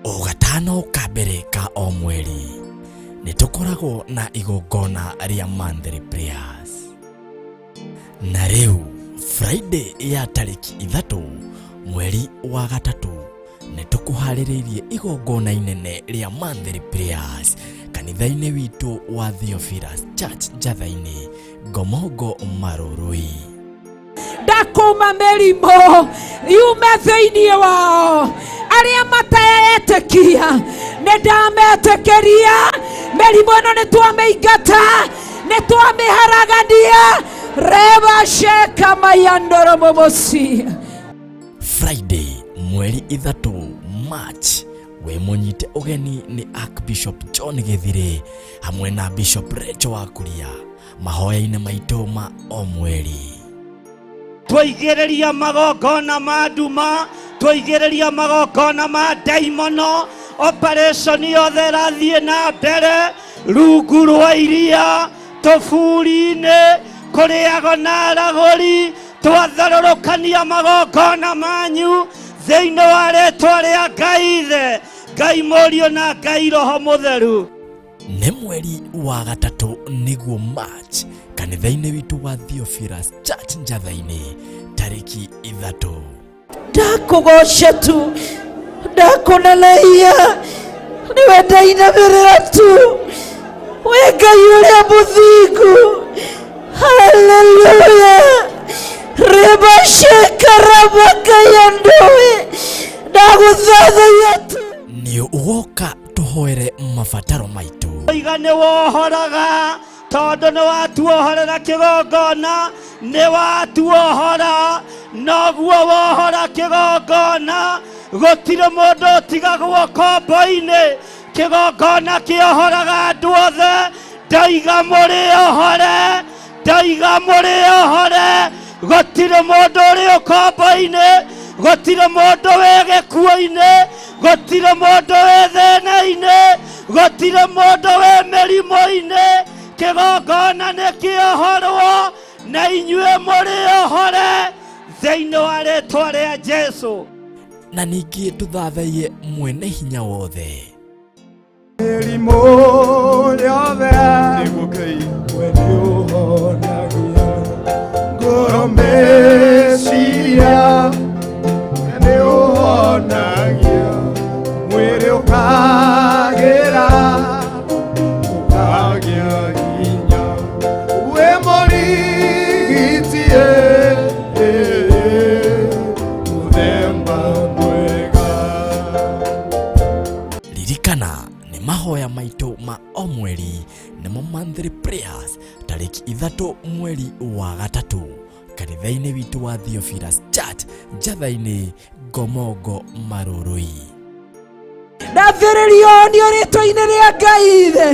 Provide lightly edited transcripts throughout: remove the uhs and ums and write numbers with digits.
O gatano ka mbere ka o mweri nĩ tũkoragwo na igongona rĩa monthly prayers. Na rĩu Friday ya tarĩki 3 mweri wa gatatu nĩ tũkuharĩrĩirie igongona inene rĩa monthly prayers kanitha-inĩ witũ wa Theophilus Church Njatha-inĩ Ngomongo Marũrũi. Ndakuma mĩrimũ yume thĩinĩ wao, arĩa mataretĩkia nĩ ndametĩkĩria. Mĩrimũ ĩno nĩ twamĩingata, nĩ twamĩharagania. Reba sheka mayandoro momosi. Friday mweri 3 March we munyite ũgeni nĩ Archbishop John Githire hamwe na Bishop Rachel Wakuria mahoya-inĩ maitũ ma o mweri. Twaigĩrĩria magongona ma nduma, twaigĩrĩria magongona ma daimono, operation yothe rathiĩ na mbere rungu rwa iria tũburi-inĩ kũrĩago na aragũri. Twatharũrũkania magongona manyu thĩinĩ wa rĩĩtwa rĩa Ngai Ithe, Ngai Mũriũ na Ngai Roho Mũtheru. Nĩ mweri wa gatatũ nĩguo March kanitha-inĩ witũ wa Theophilus Church Njatha-inĩ tarĩki 3. Ndakũgoca tu, ndakũnanaia, nĩwe ndainamĩrĩra tu, we Ngai ũrĩa mũthingu. Haleluya. Reba sheka rabaka ya ndoe ndagũthathaiya tu. Nĩ ũgoka tũhoere mabataro maitũ. Iga nĩ wohoraga tondũ nĩ watuohorera kĩgongona, nĩ watuohora noguo wohora kĩgongona. Gũtirĩ mũndũ ũtigagwo kombo-inĩ, kĩgongona kĩohoraga andũ othe. Ndaiga mũrĩohore, ndaiga mũrĩohore. Gũtirĩ mũndũ ũrĩ kombo-inĩ, gũtirĩ mũndũ wĩ gĩkuũ-inĩ, gũtirĩ mũndũ wĩ thĩna-inĩ, gũtirĩ mũndũ wĩ mĩrimũ-inĩ. Kĩgongona nĩ kĩohorwo na inyuĩ mũrĩohore thĩinĩ wa rĩĩtwa rĩa Jesũ. Na ningĩ tũthathaiye mwene hinya wothe. Mĩrimũ yothe we nĩũhonagia, ngoro meciria nĩũhonagia, mwĩrĩ ũkagĩra ũkagĩa hinya, we mũrigitie mũthemba mwega. Ririkana nĩ mahoya maitũ ma o mweri nĩmo monthly prayers tarĩki 3 mweri wa gatatũ kanitha-inĩ witũ wa Theophilus Church Njatha-inĩ Ngomongo Marũrũi. Ndathĩrĩrio nĩ rĩĩtwa-inĩ rĩa Ngai Ithe,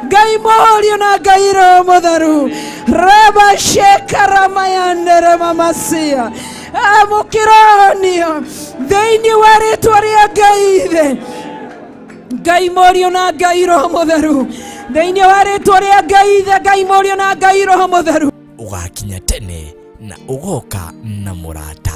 Ngai Mũriũ na Ngai Roho Mũtheru. Reba sheka ramayandere mamasia. Amũkĩronio thĩinĩ wa rĩĩtwa rĩa Ngai Ithe, Ngai Mũriũ na Ngai Roho Mũtheru. Thĩinĩ wa rĩĩtwa rĩa Ngai Ithe, Ngai Mũriũ na Ngai Roho Mũtheru. Ũgakinya tene na ũgoka na mũrata.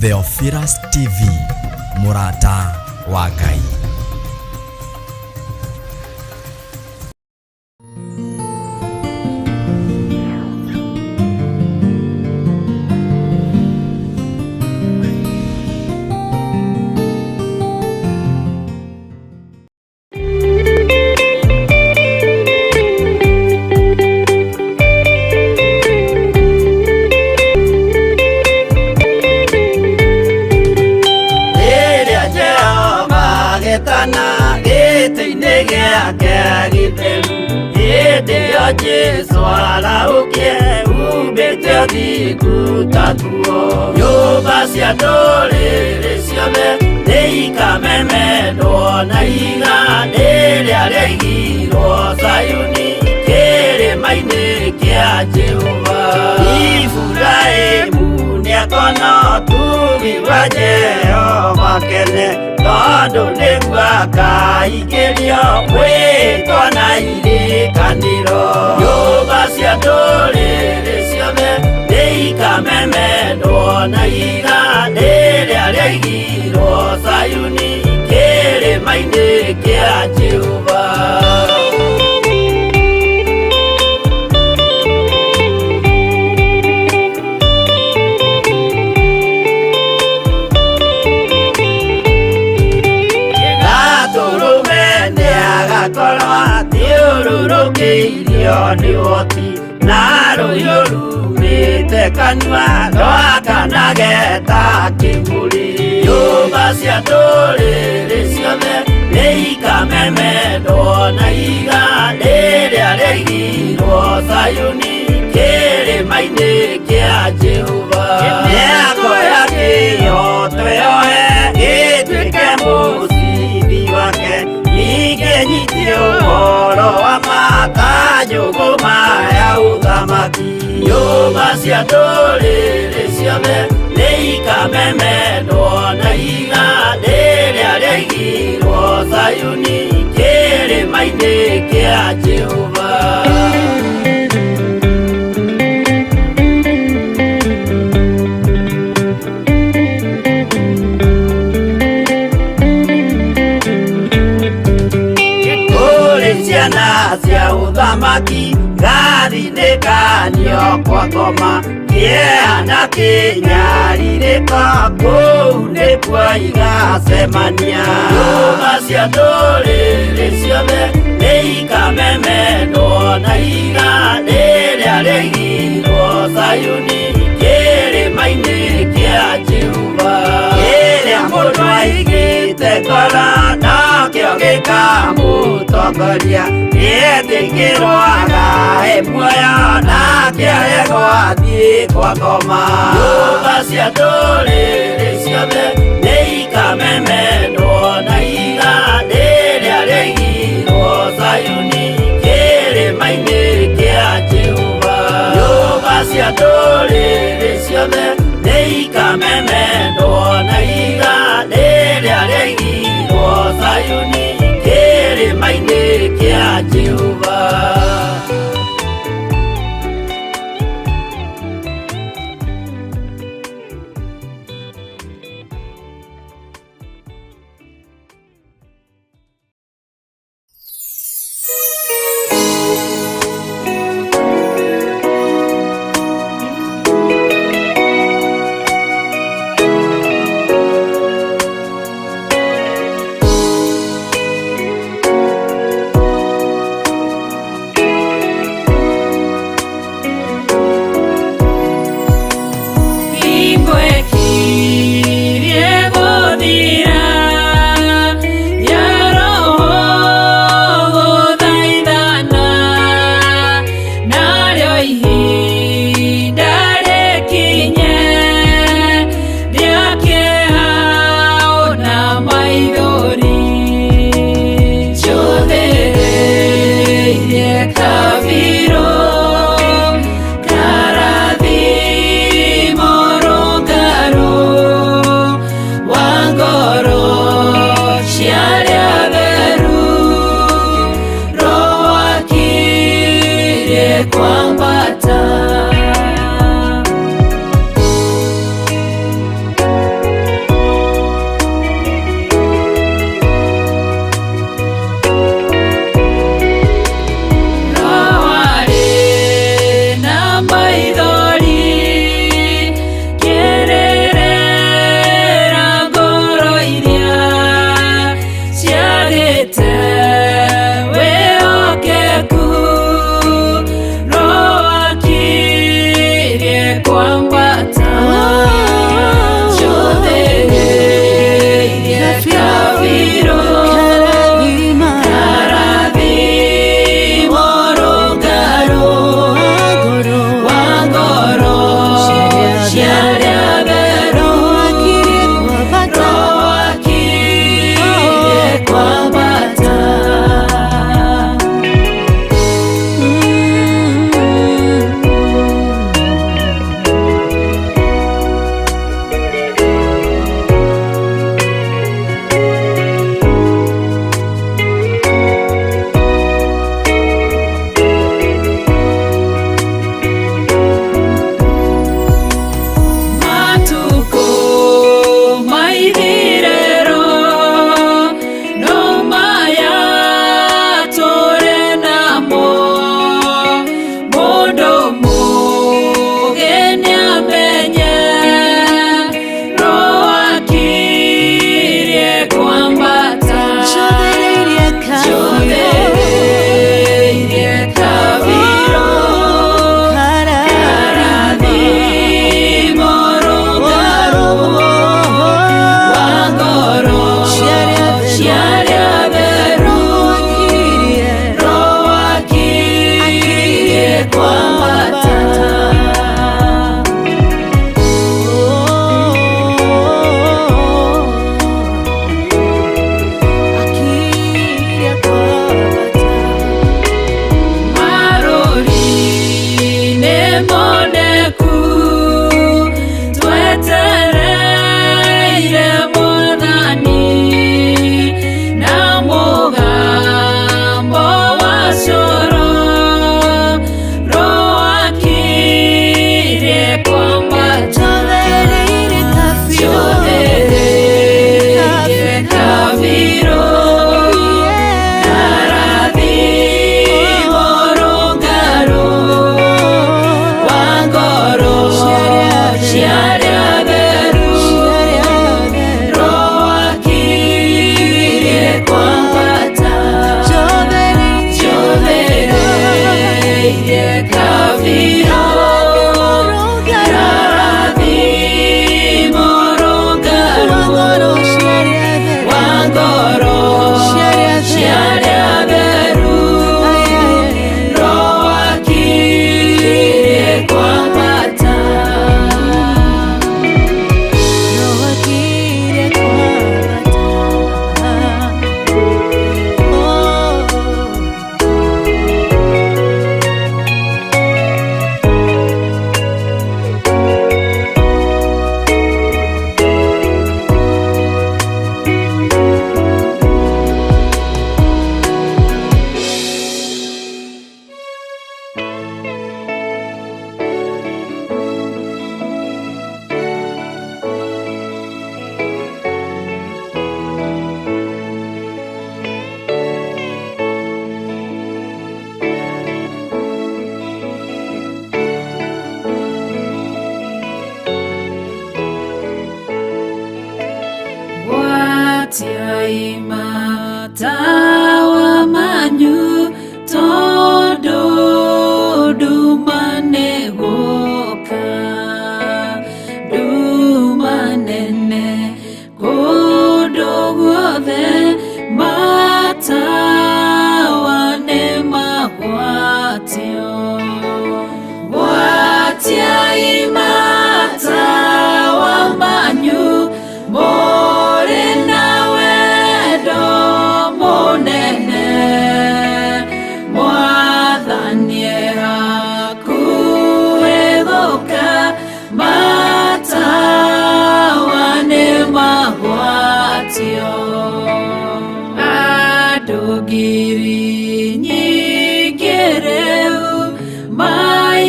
Theophilus TV, mũrata wa Ngai. Jesu araukie ubete thiku tatuo, nyũmba cia ndũrĩrĩ ciothe nĩikamemendwo na iga rĩrĩa rĩaigirwo Zayuni kĩrĩma-inĩ kĩa Jehova. Iburahĩmu nĩakona ũtugi wa Jehova kene, tondũ nĩguo akaingĩrio gwĩtwo na irikanĩro. Nyũmba cia ndũrĩrĩ ciothe nĩika kĩa Jehova. Thiũrũrũkĩirio nĩ ũhoti na rũhiũ rumĩte kanua rwakanage ta kĩmbũri. Nyũmba cia ndũrĩrĩ ciothe nĩ ikamemendwo na iga rĩrĩa rĩaigirwo Zayuni kĩrĩma-inĩ kĩa Jehova. Mĩako ya kĩyo twĩyohe gĩtuĩke mũcibi wake, ingĩnyitie ũhoro wa makanjũgũ maya ũthamaki. Nyũmba cia ndũrĩrĩ ciothe nĩ ikamemendwo na iga rĩrĩa rĩaigirwo Zayuni kĩrĩma-inĩ kĩa Jehova. Ciana cia ũthamaki ngathinĩkanio kwa ngoma, kĩeha na kĩnyarirĩko kũu nĩkuo igacemania. Nyũmba cia ndũrĩrĩ ciothe nĩ ikamemendwo na iga rĩrĩa rĩaigirwo Zayuni kĩrĩma-inĩ kĩa Jehova. Kĩrĩa mũndũ aigĩte ngoro nakĩo gĩkamũtongoria, nĩetĩkĩrwaga he muoyo nake aregwo athiĩ kwa ngoma. Nyũmba cia ndũrĩrĩ ciothe nĩ ikamemendwo na iga rĩrĩa rĩaigirwo Zayuni kĩrĩma-inĩ kĩa Jehova. Nyũmba cia ndũrĩrĩ ciothe nĩ ikamemendwo na iga rĩrĩa rĩaigirwo Zayuni kĩrĩma-inĩ kĩa Jehova. We'll get good.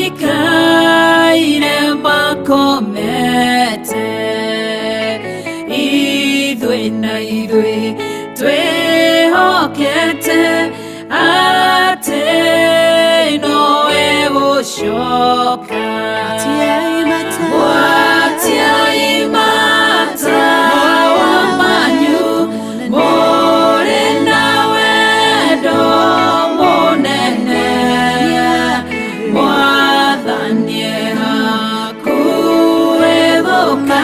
maikaire makomete ithuĩ na ithuĩ twĩhokete atĩ nowe gũcoka gwatiai matawa manyu mũrĩ na wendo mũnene mwathanie hakuhĩ gũka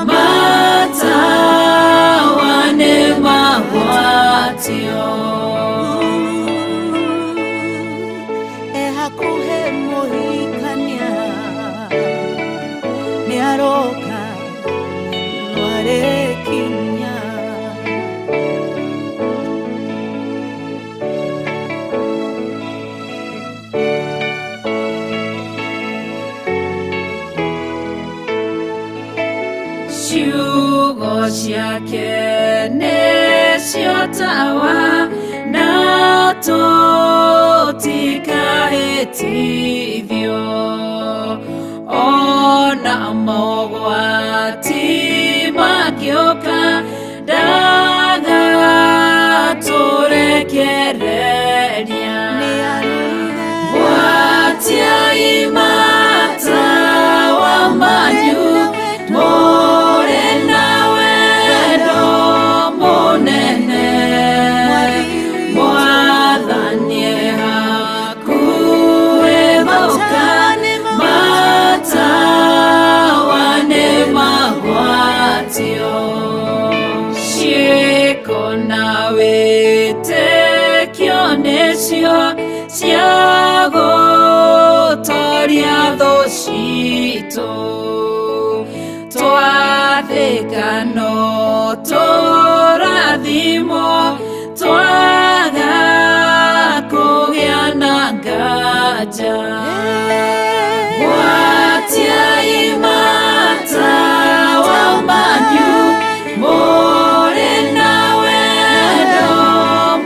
matawa nĩ magwatio hakuhĩ mũhikania nĩaroka nwarĩkinya ciugo ciake nĩcio tawa na tũtikahĩtithio ona mogwati magĩũka ndagatũrekereria gwatiai matawa manyu mũrĩ na wendo mũnene mwathanie hakuhĩ gũka matawa nĩ magwatio ciĩko na wĩtĩkio nĩcio cia gũtoria thũ citũ twathĩka no tũrathimwo twaga kũgĩa na nganja gwatiai matawa manyu mũrĩ na wendo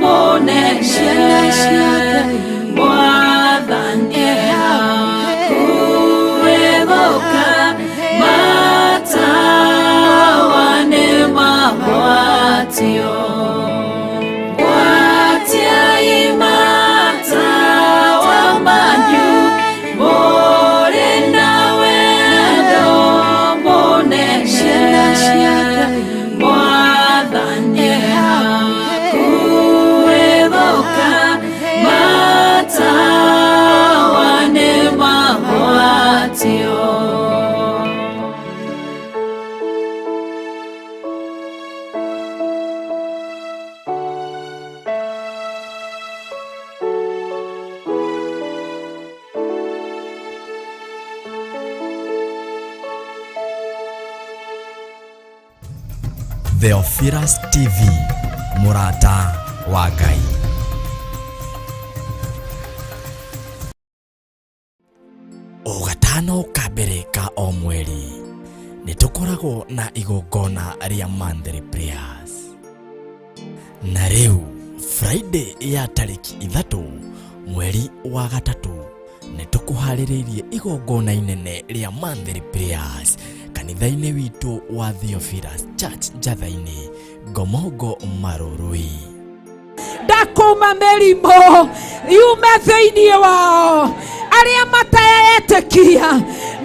mũnene mwathanie hakuhĩ gũka matawa nĩ magwatio gwatiai matawa manyu mũrĩ na wendo mũnene mwathanie hakuhĩ gũka matawa nĩ magwatio Theophilus TV, mũrata wa Ngai. O gatano ka mbere ka o mweri nĩ tũkoragwo na igongona rĩa monthly prayers. Na rĩu Friday ya tarĩki 3 mweri wa gatatũ nĩ tũkũharĩrĩirie igongona inene rĩa monthly prayers kanitha-inĩ witũ wa Theophilus Church Njatha-inĩ Ngomongo Marũrũi. ndakũma mĩrimũ yume thĩinĩ wao arĩa mataetĩkia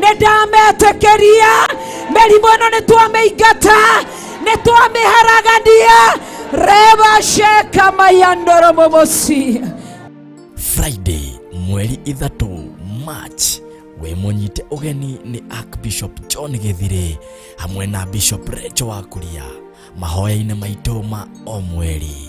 nĩ ndametĩkĩria mĩrimũ ĩno nĩ twamĩingata nĩ twamĩharagania reba sheka mayandoro momosi. Friday mweri 3 March we mũnyite ũgeni nĩ Archbishop John Gĩthirĩ hamwe na Bishop Rachel wa Kuria mahoya-inĩ maitũ ma o mweri.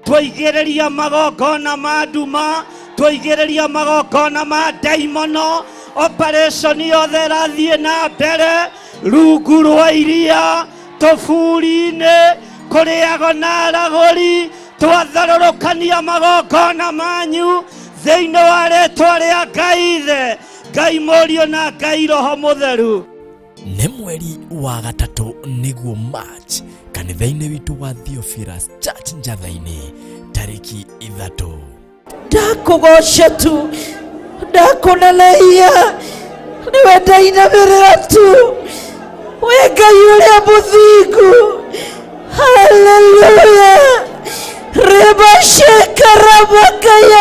Twaigĩrĩria magongona ma nduma, twaigĩrĩria magongona ma ndaimono, operation yothe ĩrathiĩ na mbere rungu rwa iria tũburi-inĩ kũrĩagwo na aragũri twatharũrũkania magongona manyu thĩinĩ wa rĩtwa rĩa Ngai Ithe, Ngai Mũriũ na Ngai Roho Mũtheru. Nĩ mweri wa gatatũ nĩguo March kanitha-inĩ witũ wa Theophilus Church Njatha-inĩ tarĩki 3. Ndakũgoce tu ndakunenehia niwe ndainamirira tu we Ngai uria muthingu. Haleluya. Reba shekara Ngai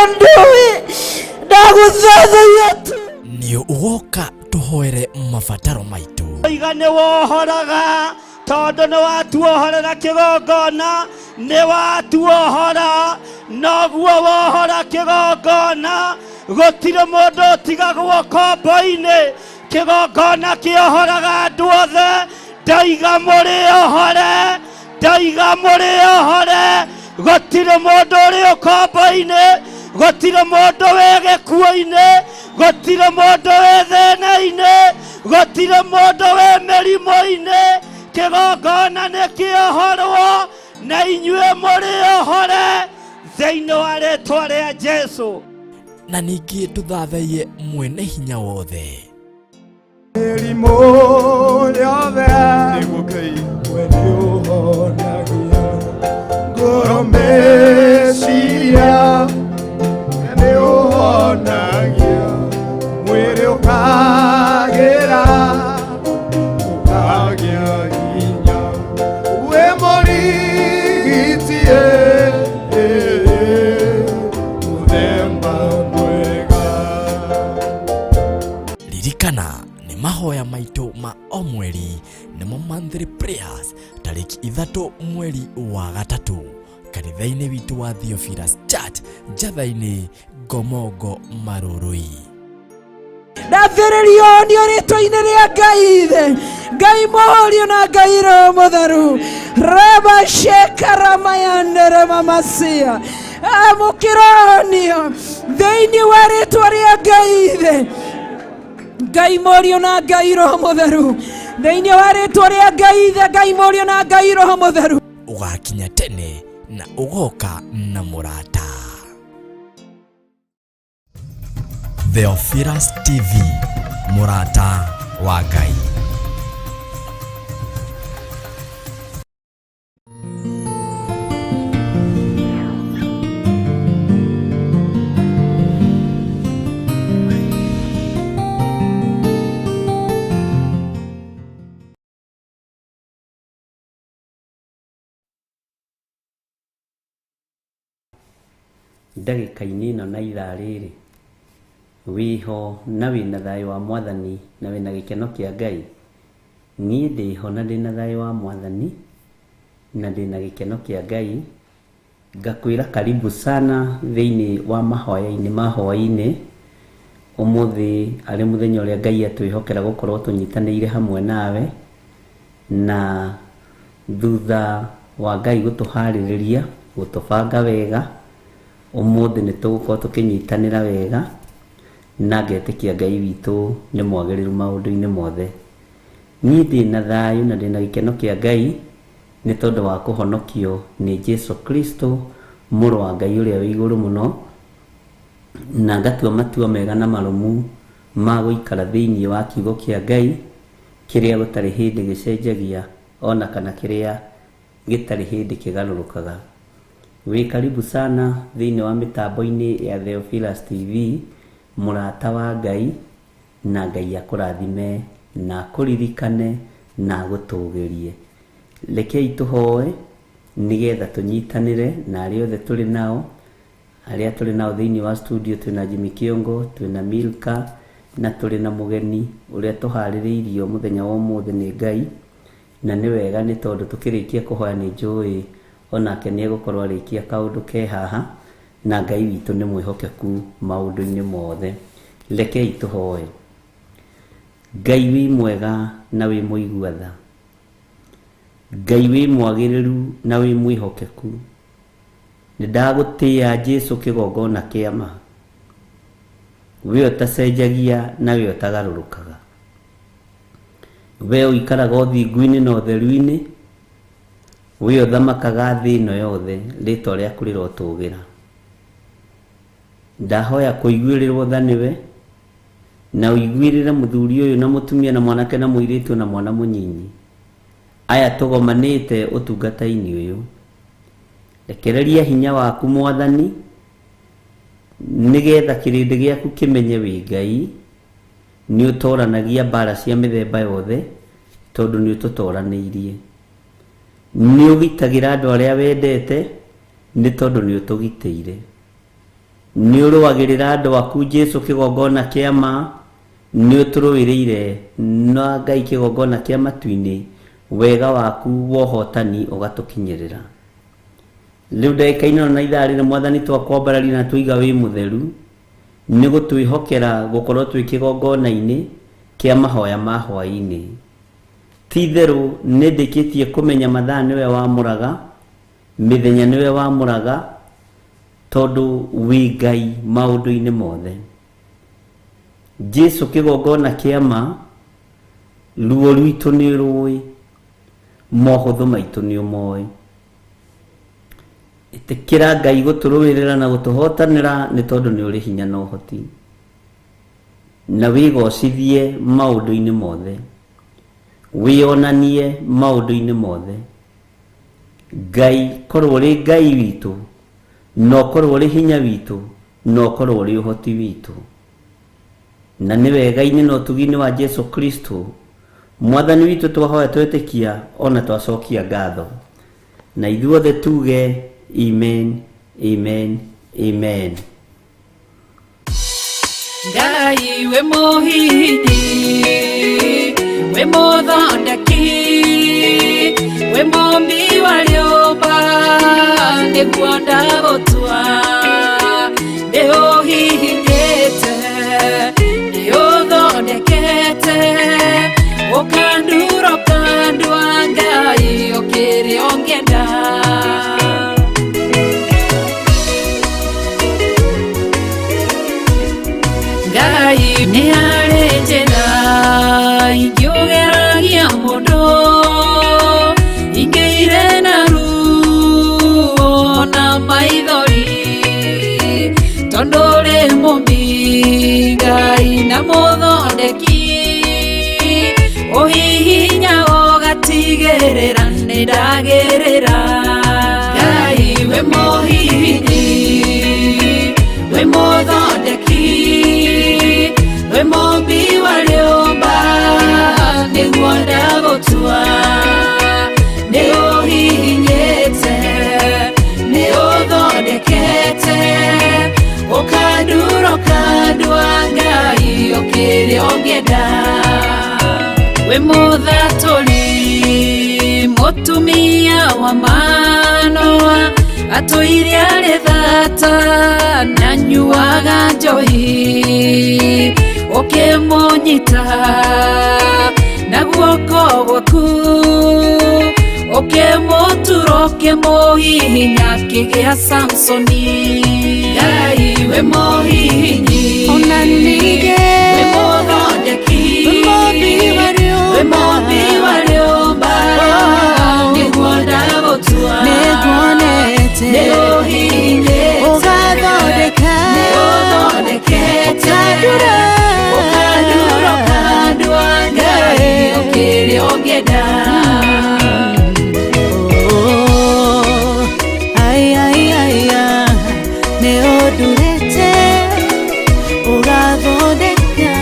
ndaguthathaiya tu. Nĩ ũgoka tũhoere mabataro maitũ. Iga nĩ wohoraga tondũ nĩ watuohorera kĩgongona, nĩ watuohora noguo wohora kĩgongona. Gũtirĩ mũndũ ũtigagwo kombo-inĩ, kĩgongona kĩohoraga andũ othe. Ndaiga mũrĩohore, ndaiga mũrĩohore. Gũtirĩ mũndũ ũrĩ ũkombo-inĩ, gũtirĩ mũndũ wĩ gĩkuũ-inĩ, gũtirĩ mũndũ wĩ thĩna-inĩ, gũtirĩ mũndũ wĩ mĩrimũ-inĩ. Kĩgongona nĩ kĩohorwo na inyuĩ mũrĩohore thĩinĩ wa rĩĩtwa rĩa Jesũ. Na ningĩ tũthathaiye mwene hinya wothe. Mĩrimũ yothe nĩguo Ngai we nĩũhonagia. Ngoro meciria nĩũhonagia. Mwĩrĩ ũkagĩra ũkagĩa hinya. We mũrigiti mũthemba mwega. Ririkana nĩ mahoya maitũ ma o mweri nĩmo monthly prayers tarĩki 3 mweri wa gatatũ kanitha-inĩ witũ wa Theophilus Church njatha-inĩ Ngomongo Marũrũi. Ndathĩrĩrio nĩ rĩĩtwa-inĩ rĩa Ngai Ithe, Ngai Mũriũ na Ngai Roho Mũtheru. Reba shekara mayandere mamasia mũkĩronio thĩinĩ wa rĩĩtwa rĩa Ngai Ithe, Ngai Mũriũ na Ngai Roho Mũtheru. Thĩinĩ wa rĩĩtwa rĩa Ngai Ithe, Ngai Mũriũ na Ngai Roho Mũtheru. Ũgakinya tene na ũgoka na mũrata. Theophilus TV, mũrata wa Ngai. Ndagĩka-inĩ ĩno na ithaa rĩrĩ wĩho na wĩna thayũ wa Mwathani na wĩna gĩkeno kĩa Ngai. Niĩ ndĩho na ndĩna thayũ wa Mwathani na ndĩna gĩkeno kĩa Ngai. Ngakwĩra karibu sana thĩinĩ wa mahoya-inĩ ma hwaĩ-inĩ. Ũmũthĩ arĩ mũthenya ũrĩa Ngai atwĩhokera gũkorwo tũnyitanĩire hamwe nawe, na thutha wa Ngai gũtũharĩrĩria gũtũbanga wega, ũmũthĩ nĩ tũgũkorwo tũkĩnyitanĩra wega na ngetĩkia Ngai witũ nĩ mwagĩrĩru maũndũ-inĩ mothe. Niĩ ndĩna thayũ na ndĩna gĩkeno kĩa Ngai nĩ tondũ wa kũhonokio nĩ Jesũ Kristo, mũrũ wa Ngai ũrĩa wĩ igũrũ mũno, na ngatua matua mega na marũmu ma gũikara thĩinĩ wa kiugo kĩa Ngai kĩrĩa gũtarĩ hĩndĩ gĩcenjagia ona kana kĩrĩa gĩtarĩ hĩndĩ kĩgarũrũkaga. Wĩ karibu sana thĩinĩ wa mĩtambo-inĩ ya Theophilus TV, mũrata wa Ngai, na Ngai akũrathime na akũririkane na agũtũgĩrie. Rekei tũhoe nĩgetha tũnyitanĩre na arĩa othe tũrĩ nao, arĩa tũrĩ nao thĩinĩ wa studio. Twĩna Jimmy Kiongo, twĩna Milka, na tũrĩ na mũgeni ũrĩa tũharĩrĩirio mũthenya wa ũmũthĩ nĩ Ngai. Na nĩ wega nĩ tondũ tũkĩrĩkia kũhoya nĩ njũĩ onake nĩ egũkorwo arĩkia kaũndũ ke haha, na Ngai witũ nĩ mwĩhokeku maũndũ-inĩ mothe. Rekei tũhoe. Ngai wĩ mwega na wĩ mũigua tha, Ngai wĩ mwagĩrĩru na wĩ mwĩhokeku. Nĩ ndagũtĩĩa Jesũ kĩgongona kĩa ma, we ũtacenjagia na we ũtagarũrũkaga, we ũikaraga ũthingu-inĩ na ũtheru-inĩ, we ũthamakaga thĩ ĩno yothe, rĩĩtwa rĩaku rĩrotũgĩra. Ndahoya kũiguĩrĩrwo tha nĩwe, na ũiguĩrĩre mũthuri ũyũ na mũtumia na mwanake na mũirĩtu na mwana mũnyinyi aya tũgomanĩte ũtungata-inĩ ũyũ. Rekereria hinya waku Mwathani nigetha kirindi giaku kimenye wi Ngai ni utoranagia mbara cia mithemba yothe tondu ni ututoraniirie ni ugitagira andu aria wendete ni tondu ni utugiteire ni uruagirira andu aku Jesu kigongona kiama ni uturuiriire na Ngai kigongona kia matuini wega waku wohotani ugatukinyirira riu ndagika-ini na ithari na mwathani twakwambarari na twiga wi mutheru ni gutwihokera gukorwo twi kigongona-ini kia mahoya ma hwaini titheru ni ndikitie kumenya mathaa niwe wamuraga mithenya niwe wamuraga tondu wi Ngai maundu-ini mothe Jesu kigongona kiama ruo rwitu ni rui mohotho maitu ni umoi itikira Ngai guturuirira na gutuhotanira ni tondu ni uri hinya na uhoti na wigocithie maundu-ini mothe wionanie maundu-ini mothe Ngai korwo uri Ngai witu no korwo uri hinya witu no korwo uri uhoti witu na ni wega-ini no tugi-ini wa Jesu Kristo mwathani witu twahoya twetikia ona twacokia ngatho na ithuothe tuge amen amen amen. Ngai we muhindi we muthondeki we mumbi wa riumba niguo ndagutua ndiuhihinyite ndiuthondekete ukandura ukandua Ngai ukiria ungienda Ngai ni ari njira ingiugeragia mundu ingiire na ruo na maithori tondu uri mumbi Ngai na muthondeki uhihinya ugatigirira ni ndagirira Ngai we muhihinyi we muthondeki we mumbi wa riumba niguo ndagutua ni uhihinyite ni uthondekete ukandura ukandua Ngai ukiria ungienda we muthaturi mutumia wa Manoa atuire ari thata na nyuaga njohi ukimunyita na guoko gwaku ukimutura ukimuhihinya kigia Samsoni Ngai we muhihinyi ona nige we muthondeki we mumbi wa riumba niguo ndagutua niguonete niuhihinyite ugathondeka niuthondekete ukandura ukandua Ngai ukiria ungienda niundurite ugathondeka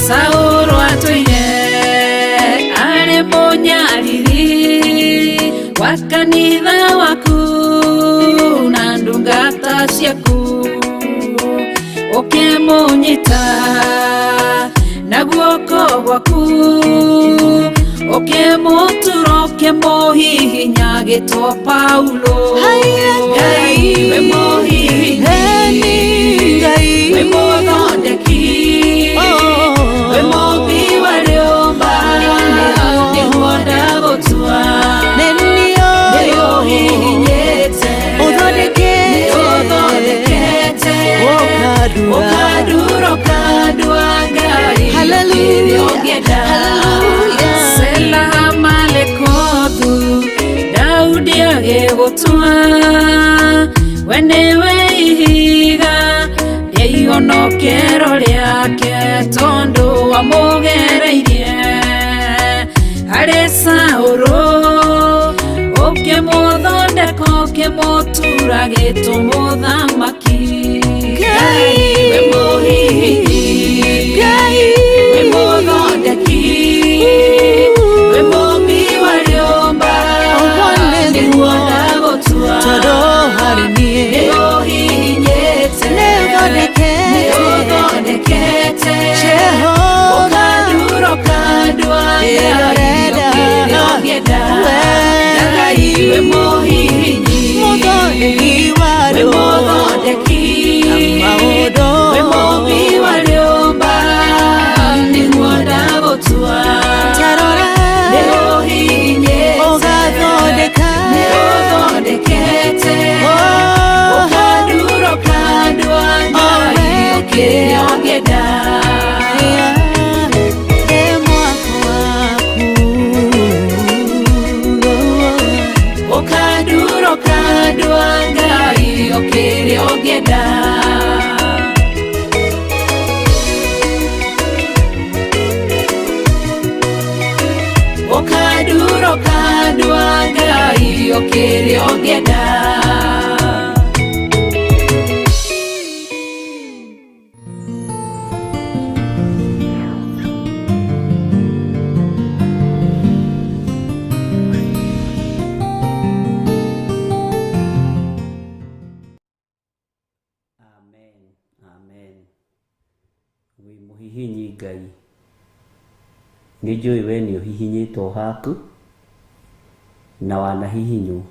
Sauro atuire ari munyariri wa kanitha waku na ndungata ciaku ukimunyita na guoko gwaku ukimutura ukimuhihinya gitwa Paulo Ngai we muhihinyi we muthondeki we mumbi wa riumba niguo ndagutua niuhihinyite uthondekete ukandura ukandua Ngai ukiria ungienda Selah malekothu Daudi agigutua we niwe ihiga rĩa ihono wamugereirie harĩ Saũlũ ũkĩmũthondeka ũkĩmũtura gĩtũmũthamaki. Ngai we mũhihinyi, we mũthondeki, we mũmbi wa rĩũmba, nĩguo ndagũtua nĩũhihinyĩte nĩũthondekete ũkandurũka ndwa Ngai ũkĩrĩa ũngĩenda. Ngai we mũhihinyi, we mũthondeki, we mũmbi wa rĩũmba, nĩguo ndagũtua nĩũhihinyĩte nĩũthondekete ũkandurũka ndwa Ngai ũkĩrĩa ũngĩenda. Ũkandurũka ndwa Ngai ũkĩrĩa ũngĩenda. Ũkandurũka ndwa Ngai ũkĩrĩa ũngĩenda. Amen, amen. Wĩ mũhihinyi Ngai, nĩ njũĩ we nĩ ũhihinyĩtwo haku na wanahihinywo.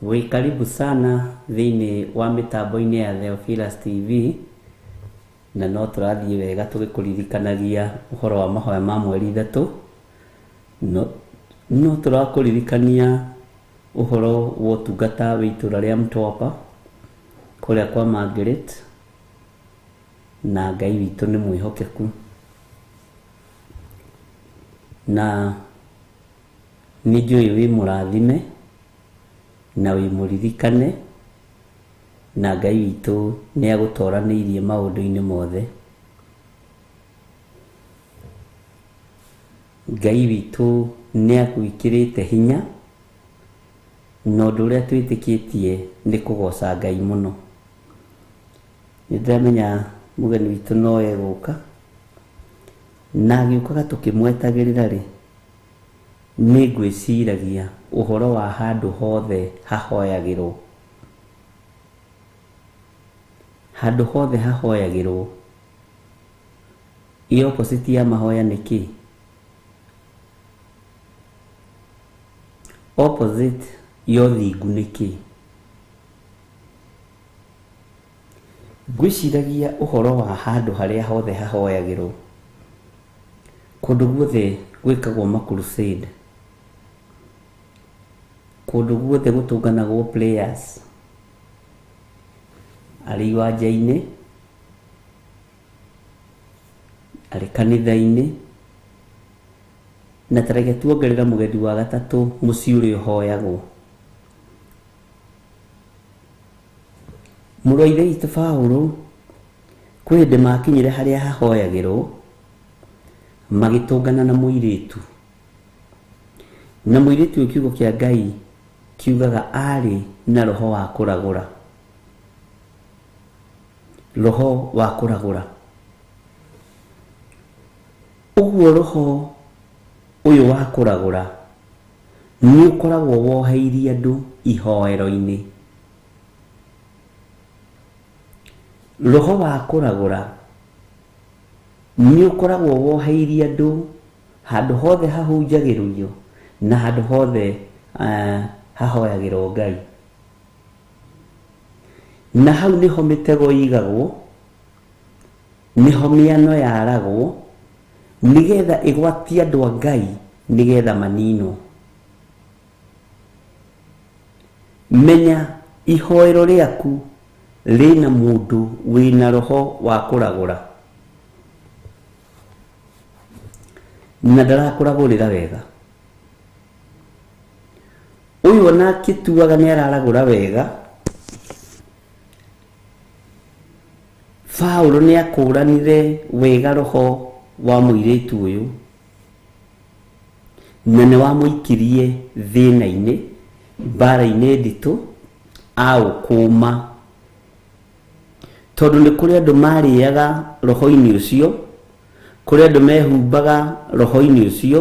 Wĩ karibu sana thĩinĩ wa mĩtambo-inĩ ya Theophilus TV, na no tũrathiĩ wega tũgĩkũririkanagia ũhoro wa mahoya ma mweri 3. No tũrakũririkania ũhoro wa ũtungata wa itũũra rĩa Mtwapa kũrĩa kwa Margaret, na Ngai witũ nĩ mwĩhokeku, na nĩ njũĩ wĩ mũrathime na wĩ mũririkane, na Ngai witũ nĩ agũtooranĩirie maũndũ-inĩ mothe. Ngai witũ nĩ agwĩkĩrĩte hinya, na ũndũ ũrĩa twĩtĩkĩtie nĩ kũgoca Ngai mũno. Nĩ ndĩramenya mũgeni witũ no egũka, na agĩũkaga tũkĩmwetagĩrĩra rĩ, nĩ ngwĩciragia ũhoro wa handũ hothe hahoyagĩrwo. Handũ hothe hahoyagĩrwo, i opposite ya mahoya nĩ kĩ? Opposite ya ũthingu nĩ kĩ? Ngwĩciragia ũhoro wa handũ harĩa hothe hahoyagĩrwo, kũndũ guothe gwĩkagwo ma-crusade, kũndũ guothe gũtũnganagwo prayers, arĩ iwanja-inĩ, arĩ kanitha-inĩ, na tareke tuongerera mũgendi wa gatatũ, mũciĩ ũrĩa ũhoyagwo. Mũrũ wa ithe witũ Paũlũ, kwĩ hĩndĩ makinyire harĩa hahoyagĩrwo, magĩtũngana na mũirĩtu, na mũirĩtu ũyũ kiugo kĩa Ngai kiugaga arĩ na roho wa kũragũra. Roho wa kũragũra. Ũguo roho ũyũ wa kũragũra nĩ ũkoragwo woheirie andũ ihoero-inĩ. Roho wa kũragũra nĩ ũkoragwo woheirie andũ handũ hothe hahunjagĩrwo na handũ hothe hahoyagĩrwo Ngai. Na hau nĩho mĩtego ĩigagwo, nĩho mĩano yaragwo, nĩgetha ĩgwatie andũ a Ngai, nĩgetha maninwo. Menya ihoero rĩaku rĩna mũndũ wĩna roho wa kũragũra, na ndarakũragũrĩra wega. Ũyũ ona akĩtuaga nĩ araragũra wega, Paulo nĩ akũranire wega roho wa mũirĩtu ũyũ na nĩ wamũikirie thĩna-inĩ mbara-inĩ nditũ aũkũma, tondũ nĩ kũrĩ andũ marĩaga roho-inĩ ũcio, kũrĩ andũ mehumbaga roho-inĩ ũcio,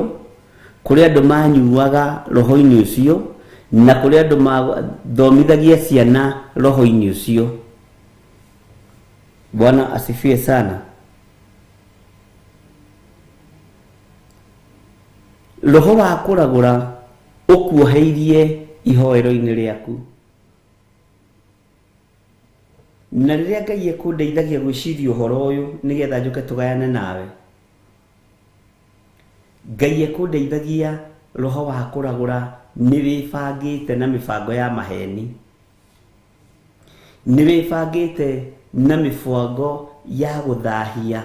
kũrĩ andũ manyuaga roho-inĩ ũcio, na kũrĩ andũ mathomithagia ciana roho-inĩ ũcio. Bwana asifiwe sana. Roho wa kũragũra ũkuoheirie ihoero-inĩ rĩaku, na rĩrĩa Ngai ekũndeithagia gwĩciria ũhoro ũyũ nĩgetha njoke tũgayane nawe, Ngai ekũndeithagia roho wa kũragũra nĩ wĩbangĩte na mĩbango ya maheni, nĩ wĩbangĩte na mĩbango ya gũthahia,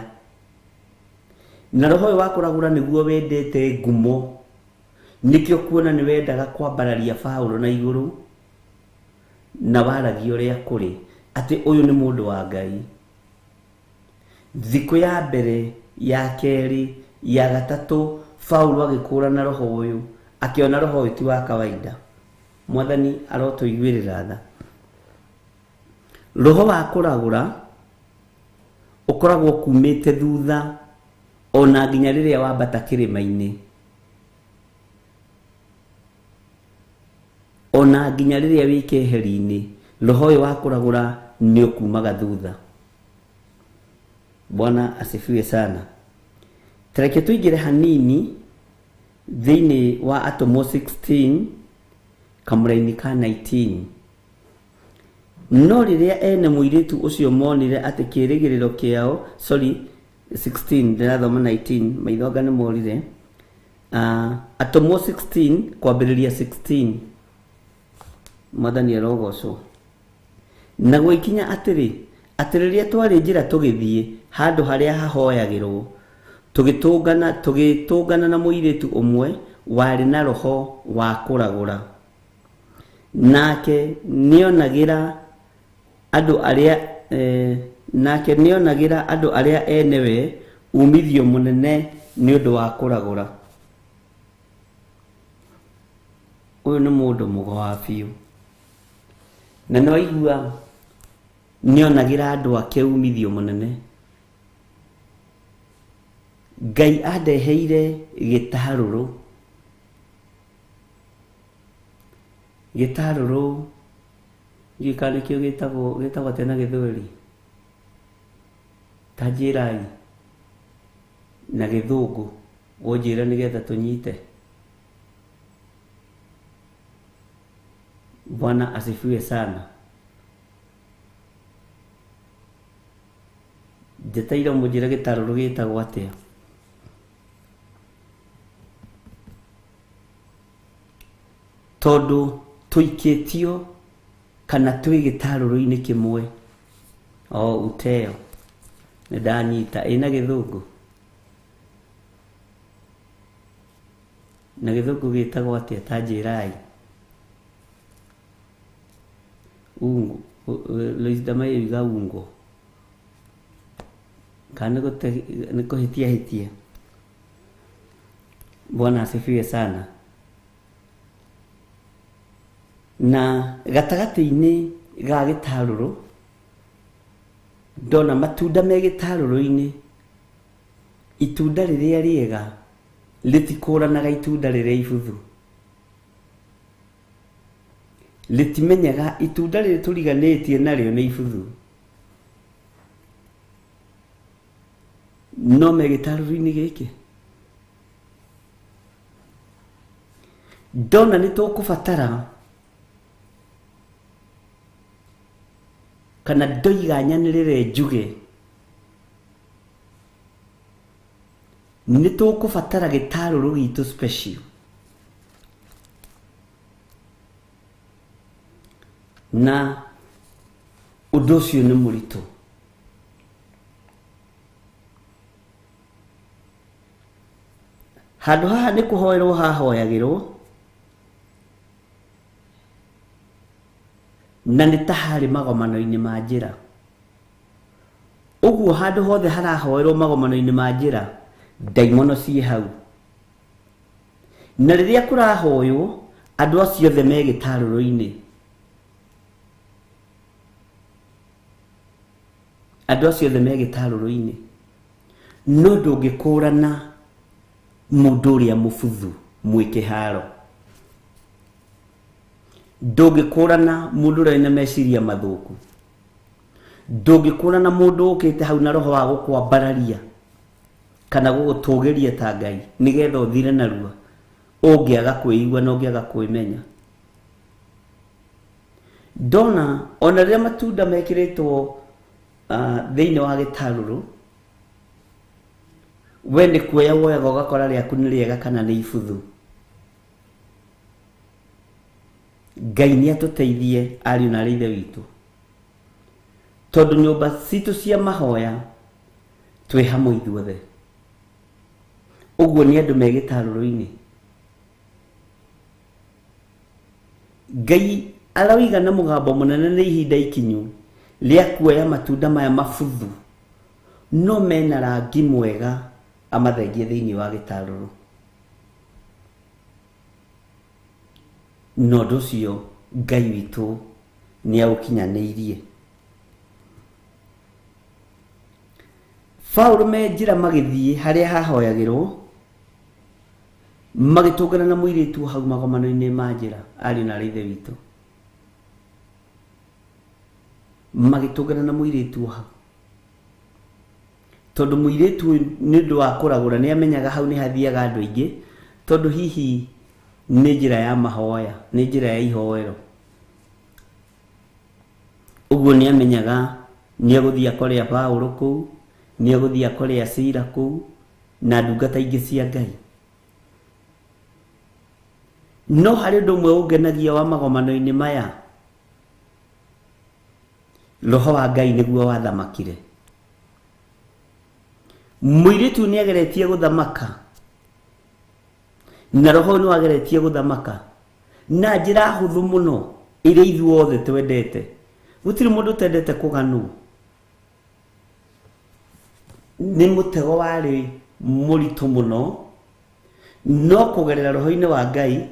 na roho ũyũ wa kũragũra nĩguo wendete ngumo, nĩkĩo kuona nĩ wendaga kwambararia Paulo na igũrũ na waragia ũrĩa kũrĩ atĩ ũyũ nĩ mũndũ wa Ngai. Thikũ ya mbere, ya kerĩ, ya gatatũ, Paulo agĩkũrana roho ũyũ, akĩona roho ũyũ ti wa kawaida. Mwathani arotũiguĩrĩra tha. Roho wa kũragũra ũkoragwo kumĩte thutha ona nginya rĩrĩa wambata kĩrĩma-inĩ, ona nginya rĩrĩa wĩ keheri-inĩ, roho ũyũ wa kũragũra nĩ ũkumaga thutha. Bwana asifiwe sana. Tareke tũingĩre hanini thĩinĩ wa Atomo 16 kamũra-inĩ ka 19. No rĩrĩa ene mũirĩtu ũcio monire atĩ kĩĩrĩgĩrĩro kĩao, 16 ndĩrathoma 19, maithonga nĩ morire. Atomo 16 kwambĩrĩria 16. Mwathani arogocwo. Na gwĩkinya atĩrĩ, atĩ rĩrĩa twarĩ njĩra tũgĩthiĩ handũ harĩa hahoyagĩrwo, tũgĩtũngana na mũirĩtu ũmwe warĩ na roho wa kũragũra. Nake nĩonagĩra andũ arĩa enewe umithio mũnene nĩ ũndũ wa kũragũra. Ũyũ nĩ mũndũ mũgo biũ, na no aigua nĩonagĩra andũ ake umithio mũnene. Ngai andeheire gĩtarũrũ, gĩka nĩkĩo gĩtagwo tena gĩthweri, ta njĩrai na gĩthũngũ, ũnjĩra nĩgetha tũnyite. Bwana asifiwe sana. Njĩtaire mũnjĩra gĩtarũrũ gĩtagwo atĩa? Tondũ tũikĩtio kana twĩ gĩtarũrũ-inĩ kĩmwe. Uteo nĩ ndanyita ĩna gĩthũngũ, na gĩthũngũ gĩtagwo atĩa ta njĩrai? Ungo loisdama yuga ungo kana nĩ kũhĩtia. Bwana asifiwe sana. Na gatagatĩ-inĩ ga gĩtarũrũ ndona matunda me gĩtarũrũ-inĩ. Itunda rĩrĩa rĩega rĩtikũranaga itunda rĩrĩa ibuthu, rĩtimenyaga itunda rĩrĩ tũriganĩtie narĩo nĩ ibuthu, no me gĩtarũrũ-inĩ gĩkĩ. Ndona nĩ tũkũbatara kana ndoiga nyanĩrĩre njuge nĩ tũkũbatara gĩtarũrũ gitũ special. Na ũndũ ũcio nĩ mũritũ. Handũ haha nĩ kũhoerwo hahoyagĩrwo, na nĩ ta harĩ magomano-inĩ ma njĩra. Uguo handu hothe harahoerwo magomano-inĩ ma njĩra, ndaimono ciĩ hau. Na rĩrĩa kũrahoywo, andũ acio othe me gĩtarũrũ-inĩ. Andũ acio othe me gĩtarũrũ-inĩ. No ndũngĩkũrana mũndũ ũrĩa mũbuthu mwĩ kĩharo. Ndũngĩkũrana mũndũ ũrĩa wĩna meciria mathũku. Ndũngĩkũrana mũndũ ũkĩte hau na roho wa gũkwambararia kana gũgũtũgĩria ta Ngai nĩgetha ũthire narua, ũngĩaga kwĩigua na ũngĩaga kwĩmenya. Ndona ona rĩrĩa matunda mekĩrĩtwo thĩinĩ wa gĩtarũrũ, we nĩ kuoya woyaga ũgakora rĩaku nĩ rĩega kana nĩ ibuthu. Ngai nĩ atũteithie ariũ na ithe witũ, tondũ nyũmba citũ cia mahoya twĩ hamwe ithuothe. Ũguo nĩ andũ me gĩtarũrũ-inĩ. Ngai aroiga na mũgambo mũnene nĩ ihinda ikinyu rĩa kuoya matunda maya mabuthu no mena rangi mwega amathengie thĩinĩ wa gĩtarũrũ. No ũndũ ũcio Ngai witũ nĩ aũkinyanĩirie. Paulo me njĩra magĩthiĩ harĩa hahoyagĩrwo, magĩtũngana na mũirĩtu hau magomano-inĩ ma njĩra, ariũ na ithe witũ. Magĩtũngana na mũirĩtu hau, tondũ mũirĩtu nĩ ũndũ wa kũragũra nĩ amenyaga hau nĩ hathiaga andũ aingĩ, tondũ hihi nĩ njĩra ya mahoya, nĩ njĩra ya ihoero. Ũguo nĩ amenyaga nĩ egũthiĩ akorĩa Paulo kũu, nĩ egũthiĩ akorĩa Sila kũu na ndungata ingĩ cia Ngai. No harĩ ũndũ ũmwe ũngenagia wa magomano-inĩ maya, roho wa Ngai nĩguo wathamakire. Mũirĩtu nĩ ageretie gũthamaka, na roho nĩ wageretie gũthamaka na njĩra hũthũ mũno ĩrĩa ithuothe twendete. Gũtirĩ mũndũ tendete kũganwo. Nĩ mũtego warĩ mũritũ mũno, no kũgerera roho-inĩ wa Ngai,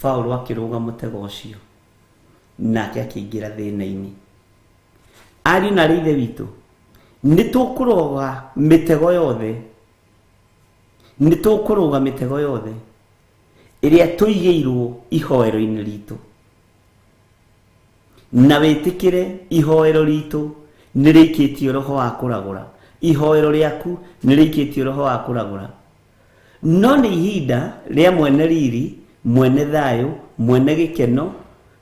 Paulo akĩrũga mũtego ũcio nake akĩingĩra thĩna-inĩ. Ariũ na ithe witũ, nĩ tũkũroga mĩtego yothe, nĩ tũkũroga mĩtego yothe ĩrĩa tũigĩirwo ihoero-inĩ ritũ, na wĩtĩkĩre ihoero ritũ nĩ rĩikĩtio roho wa kũragũra. Ihoero rĩaku nĩ rĩikĩtio roho wa kũragũra. No nĩ ihinda rĩa mwene riri, mwene thayũ, mwene gĩkeno,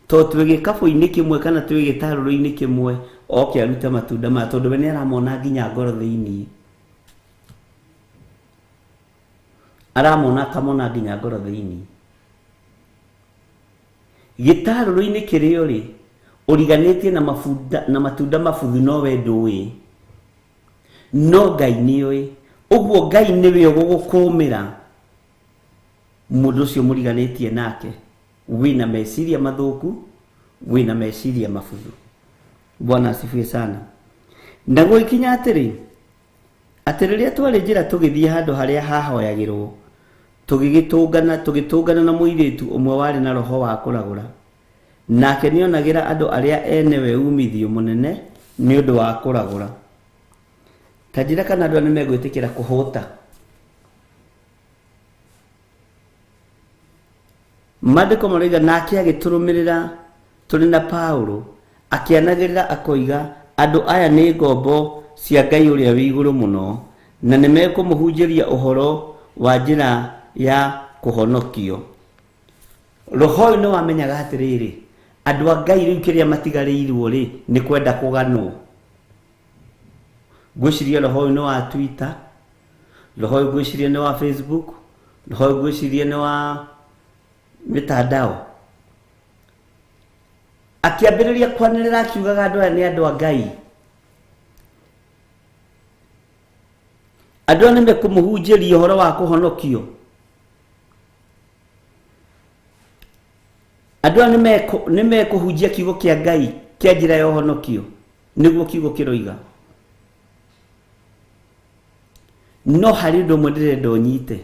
tondũ twĩ gĩkabũ-inĩ kĩmwe kana twĩ gĩtarũrũ-inĩ kĩmwe, oke arute matunda maya, tondũ we nĩ aramona nginya ngoro thĩinĩ. Aramona akamona nginya ngoro thĩinĩ. Gĩtarũrũ-inĩ kĩrĩa ũrĩ ũriganĩtie na matunda mabuthu, no we ndũĩ, no Ngai nĩoĩ. Ũguo Ngai nĩwe ũgũkũmĩra mũndũ ũcio mũriganĩtie nake, wĩna meciria mathũku, wĩna meciria mabuthu. Bwana asifiwe sana. Na gũikinya atĩrĩ, atĩ rĩrĩa twarĩ njĩra tũgĩthiĩ handũ harĩa hahoyagĩrwo, tũgĩtũngana na mũirĩtu ũmwe warĩ na roho wa kũragũra, nake nĩonagĩra andũ arĩa enewe umithio mũnene nĩ ũndũ wa kũragũra. Ta njĩra kana andũ nĩ megwĩtĩkĩra kũhũta. Maandĩko maroiga nake agĩtũrũmĩrĩra tũrĩ na Paulo, akĩanagĩrĩra akoiga, andũ aya nĩ ngombo cia Ngai ũrĩa wĩ igũrũ mũno, na nĩ mekũmũhunjĩria ũhoro wa njĩra ya kũhonokio. Roho ũyũ nĩ wamenyaga atĩrĩrĩ, andũ a Ngai rĩu kĩrĩa matigarĩirwo rĩ nĩ kwenda kũganwo. Ngwĩciria roho ũyũ nĩ wa Twitter, roho ũyũ ngwĩciria nĩ wa Facebook, roho ũyũ ngwĩciria nĩ wa mitandao. Akĩambĩrĩria kwanĩrĩra akiugaga andũ aya nĩ andũ a Ngai, andũ aya nĩ mekũmũhunjĩria ũhoro wa kũhonokio, andũ aya nĩ mekũhunjia kiugo kĩa Ngai kĩa njĩra ya ũhonokio, nĩguo kiugo kĩroiga. no hari ndo ndĩrenda ũnyite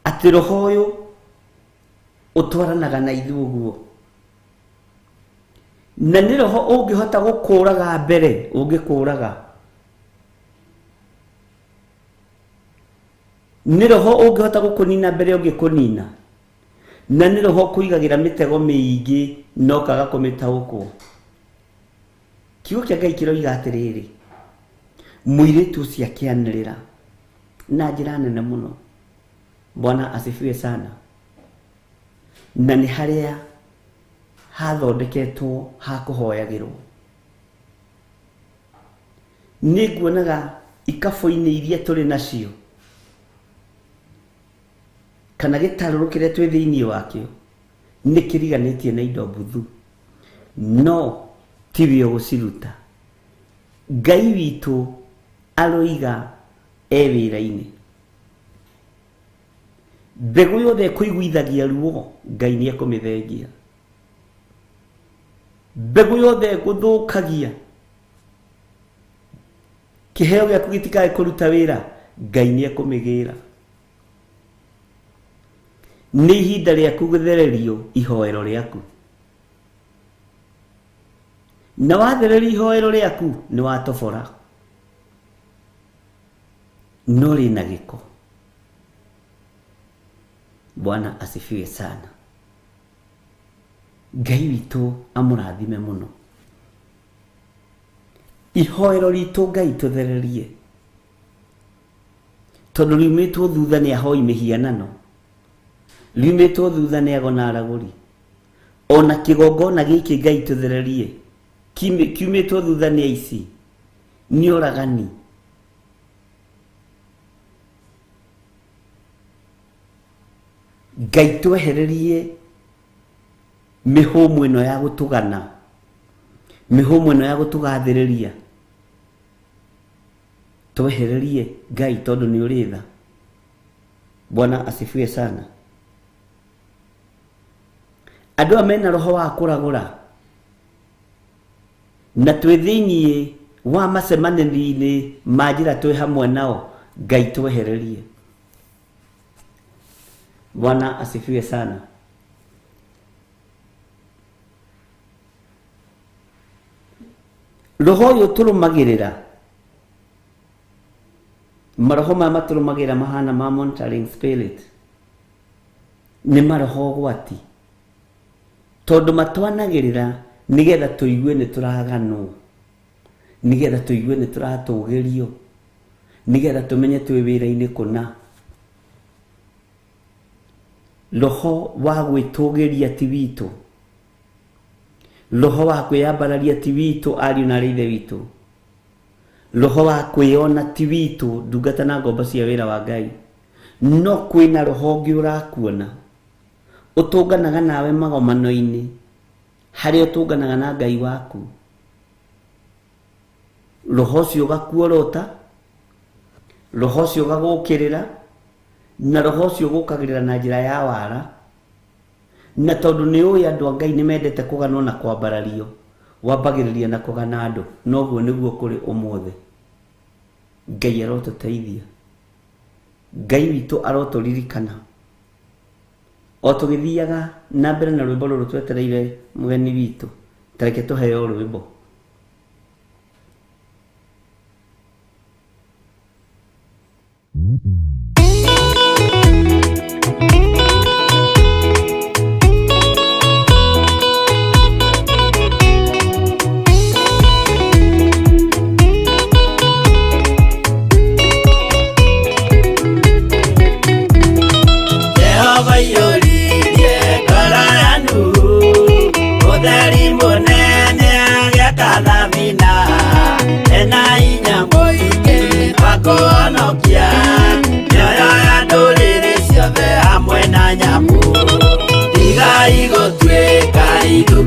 atĩ roho ũyũ ũtwaranaga na ithuĩ ũguo, na nĩ roho ũngĩhota gũkũraga mbere ũngĩkũraga, nĩ roho ũngĩhota gũkũnina mbere ũngĩkũnina, na nĩ roho kũigagĩra mĩtego mĩingĩ no kaga kũmĩtaũkwo. Kiugo kĩa Ngai kĩroiga atĩrĩrĩ, mũirĩtu ũcio akĩanĩrĩra na njĩra nene mũno. Bwana asifiwe sana. Na nĩ harĩa hathondeketwo ha kũhoyagĩrwo. Nĩ nguonaga ikabũ-inĩ iria tũrĩ nacio kana gĩtarũrũ kĩrĩa twĩ thĩinĩ wakĩo nĩ kĩriganĩtie na indo mbuthu, no tiwe gũciruta. Ngai witũ aroiga wĩra-inĩ, mbegũ yothe kũiguithagia ruo Ngai nĩ ekũmĩthengia, mbegũ yothe gũthũkagia kĩheo gĩaku gĩtikae kũruta wĩra Ngai nĩ ekũmĩgĩra. Nĩ ihinda rĩaku gũthererio ihoero rĩaku, na wathererio ihoero rĩaku nĩ watobora, no rĩna gĩko. Bwana asifiwe sana. Ngai witũ amũrathime mũno. Ihoero ritũ Ngai tũthererie, tondũ riumĩtwo thutha nĩ ahoi mĩhianano, riumĩtwo thutha nĩ agona aragũri. Ona kĩgongona gĩkĩ Ngai tũthererie kiumĩtwo thutha nĩ aici, nĩ oragani. Ngai twehererie mĩhũmũ ĩno ya gũtũgana, mĩhũmũ ĩno ya gũtũgathĩrĩria, twehererie Ngai tondũ nĩ ũrĩ tha. Bwana asifiwe sana. Andũ amena roho wa kũragũra na twĩ thĩinĩ wa macemanĩrio-inĩ ma njĩra twĩ hamwe nao, Ngai twehererie. Bwana asifiwe sana. Roho ũyũ tũrũmagĩrĩra, maroho maya matũrũmagĩrĩra mahana ma monitoring spirit, nĩ maroho ũgwati, tondũ matwanagĩrĩra nĩgetha tũigue nĩ tũraganwo, nĩgetha tũigue nĩ tũratũgĩrio, nĩgetha tũmenye twĩ wĩra-inĩ kũna. Roho wa gwĩtũgĩria ti witũ, roho wa kwĩyambararia ti witũ ariũ na ithe witũ, roho wa kwĩona ti witũ ndungata na ngombo cia wĩra wa Ngai. No kwĩna roho ũngĩ ũrakuona ũtũnganaga nawe magomano-inĩ, harĩa ũtũnganaga na Ngai waku. Roho ũcio ũgakuorota, roho ũcio ũgagũkĩrĩra, na roho ũcio ũgũkagĩrĩra na njĩra ya wara. Na tondũ nĩ ũĩ andũ a Ngai nĩ mendete kũganwo na kwambarario, wambagĩrĩria na kũgana andũ. Noguo nĩguo kũrĩ ũmũthĩ. Ngai arotũteithia, Ngai witũ arotũririkana. O tũgĩthiaga na mbere na rwĩmbo rũrũ twetereire mũgeni witũ, tareke tũheo rwĩmbo.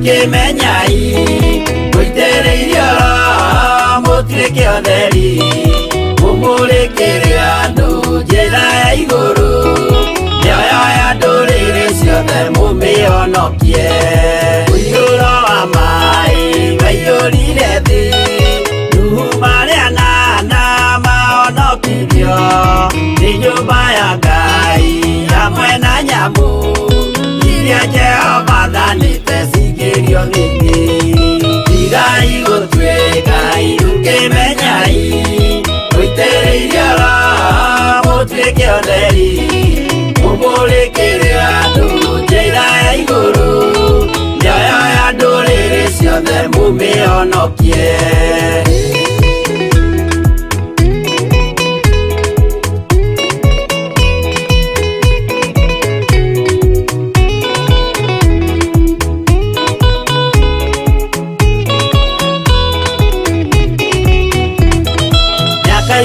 Kemenyai Kuitereirio Mutuike otheri Mumurekere andu njĩra ya igũrũ Nĩoyo ya ndũrĩrĩ ciothe mumĩonokie Mũiyũro wa maĩ waiyũrire thĩ Nuhu marĩa nana maonokie ukimenyai Muitĩrĩirie mũtuĩke ũtheri mũmũrĩkĩre andũ njĩra ya igũrũ mĩoyo ya ndũrĩrĩ ciothe mũmĩhonokie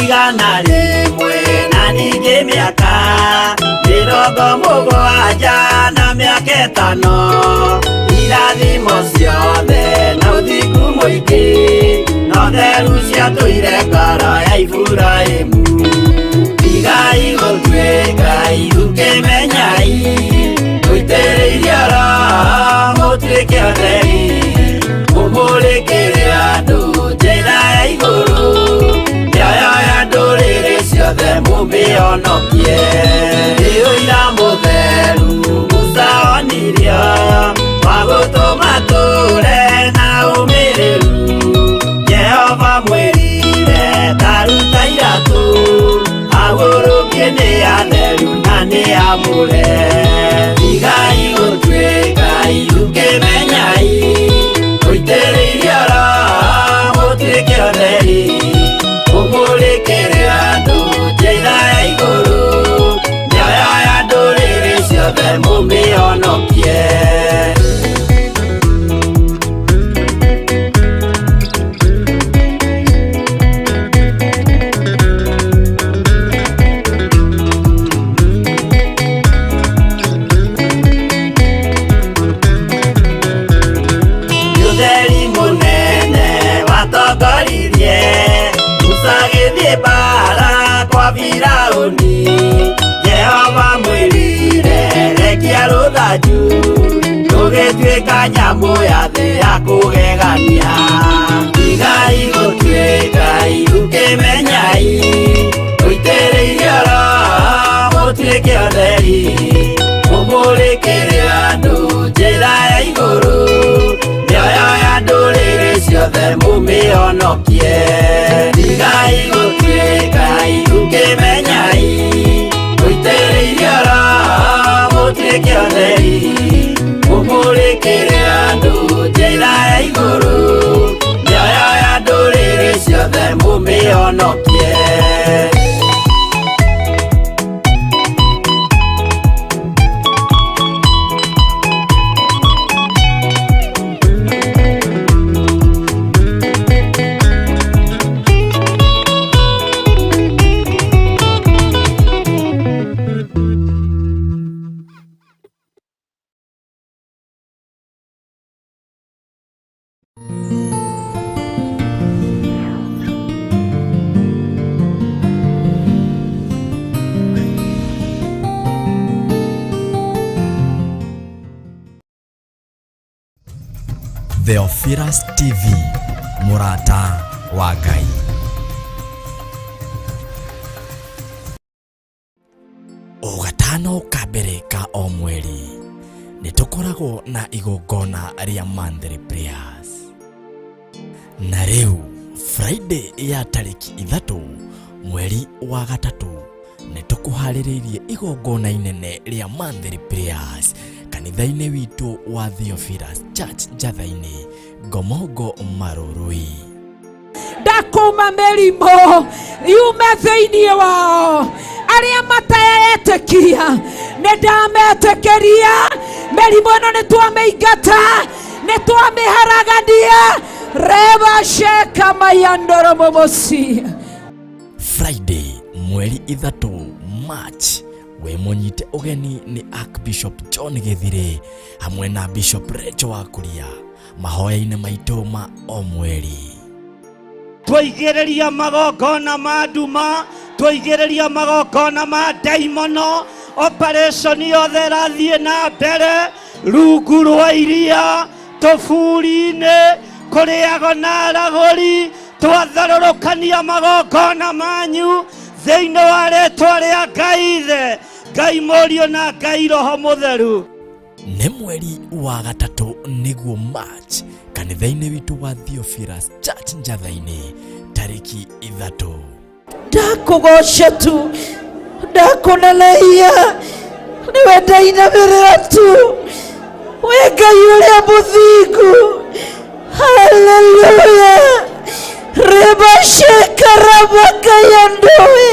igana rĩmwe na ningĩ mĩaka 70 na mĩaka 5 irathimo ciothe na ũthingu mũingĩ na ũtheru ciatũire ngoro ya Iburahĩmu igai gũtuĩka ukĩmenyai mũitĩrĩirie mũtuĩke ũtheri mũmũrĩkĩre andũ njĩra ya igũrũ ciothe mũmĩhonokie ũira mũtheru Musa onirio wa gũtũma tũre na ũmĩrĩru Jehova mwĩrire taruta iratũ agũrũkie nĩ atheru na nĩ amũre igai gũtuĩka ukĩmenyai mũitĩrĩirie mũtuĩke ũtheri mũmũrĩkĩre andũ njĩra ya igũrũ mĩoyo ya ndũrĩrĩ ciothe mũmĩhonokie ũtheri mũnene watongoririe Sagithie bara kwa Firaũni Jehova mwĩrire rekia rũthanju rũgĩtuĩka nyamũ ya thĩ ya kũgegania igai gũtuĩka ukĩmenyai mũitĩrĩirie mũtuĩke ũtheri mũmũrĩkĩre andũ njĩra ya igũrũ mĩoyo ya ndũrĩrĩ ciothe mũmĩhonokie igai gũtuĩka ukĩmenyai mũitĩrĩirie mũtuĩke ũtheri mũmũrĩkĩre andũ njĩra ya igũrũ mĩoyo ya ndũrĩrĩ ciothe mũmĩhonokie Theophilus TV mũrata wa Ngai. O gatano ka mbere ka o mweri nĩtũkoragwo na igongona rĩa Monthly Prayers. Na rĩu Friday ya tarĩki 3 mweri wa gatatũ nĩtũkũharĩrĩirie igongona inene rĩa Monthly Prayers kanitha-inĩ witũ wa Theophilus Church Njatha-inĩ Ngomongo Marũrũi. Ndakuma mĩrimũ yume thĩinĩ wao arĩa mataretĩkia nĩndametĩkĩria mĩrimũ ĩno nĩtwamĩingata nĩtwamĩharagania reba sheka mayandoro momosi. Friday mweri 3 March we mũnyite ũgeni nĩ Archbishop John Gĩthire hamwe na Bishop Rachel wa Kuria mahoya-inĩ maitũ ma o mweri. Twaigĩrĩria magongona ma nduma, twaigĩrĩria magongona ma ndaimono, operation yothe rathiĩ na mbere rungu rwa iria tũburi-inĩ kũrĩago na aragũri twatharũrũkania magongona manyu thĩinĩ wa rĩtwa rĩa Ngai Ithe, Ngai Mũriũ na Ngai Roho Mũtheru. Nĩ mweri wa gatatũ nĩguo March kanitha-inĩ witũ wa Theophilus Church Njatha-inĩ tariki 3. Ndakugoca tu, ndakunenehia, niwe ndainamĩrĩra tu, we Ngai ũrĩa mũthingu. Haleluya. Rebashekaramakayandũĩ,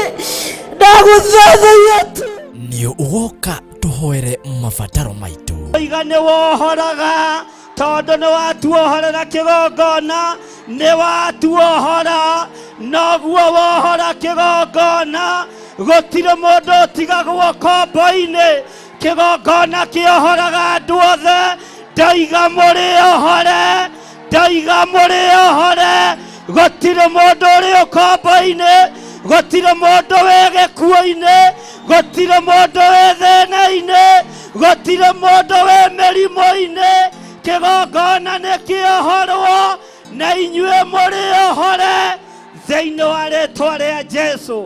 ndagũthathaiya tu. Nĩ ũgoka tũhoere mabataro maitũ. Igane wohoraga tondu nĩ watuohorera kĩgongona, nĩ watuohora noguo wohora kĩgongona, gũtirĩ mũndũ ũtigagwo kombo-inĩ, kĩgongona kĩohoraga andũ othe. Ndaiga mũrĩohore, ndaiga mũrĩohore, gũtirĩ mũndũ ũrĩ ũkombo-inĩ, gũtirĩ mũndũ wĩ gĩkuũ-inĩ, gũtirĩ mũndũ wĩ thĩna-inĩ, gũtirĩ mũndũ wĩ mĩrimũ-inĩ. Kĩgongona nĩ kĩohorwo na inyuĩ mũrĩohore thĩinĩ wa rĩĩtwa rĩa Jesũ.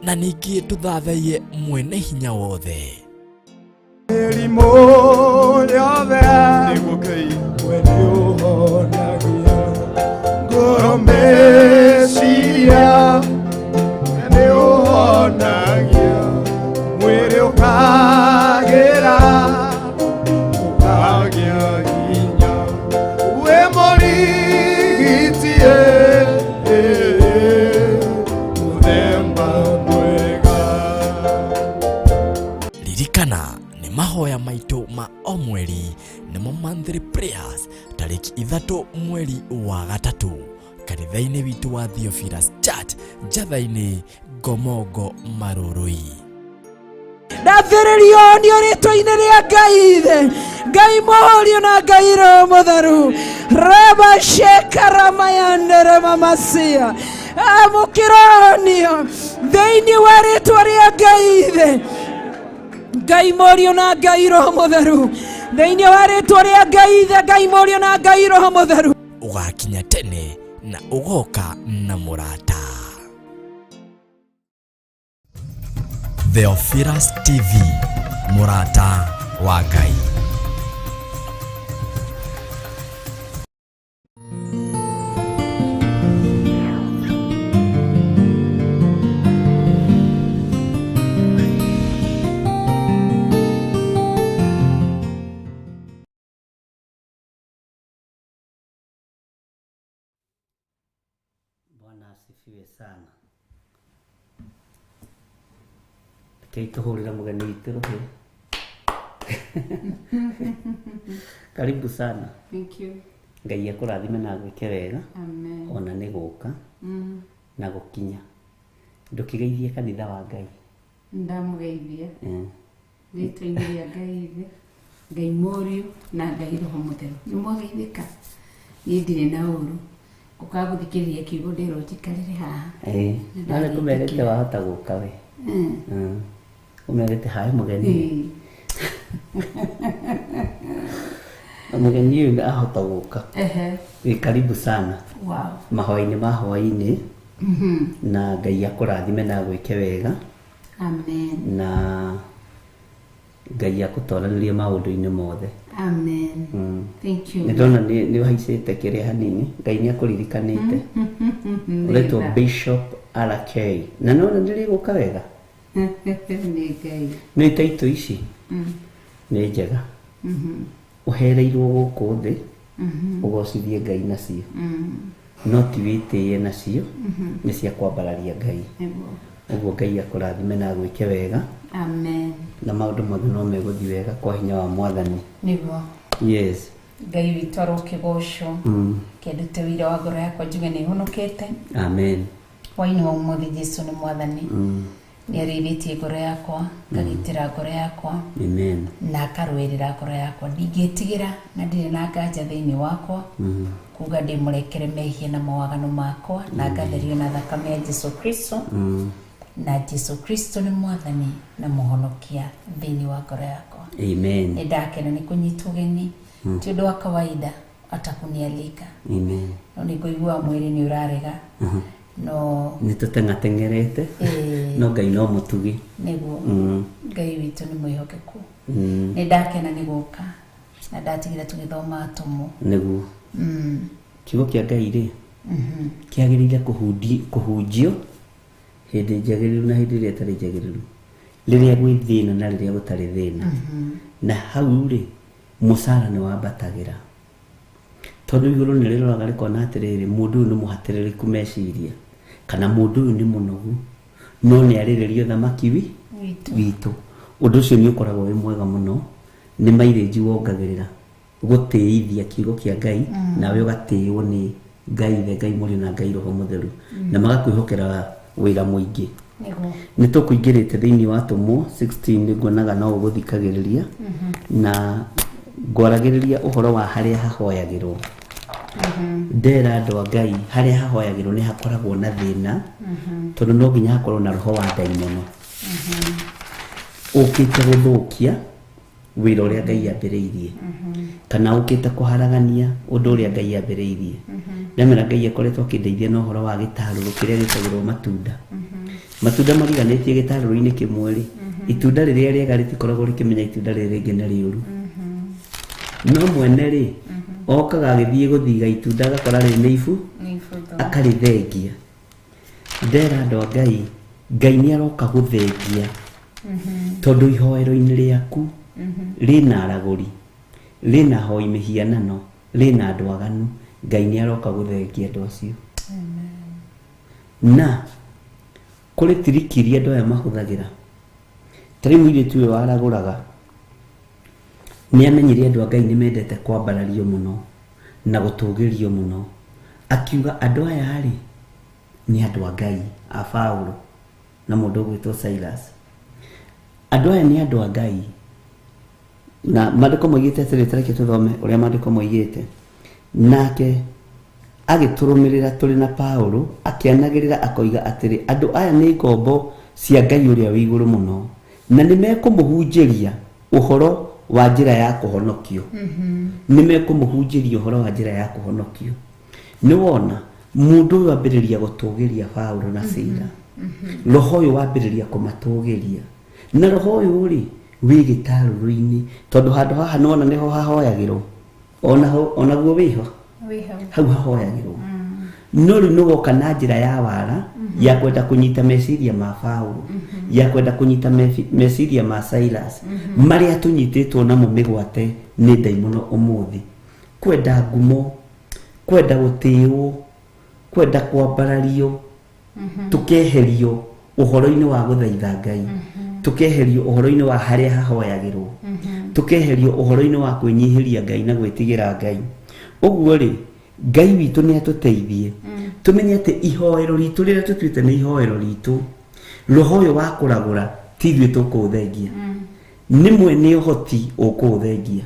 Na ningĩ tũthathaiye mwene hinya wothe. Mĩrimũ yothe nĩguo Ngai we nĩũhonagia, ngoro meciria nĩũhonagia, mwĩrĩ ũkagĩra ũkagĩa hinya, we mũrigiti mũthemba mwega. Ririkana nĩ mahoya maitũ ma o mweri nĩmo monthly prayers tariki 3 mweri wa gatatũ kanitha-inĩ witũ wa Theophilus Church njatha-inĩ Ngomongo Marũrũi. Ndathĩrĩrio nĩ rĩĩtwa-inĩ rĩa Ngai Ithe, Ngai Mũriũ na Ngai Roho Mũtheru. Rebashekaramayandere mamacia, amũkĩronio thĩinĩ wa rĩĩtwa rĩa Ngai Ithe, Ngai Mũriũ na Ngai Roho Mũtheru. Thĩinĩ wa rĩĩtwa rĩa Ngai Ithe, Ngai Mũriũ na Ngai Roho Mũtheru. Ũgakinya tene na ũgoka na mũrata. Theophilus TV, mũrata wa Ngai. Bwana asifiwe sana. Tuhurira mugeni witũ rũhĩ. Karibu sana. Thank you. Ngai akũrathime na gwĩke wega. Amen. Ona nĩ gũka na gũkinya. Ndũkĩgeithie kanitha wa Ngai. Ndamũgeithia. Rĩĩtwa-inĩ rĩa Ngai Ithe, Ngai Mũriũ na Ngai Roho Mũtheru. Nĩmwageithĩka. Niĩ ndirĩ na ũru. Ũkagũthikĩrĩria kiugo ndĩrwo njikarĩre haha. Nĩ kũmerete wahota gũka we. Umerete hai mugeni. Mugeni yule ahota gũka. Karibu sana. Wow. Mahoya-inĩ ma hwaĩ-inĩ. Na Ngai akũrathime na gwĩke wega. Amen. Na Ngai akũtwaranĩrie maũndũ-inĩ mothe. Amen. Thank you. Nĩndona nĩ ũhaicĩte kĩrĩa hanini. Ngai nĩ akũririkanĩte. Ũretwo Bishop RK. Na nĩwona nĩrĩgũka wega. Nĩ Ngai. Nĩ taitũ ici nĩ njega. Ũhereirwo gũkũ thĩ ũgocithie Ngai nacio. No ti wĩtĩye nacio, nĩ cia kwambararia Ngai. Ũguo Ngai akũrathime na gwĩke wega. Amen. Na maũndũ mothe no megũthiĩ wega kwa hinya wa Mwathani. Nĩguo. Yes. Ngai witũ arokĩgocwo. Kendute wĩra wa ngoro yakwa njuge nĩ honokete. Amen. Hwaĩ-inĩ wa ũmũthĩ Jesũ nĩ Mwathani. Nĩ arĩithĩtie ngoro yakwa, ngagitĩra ngoro yakwa. Amen. Na akarũĩrĩra ngoro yakwa. Ndingĩtigĩra na ndirĩ na nganja thĩinĩ wakwa. Kuga ndĩmũrekere mehia na mawagano makwa na ngatherio na thakame ya Jesũ Kristo. Na Jesũ Kristo nĩ Mwathani na mũhonokia thĩinĩ wa ngoro yakwa. Amen. Nĩ ndakena nĩ kũnyita ũgeni. Ti ũndũ wa kawaida atakunialika. Amen. No nĩ ngũigua mwĩrĩ nĩ ũrarega. No nĩ tũtengatengerete. No Ngai no mũtugi. Nĩguo. Ngai witũ nĩ mwĩhokeku. Nĩ ndakena nĩ gũka na ndatigĩra tũgĩthoma atũmwo. Nĩguo. Kiugo kĩa Ngai rĩ kiagirire kuhunjio hindi njagiriru na hindi iria tari njagiriru, riria gwi thina na riria gutari thina. Na hau ri musara ni wambatagira tondu iguru ni riroraga rikona atiriri mundu uyu ni muhatiririku meciria kana mundu uyu ni munogu no ni ariririo thamaki witu. Undu ucio ni ukoragwo wi mwega muno, ni maireji wongagirira gutiithia kiugo kia Ngai nawe ugatiiwo ni Ngai Murio na Ngai Roho Mutheru na magakwihokera wira muingi. Ni tukuingirite thiini wa Tumwo 16 niguonaga no uguthikagiriria na ngwaragiriria uhoro wa haria hahoyagirwo. Ndera andu a Ngai haria hahoyagirwo ni hakoragwo na thina tondu no nginya hakorwo na roho wa daimono ukite guthukia wira uria Ngai ambiriirie kana ukite kuharagania undu uria Ngai ambiriirie. Ndamera Ngai akoretwo akindeithia no horo wa gitaruru kiria gitagirwo matunda. Matunda mariganitie gitaruru-ini kimwe ri itunda riria riega ritikoragwo rikimenya itunda riria ringi ni riuru. No mwene ri okaga agithie guthiga itunda agakora ri ni ifu akarithengia. Ndera andu a Ngai ni aroka guthengia tondu ihoero-ini riaku rina araguri, rina hoi mihianano, rina andu aganu. Ngai ni aroka guthengia andu acio. Na kuri tirikiri andu aya mahuthagira tari muiritu uyu waraguraga ni amenyire andu a Ngai ni mendete kwambarario muno na gutugirio muno, akiuga andu aya ri ni andu a Ngai a Paulo na mundu ugwitwo Silas. Andu aya ni andu a Ngai na mandiko moigite tareke tuthome uria mandiko moigite. Nake agiturumirira turi na Paulo akianagirira akoiga atiri andu aya ni ngombo cia Ngai uria wi iguru muno na nimekumuhunjiria uhoro wa njira ya kuhonokio. Nimekumuhunjiria uhoro wa njira ya kuhonokio. Ni wona mundu uyu ambiriria gutugiria Paulo na Sila, roho uyu wambiriria kumatugiria na roho uyu ri wi gitaruru-ini tondu handu haha nona niho hahoyagirwo ona guo wiho hau hahoyagirwo. No riu nugoka na njira ya wara ya kwenda kunyita meciria ma Paulo, ya kwenda kunyita meciria ma Silas maria tunyititwo namo migwate ni daimono umuthi, kwenda ngumo, kwenda gutiiwo, kwenda kwambarario, tukeherio uhoro-ini wa guthaitha Ngai, tukeherio uhoro-ini wa haria hahoyagirwo, tukeherio uhoro-ini wa kwinyihiria Ngai na gwitigira Ngai. Uguo ri Ngai witu ni atuteithie tumenye ati ihoero ritu riria tutuite ni ihoero ritu, roho uyu wa kuragura tithwe tukuthengia, ni mwene uhoti ukuthengia,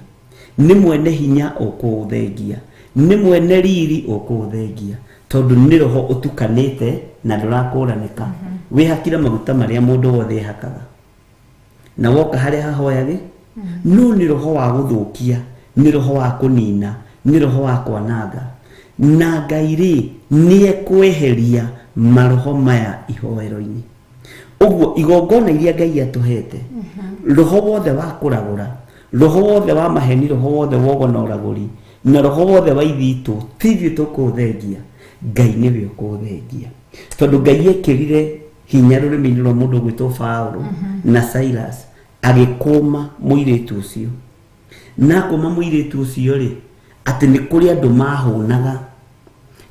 ni mwene hinya ukuthengia, ni mwene riri ukuthengia tondu ni roho utukanite na ndurakuranika. Wi hakira maguta maria mundu wothe hakaga na woka haria hahoyage no ni roho wa guthukia, ni roho wa kunina, ni roho wa kwananga. Na Ngai ri ni ekweheria maroho maya ihoero-ini. Uguo igongona iria Ngai atuhete, roho wothe wa kuragura, roho wothe wa maheni, roho wothe wa ugonoraguri na roho wothe wa ithitu tithwe tukuthengia, Ngai niwe ukuthengia tondu Ngai ekirire hinya rurimi-ini rwa mundu gwitwo Paulo na Silas agikuma muiritu ucio. Na kuma muiritu ucio ri ati ni kuri andu mahunaga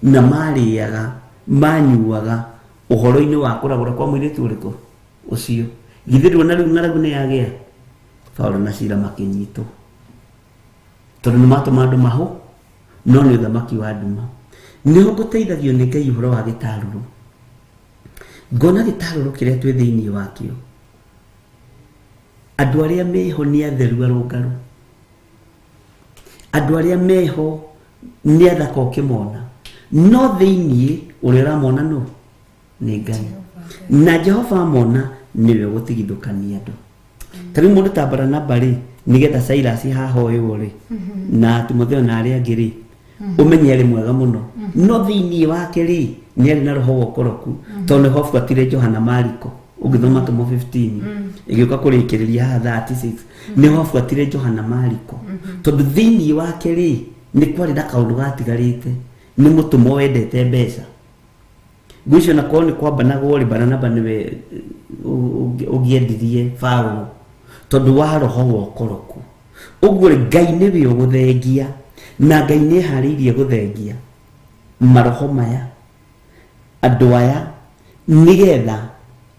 na mariaga manyuaga uhoro-ini wa kuragura kwa muiritu uriku ucio. Githirwo na riu ng'aragu ni yagia Paulo na Sila makinyitwo tondu ni matuma andu mahu no ni uthamaki wa nduma. Niho guteithagio ni Ngai uhoro wa gitaruru. Ngona gitaruru kiria twi thiini wakio, andu aria meho ni atheru arungaru, andu aria meho ni athaka ukimona, no thiini uria uramona no ni Ngai na Jehova amona niwe gutigithukania andu. Tari mundu ta Barnaba ri nigetha Silas hahoywo ri na Timotheo na aria angi ri umenye ari mwega muno, no thiini wake ri ni ari na roho wokoroku tondu hofu atire Johana Mariko ugithoma Tomo 15 igiuka kurikiriria ha 36 ni hofu atire Johana Mariko tondu thiini wake ri ni kwari na kaundu gatigarite. nĩ mũtũmwo wendete mbeca ngwicio na kwao nĩ kwamba nagwo rĩ Baranaba nĩwe ũngĩendirie Paulo tondũ wa roho wa ũkoroku ũguo rĩ Ngai nĩwe ũgũthengia na Ngai nĩ eharĩirie gũthengia maroho maya andũ aya nĩgetha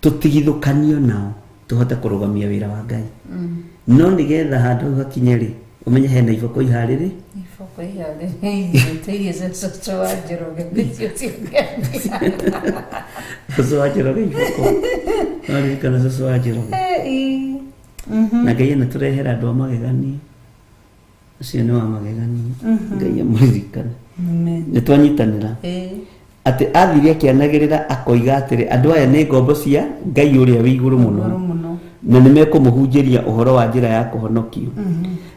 tũtigithũkanio nao tũhote kũrũgamia wĩra wa Ngai no nĩgetha handũ hakinye rĩ umenye hena iboko iharĩrĩ Soso wa Njoroge iboko nari kana Soso wa Njoroge na Ngai nĩ tũrehera andũ a magegania acio nĩ wa magegania Ngai amũririkane nĩ twanyitanĩra atĩ athire akĩanagĩrĩra akoiga atĩrĩ andũ aya nĩ ngombo cia Ngai ũrĩa wĩ igũrũ mũno na nĩ mekũmũhunjĩria ũhoro wa njĩra ya kũhonokio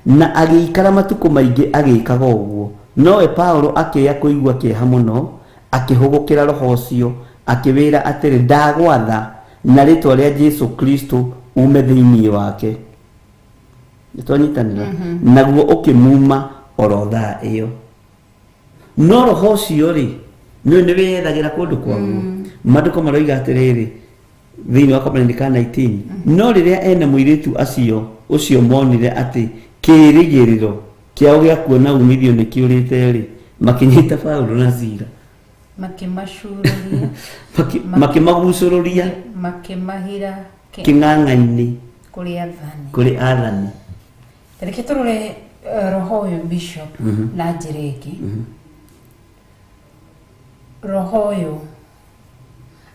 na agĩikara matukũ maingĩ agĩkaga ũguo nowe Paulo akĩya kũigua kĩeha mũno akĩhũgũkĩra roho ũcio akĩwĩra atĩrĩ ndagwatha na rĩtwa rĩa Jesu Kristo ume thĩinĩ wake nĩ twanyitanĩra naguo ũkĩmuma oro thaa ĩyo no roho ũcio rĩ nĩ wĩyethagĩra kũndũ kwaguo maandĩko maroiga atĩrĩrĩ thĩinĩ wa Korinthi 19 no rĩrĩa ene mũirĩtu acio ũcio monire atĩ kĩrĩgĩrĩro kĩao gĩa kuona umithio nĩ kĩũrĩte rĩ makĩnyita Paulo na Sila makĩmagucũrũria makĩmahira kĩng'ang'ainĩ kũrĩ athani reke tũrore roho ũyũ Bishop na njĩra ĩngĩ roho ũyũ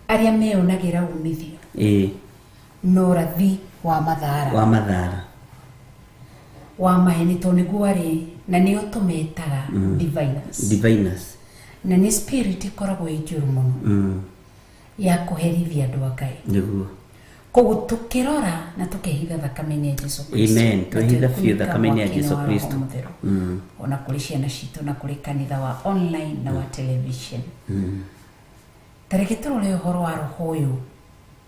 arĩa meyonagĩra umithio no rathi wa mathara wa maheni to nĩguo arĩ na nĩo tũmetaga diviners na nĩ spirit ikoragwo ĩnjũru mũno ya kũherithia andũ a Ngai nĩguo koguo tũkĩrora na tũkehitha thakame-inĩ ya Jesu Kristo amen twehitha biũ thakame-inĩ ya Jesu Kristo ona kũrĩ ciana citũ na kũrĩ kanitha wa online na wa television tareke tũrore ũhoro wa roho ũyũ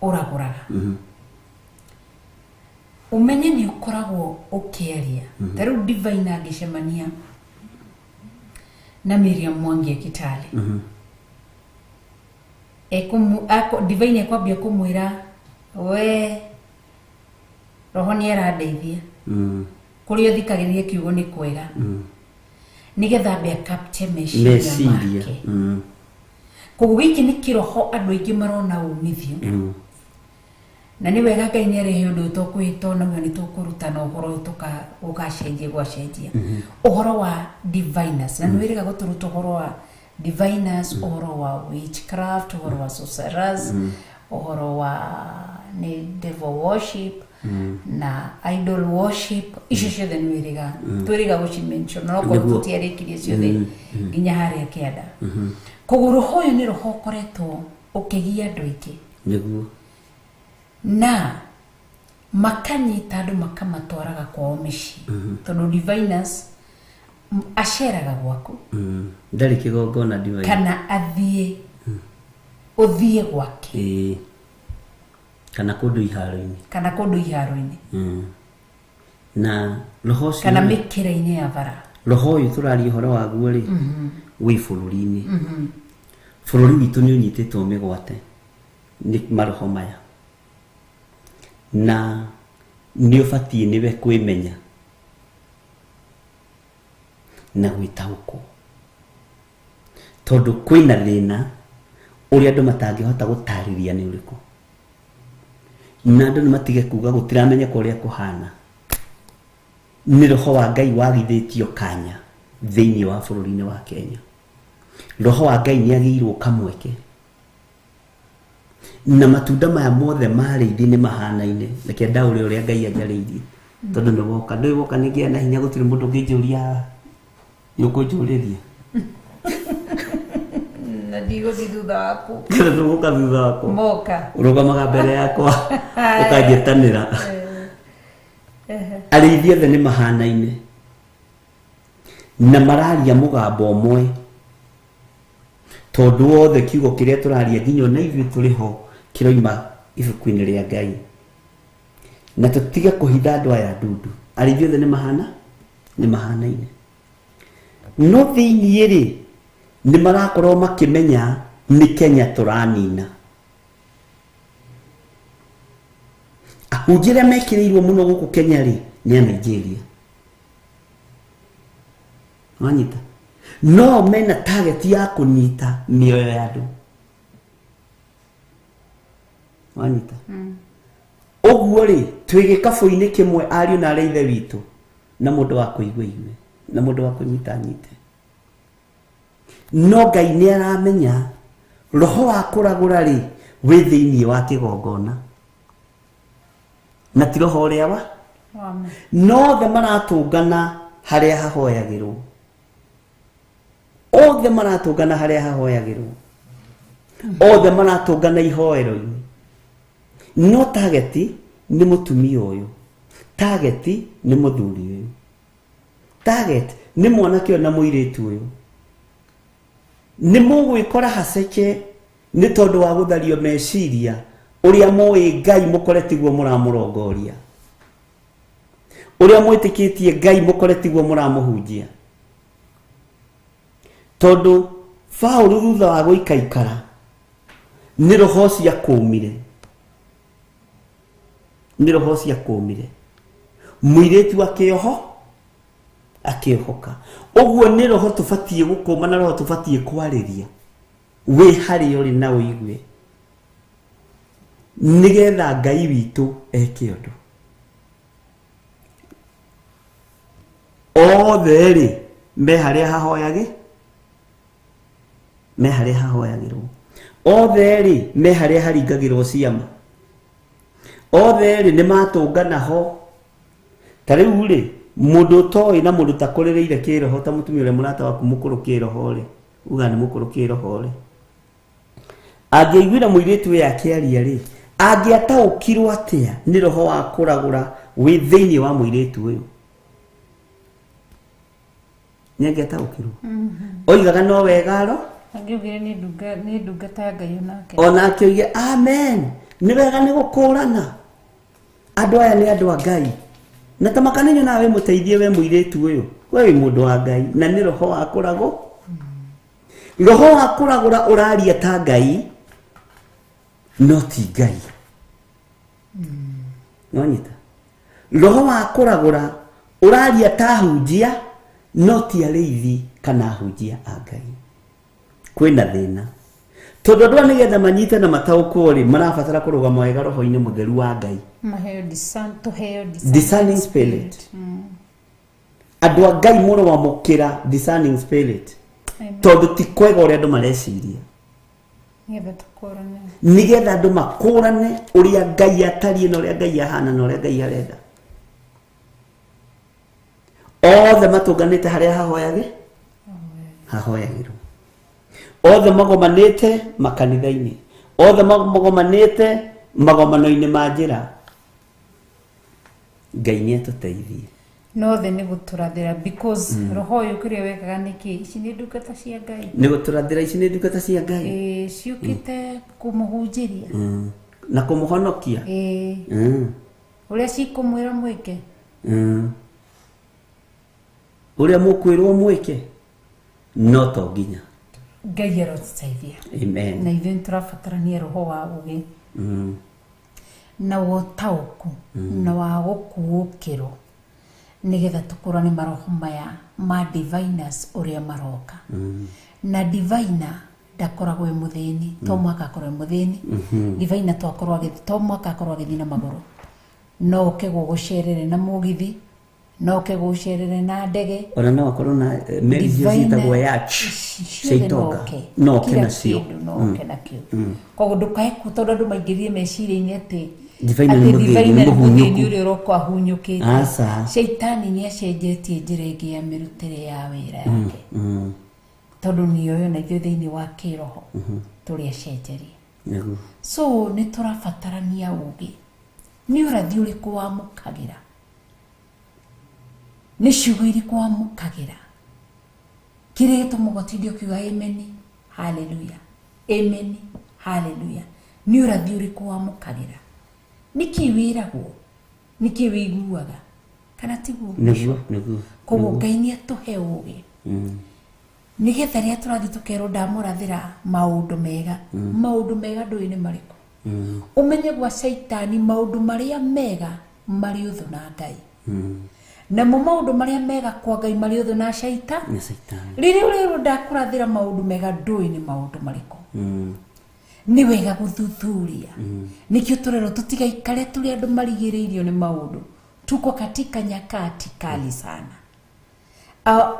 ũragũraga umenye nĩ ũkoragwo ũkĩaria tarĩu divine angĩcemania na Miriam Mwangi Kitale divine ekwambia kũmwĩra we roho nĩ arandeithia kũrĩa thikagĩrĩria kiugo nĩ kwega nĩgetha ambe capture meciria make koguo gĩkĩ nĩ kĩroho andũ aingĩ marona umithio na nĩ wega Ngai nĩ arehe ũndũ tũkwĩtwo na nĩ tũkũrutana ũhoro ũgacenjia gwacenjia ũhoro wa diviners na nĩ wĩrĩga gũtũruta ũhoro wa diviners ũhoro wa witchcraft ũhoro wa sorcerers ũhoro wa devil worship na idol worship icio ciothe nĩ wĩrĩga twĩrĩga gũcimention no gũkorwo tũtiarĩkirie ciothe nginya harĩa kĩanda koguo roho ũyũ nĩ roho ũkoretwo ũkĩgia andũ aingĩ nĩguo na makanyita andũ makamatwaraga kwao mĩciĩ tondũ diviners aceraga gwaku ndarĩ kĩgongona divine kana ũthiĩ gwake kana kũndũ iharo-inĩ na roho ũcio kana mĩkĩra-inĩ ya bara roho ũyũ tũraria ũhoro waguo rĩ wĩ bũrũri-inĩ bũrũri witũ nĩ ũnyitĩtwo mĩgwate nĩ maroho maya na nĩ ũbatiĩ nĩwe kwĩmenya na gwĩtaũkwo tondũ kwĩna thĩna ũrĩa andũ matangĩhota gũtarĩria nĩ ũrĩkũ na andũ nĩ matige kuga gũtiramenyeka ũrĩa kũhana nĩ roho wa Ngai wagithĩtio kanya thĩinĩ wa bũrũri-inĩ wa Kenya roho wa Ngai nĩ agĩirwo kamweke na matunda maya mothe marĩithi nĩ mahanaine reke ndaũre ũrĩa Ngai anjarĩirie tondũ nĩ woka ndũĩ woka nĩngĩa na hinya gũtirĩ mũndũ ũngĩnjũria yũkũnjũrĩria na ndigũthiĩ thutha waku kana ndũgũka thutha wakwa moka ũrũgamaga mbere yakwa ũkanjĩtanĩra arĩithi othe nĩ mahanaine na mararia mũgambo ũmwe tondũ wothe kiugo kĩrĩa tũraria nginya na ithuĩ tũrĩ ho kĩroima ibuku-inĩ rĩa Ngai na tũtige kũhitha andũ aya ndundu arĩithi othe nĩ mahanaine no thĩinĩ rĩ nĩ marakorwo makĩmenya nĩ Kenya tũranina. Ahunjia arĩa mekĩrĩirwo mũno gũkũ Kenya rĩ nĩ a Nigeria. Wanyita no mena target ya kũnyita mĩoyo ya andũ. Wanyita ũguo rĩ twĩ gĩkabũ-inĩ kĩmwe ariũ na arĩa ithe witũ na mũndũ wa kũigua igue na mũndũ wa kũnyita nyite. No Ngai nĩ aramenya roho wa kũragũra rĩ wĩ thĩinĩ wa kĩgongona na ti roho ũrĩa wa no maratũngana harĩa hahoyagĩrwo. Othe maratũngana harĩa hahoyagĩrwo. Othe maratũngana ihoero-inĩ. No target nĩ mũtumia ũyũ. Target nĩ mũthuri ũyũ. Target nĩ mwanake ũyũ na mũirĩtu ũyũ. Nĩ mũgwĩkora haceke nĩ tondũ wa gũthario meciria ũrĩa mũĩ Ngai mũkoretiguo mũramũrongoria. Ũrĩa mwĩtĩkĩtie Ngai mũkoretiguo mũramũhunjia. Tondũ Paũlũ thutha wa gũikaikara nĩ roho cia kũmire. Nĩ roho cia kũmire. Mũirĩtu akĩohoka. Ũguo nĩ roho tũbatiĩ gũkũma na roho tũbatiĩ kwarĩria. Wĩ harĩa ũrĩ na ũigue. Nĩgetha Ngai witũ eke ũndũ. Othe rĩ me harĩa hahoyage. Me harĩa hahoyagĩrwo. Othe rĩ me harĩa haringagĩrwo ciama. Othe rĩ nĩ matũngana ho. Ta rĩu rĩ mũndũ ũtoĩ na mũndũ takũrĩrĩire kĩroho ta mũtumia ũrĩa mũrata waku mũkũrũ kĩroho rĩ uga nĩ mũkũrũ kĩroho rĩ angĩiguire mũirĩtu ũyũ akĩaria rĩ angĩataũkirwo atĩa nĩ roho wa kũragũra wĩ thĩinĩ wa mũirĩtu ũyũ. Nĩ angĩataũkirwo oigaga no wegaro angĩugire nĩ ndungata ya Ngai onake. Ona akĩuge amen nĩ wega nĩ gũkũrana andũ aya nĩ andũ a Ngai. Na tamakanenyo nawe mũteithie we mũirĩtu ũyũ. We wĩ mũndũ wa Ngai na nĩ roho wa kũragũ. Roho wa kũragũra ũraria ta Ngai no ti Ngai. Nonyita. Roho wa kũragũra ũraria ta hunjia no ti arĩithi kana hunjia a Ngai. Kwĩna thĩna. Tondũ andũ nĩgetha manyite na mataũkwo rĩ marabatara kũrũgama wega roho-inĩ mũtheru wa Ngai. Discerning spirit. Andũ a Ngai mũno wamũkĩra discerning spirit. Tondũ ti kwega ũrĩa andũ mareciria. Nĩgetha andũ makũrane ũrĩa Ngai atariĩ na ũrĩa Ngai ahana na ũrĩa Ngai arenda. Othe matũnganĩte harĩa hahoyagĩrwo. Othe magomanĩte makanitha-inĩ. Othe magomanĩte magomano-inĩ ma njĩra. Ngai nĩ atũteithie. No othe nĩ gũtũrathĩra because roho ũyũ kĩrĩa wekaga nĩkĩ ici nĩ ndungata cia Ngai. Nĩ gũtũrathĩra ici nĩ ndungata cia Ngai. Ciũkĩte kũmũhunjĩria na kũmũhonokia. Ũrĩa cikũmwĩra mwĩke. Ũrĩa mũkwĩrwo mwĩke no to nginya. Ngai arotũteithia. Amen. Na ithuĩ tũrabatarania roho wa ũgĩ na ũtaũku na wa gũkuũkĩrwo nĩgetha tũkũrane maroho maya ma diviners ũrĩa maroka. Na diviner ndakoragwo e mũthĩni to mwaka akorwo e mũthĩni. Diviner to mwaka akorwo agĩthiĩ na magũrũ. No ũke gũgũcerere na mũgithi. No ke gũcerere na ndege. Ona no akorwo na meri ciĩtagwo yacht. Ciitoka. No ke nacio. No ke nakio. Koguo ndũkae tondũ andũ maingĩrie meciria-inĩ atĩ diviner nĩ mũthĩni ũrĩa ũroka ahunyũkĩte. Aca. Shaitani nĩ acenjetie njĩra ĩngĩ ya mĩrutĩre ya wĩra yake. Tondũ nĩoĩ na ithuĩ thĩinĩ wa kĩroho tũrĩ acenjerie. So nĩ tũrabatarania ũgĩ. Nĩ ũrathi ũrĩkũ wamũkagĩra? Nĩ ciugo irĩkũ wamũkagĩra? Kĩrĩa gĩtũmaga ũtinde ũkiuga amen, hallelujah, amen, hallelujah. Nĩ ũrathi ũrĩkũ wamũkagĩra? Nĩkĩ wĩragwo? Nĩkĩ wĩiguaga? Kana tiguo? Nĩguo. Koguo Ngai nĩ atũhe ũgĩ nigetha ria turathi tukero ndamurathira maundu mega ndui ni mariko umenye gwa shaitani maundu maria mega mari uthu na Ngai na maundu maria mega kwa Ngai mari uthu na shaitani riri uri ndakurathira maundu mega ndui ni maundu mariko ni wega guthuthuria nikio turero tutigaikare turi andu marigiriirio ni maundu tuko katika nyakati kali sana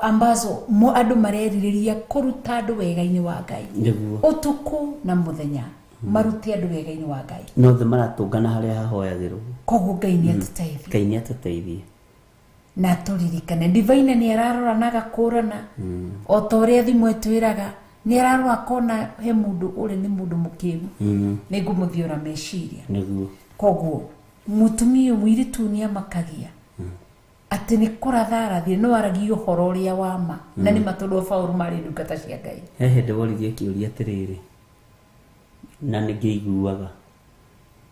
ambazo andu mareririria kuruta andu wega-ini wa Ngai utuku na muthenya maruti andu wega-ini wa Ngai no the maratungana haria hahoyagirwo koguo Ngai ni atuteithie Ngai ni atuteithie na turirikane divine ni ararora na gakurana o toria thimu etwiraga ni ararora kona he mundu uri ni mundu mukimu ni ngumuthiora meciria niguo koguo mutumia wiritu ni amakagia ati ni kuratharathie no aragio horo ria wama na ni matondu Paulo mari ndungata cia Ngai hehe ndeworirie kiuria atiriri na ningeiguaga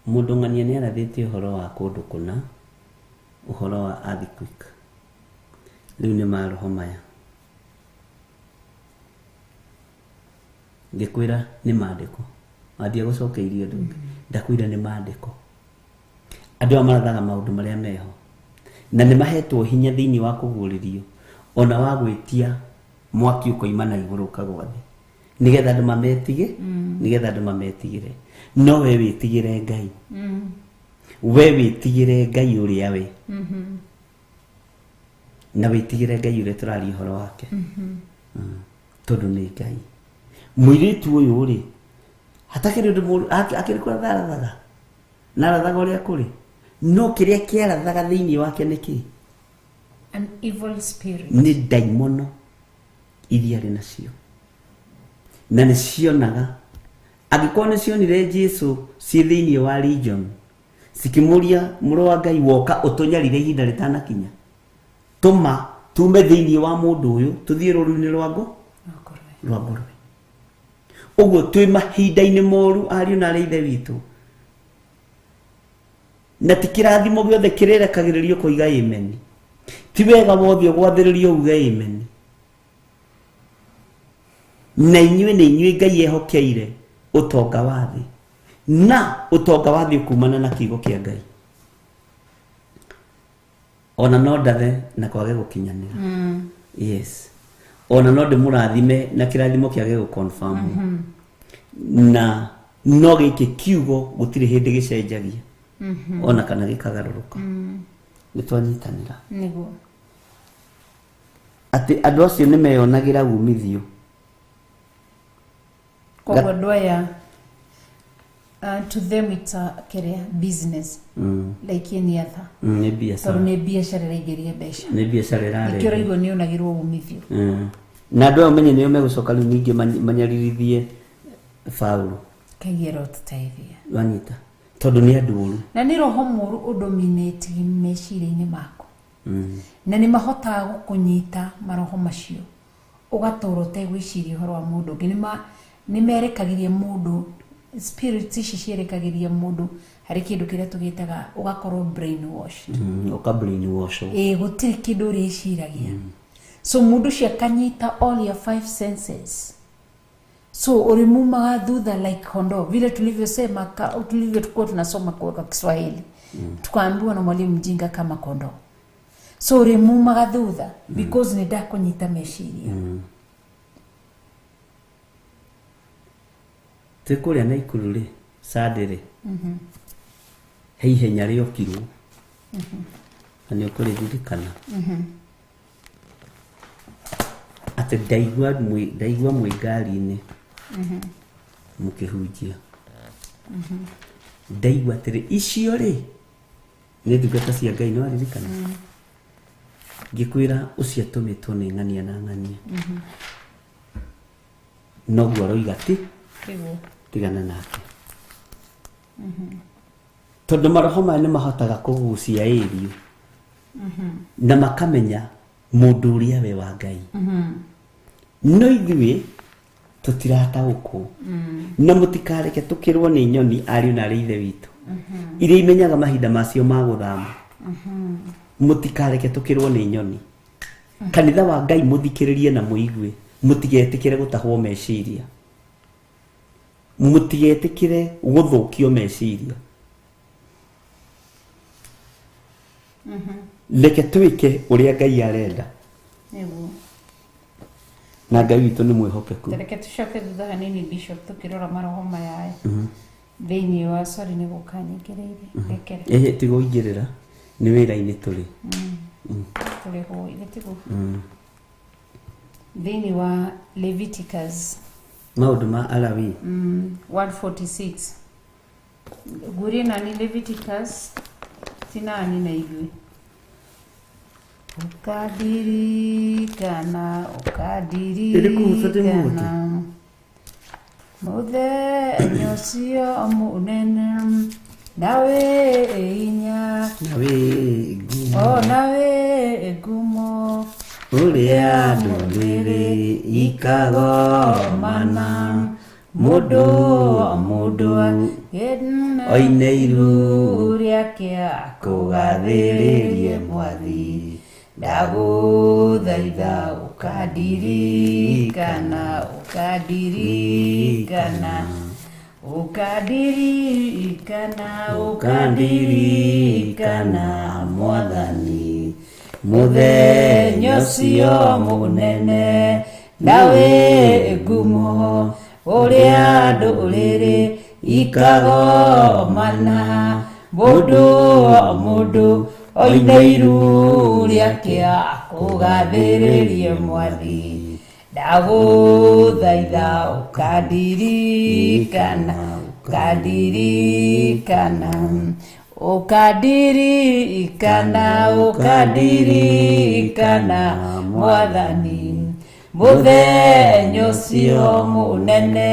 mundu ng'ania ni arathite uhoro wa kundu kuna uhoro wa earthquake riu ni maroho maya ngikwira ni maandiko athia gucokeirio ndungi ndakwira ni maandiko andu amarathaga maundu maria meho na ni mahetwo hinya thiini wa kuguririo ona wa gwitia mwaki ukoima na iguru kagwa thi nigetha andu mametige nigetha andu mametigire no we witigire Ngai we witigire Ngai uria we na witigire Ngai uria turari horo wake tondu ni Ngai mwiritu uyu ri hatakiri ndu akiri kurathaga na rathaga uria kuri no kiria kiarathaga thiini wake niki an evil spirit ni daimono iria ri nacio na ni cionaga angĩkorwo nĩ cionire Jesu ci thiini wa region cikimuria mũrũ wa Ngai woka ũtũnyarire ihinda rĩtanakinya tuma tume thiini wa mũndũ ũyũ tuthie rũru-inĩ rwa ngũrwe ũguo twĩ mahinda-inĩ moru ariũ na ithe witũ na ti kĩrathimo gĩothe kĩrĩrekagĩrĩrio kũiga amen ti wega wothe gwathĩrĩrio uge amen na inyuĩ nĩ inyuĩ Ngai ehokeire utonga wa thĩ na utonga wa thĩ ukumana na kiugo kĩa Ngai ona no ndathe na kwage gukinyanira yes ona no ndimurathime na kirathimo kiage gu confirm na no gĩkĩ kiugo gũtirĩ hĩndĩ gĩcenjagia ona kana gĩkagarũrũka nĩtwanyitanĩra niguo atĩ andũ acio nĩ meyonagĩra umithio koguo ndwaya to them it's a career business like any other nĩ biacara tondũ nĩ biacara ĩraingĩria mbeca nĩ biacara ĩrarĩ nĩkĩo raigua nĩ onagĩrwo umithio na andũ aya menye nĩo megũcoka rĩu ningĩ manyaririthie Paulo kaigĩra ũtũteithia wanyita tondũ nĩ andũ ũru na nĩ roho mũru ũdominate meciria-inĩ maku na nĩ mahotaga gũkũnyita maroho macio ũgatũũra ũtegwĩciria ũhoro wa mũndũ ũngĩ nĩ merĩkagĩria mũndũ spirits ici cierĩkagĩria mũndũ harĩ kĩndũ kĩrĩa tũgĩtaga ũgakorwo brainwashed brainwashed gũtirĩ kĩndũ ũrĩciragia so mũndũ ũcio akanyita all your 5 senses so ulimumaga thutha like kondoo vile tulivyosema tulivyokuwa tunasoma kwa Kiswahili tukaambiwa na mwalimu mjinga kama kondoo so ulimumaga thutha because ni ndakunyita meciria tekuria na ikuru ri sadere he ihenya rĩokirwo na nĩ ũkũrĩririkana atĩ ndaigua mwĩ ngari-inĩ mũkĩhunjia ndaigua atĩrĩ icio rĩ nĩ ndungata cia Ngai no aririkana ngĩkwĩra ũcio atũmĩtwo nĩ ng'ania na ng'ania noguo aroiga tigana nake tondũ maroho maya nĩ mahotaga kũgucia ĩrio na makamenya mũndũ ũrĩa we wa Ngai no ithuĩ tũtirataũkwo na mũtikareke tũkĩrwo nĩ nyoni ariũ na arĩ ithe witũ iria imenyaga mahinda macio ma gũthama mũtikareke tũkĩrwo nĩ nyoni kanitha wa Ngai mũthikĩrĩrie na mũigue mutigetikire gutahwo meciria, mutigetikire guthukio meciria. Leke twike uria Ngai arenda. Niguo. Na Ngai witũ nĩ mwĩhokeku. Reke tucoke thutha hanini Bishop tukirora maroho maya thĩinĩ wa sorry nĩ gũkanyingĩrĩire rekere tigo ingĩrĩra nĩ wĩra-inĩ tũrĩ tũrĩ ho tigo thĩinĩ wa Leviticus maũndũ ma Alawi 146 gũrĩ na ni Leviticus tinani na ithuĩ ukadirikana muthenya ũcio mũnene nawe inya nawe ngumo ũrĩa ndũrĩrĩ ikagomana mũndũ oine iru rĩake akũgathĩrĩrie Mwathi ndagũthaitha ũkadirikana Mwathani mũthenya ũcio mũnene nawe ngumo ũrĩa ndũrĩrĩ ikagomana mũndũ oine iru rĩake akũgathĩrĩrie Mwathi ndagũthaitha ũkadirikana Mwathani mũthenya ũcio mũnene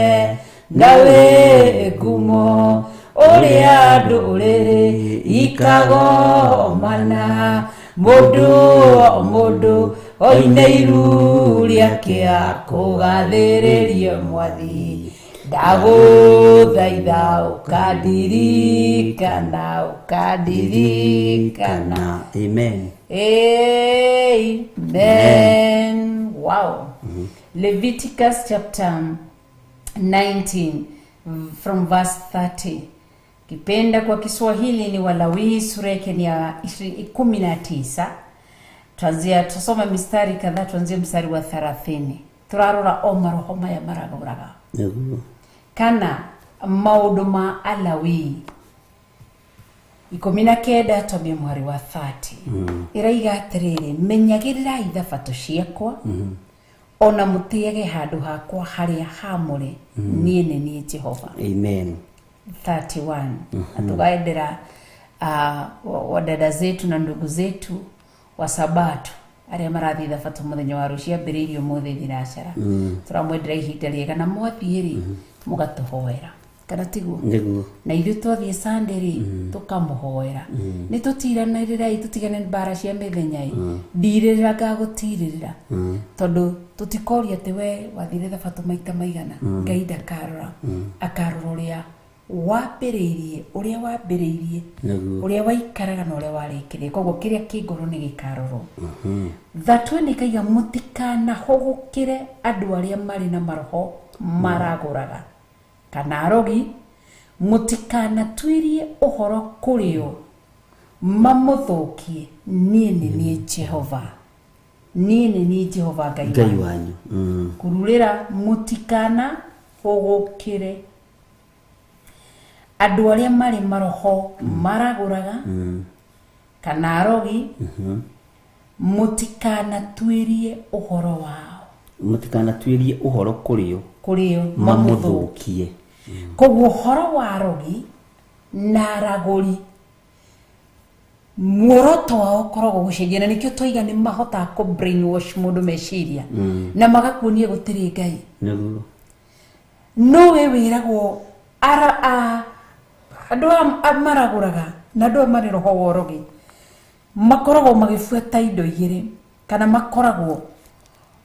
nawe ngumo ũrĩa ndũrĩrĩ ikagomana mũndũ oine iru rĩake akũgathĩrĩrie Mwathi ndagũthaitha ũkadirikana. Amen. Wow. Leviticus chapter 19 from verse 30. Kipenda kwa Kiswahili ni Walawi sura yake ni ya 19. Tusome mistari kadhaa, tuanzie mstari wa 30. Turarora o maroho maya maraguraga. Kana maundu ma Alawi 19 tobia mwari wa 30. Iraiga atiriri menyagirira ithabato ciakwa ona mutiege handu hakwa haria hamure nie ni Jehova. Amen. 31. Atugaendera wadada zetu na ndugu zetu wa Sabato aria marathi ithabato muthenya wa rucia mbiririo muthe thiracara turamwendera ihinda riega na mwathiri mugatuhoera kana tiguo na ithu twathie Sunday tukamuhoera ni tutiranirira tutigane mbara cia mithenya ndirira ngagutirira tondu tutikoria ati we wathire thabato maita maigana Ngai ndakarora akarora uria wambiriirie uria waikaraga na uria warikirie koguo kiria kingoro ni gikarorwo thatwe ni kaiga mutikana hogukire andu aria mari na maroho maraguraga kana arogi mutikana twirie uhoro kurio mamuthukie nie ni Jehova ni Jehova Ngai wanyu kururira mutikana hogukire andu aria mari maroho maraguraga kana arogi mutikana twirie uhoro wao kurio mamuthukie koguo uhoro wa arogi na araguri muoroto wao koragwo gucenjia na nikio twiga ni mahota ku brainwash mundu meciria na magakuonia gutiri Ngai no we wiragwo andu maraguraga na andu mari roho worogi makoragwo magifuata indo igiri kana makoragwo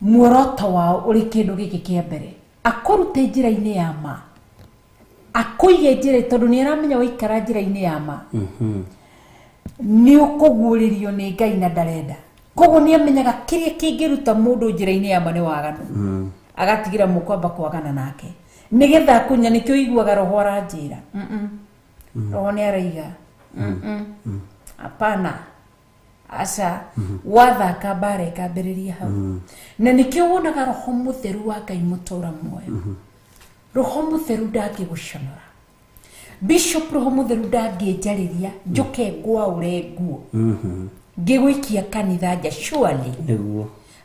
muoroto wao uri kindu giki kia mbere akurute njira-ini ya ma akuige njira tondu ni aramenya waikara njira-ini ya ma ni ukuguririo ni Ngai na ndarenda koguo nĩ amenyaga kĩrĩa kĩngĩruta mũndũ njĩra-inĩ ya mane waganu agatigira mũkwamba kwagana nake nĩgetha kunya nĩkĩo iguaga roho aranjĩra roho nĩ araiga apana aca wathaka mbara ĩkambĩrĩria hau na nĩkĩo wonaga roho mũtheru wa Ngai mũtũra muoyo roho mũtheru ndangĩgũconora Bishop roho mũtheru ndangĩnjarĩria njoke ngwaũre nguo ngĩgũikia kanitha nja surely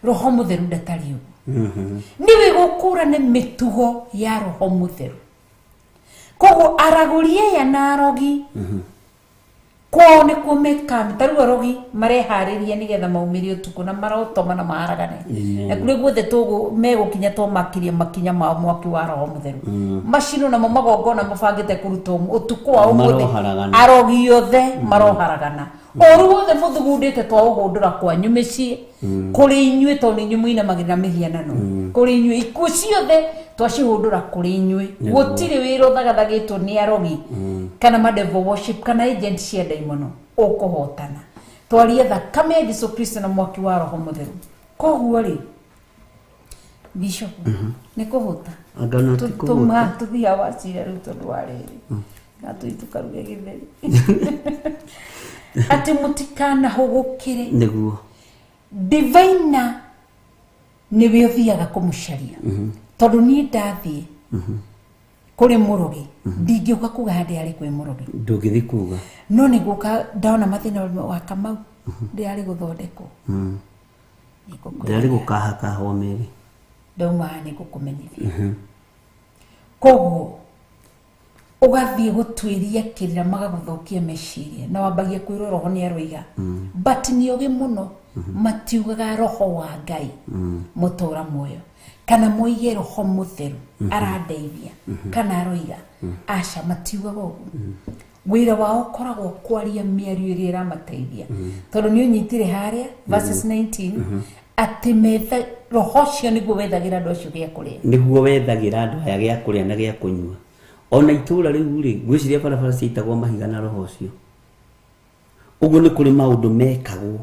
roho mũtheru ndatari ũguo niwe gũkũrane mĩtugo ya roho mũtheru koguo aragũria ya na arogi kwao nĩ kũmeka tarũ arogi mareharĩria nĩgetha maumĩrie ũtukũ na marotoma na maharagane na kũrĩ guothe megũkinya to makinya ma mwaki wa roho mũtheru macino namo magongona mabangĩte kũruta ũtukũ wa ũmũthĩ arogi othe maroharagana oru wothe mũthugundĩte twa ũgũndũra kwanyu mĩciĩ kũrĩ inyuĩ tondũ nĩ inyuĩ mũinamagĩrĩra mĩhianano kũrĩ inyuĩ ikuũ ciothe twacihũndũra kũrĩ inyuĩ gũtirĩ wĩra ũthagathagĩtwo nĩ arogi kana ma devil worship kana agent cia daimono ũkũhotana twaria thakame ya Jesũ Kristo na mwaki wa roho mũtheru koguo rĩ Bishop nĩ kũhota tũma tũthia wacira rĩu tondũ wa rĩrĩ na tũitukaruge gĩtheri ati mutikana hũgũkĩre nĩguo divina nĩwe ũthiaga kũmũcaria tondũ niĩ ndathiĩ kũrĩ mũrogi ndingĩũka kuga handĩ harĩ kwĩ mũrogi ndũngĩthi kuga no nĩgũka ndaona mathĩna wa Kamau ndĩarĩ gũthondekwo ndĩarĩ gũkahakahwo mĩrĩ ndauma nĩgũkũmenyithia koguo ugathiĩ gũtwĩria kĩrĩra magagũthũkia meciria na wambagia kwĩrwo roho nĩ aroiga but nĩ ũgĩ mũno matiugaga roho wa Ngai mũtũra muoyo kana moige roho mũtheru arandeithia kana aroiga aca matiugaga ũguo wĩra wao koragwo kwaria mĩario ĩrĩa ĩramateithia tondũ nĩ ũnyitire harĩa verses 19 atĩ metha roho ũcio nĩguo wethagĩra andũ acio gĩa kũrĩa nĩguo wethagĩra andũ aya gĩa kũrĩa na gĩa kũnyua ona itũra rĩu rĩ gwĩciria barabara ciitagwo mahiga na roho ũcio ũguo nĩ kũrĩ maũndũ mekagwo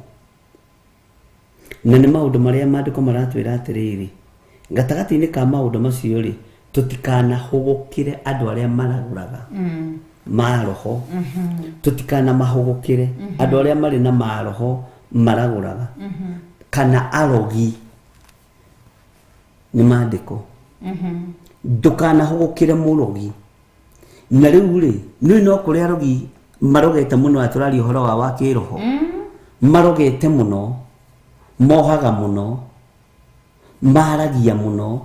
na nĩ maũndũ marĩa maandĩko maratwĩra atĩrĩrĩ gatagatĩ-inĩ ka maũndũ macio rĩ tũtikanahũgũkĩre andũ arĩa maragũraga maroho tũtikanamahũgũkĩre andũ arĩa marĩ na maroho maragũraga kana arogi nĩ maandĩko ndũkanahũgũkĩre mũrogi na rĩu rĩ nĩ no kũrĩ arogi marogete mũno atũraria ũhoro wa kĩroho marogete mũno mohaga mũno maragia mũno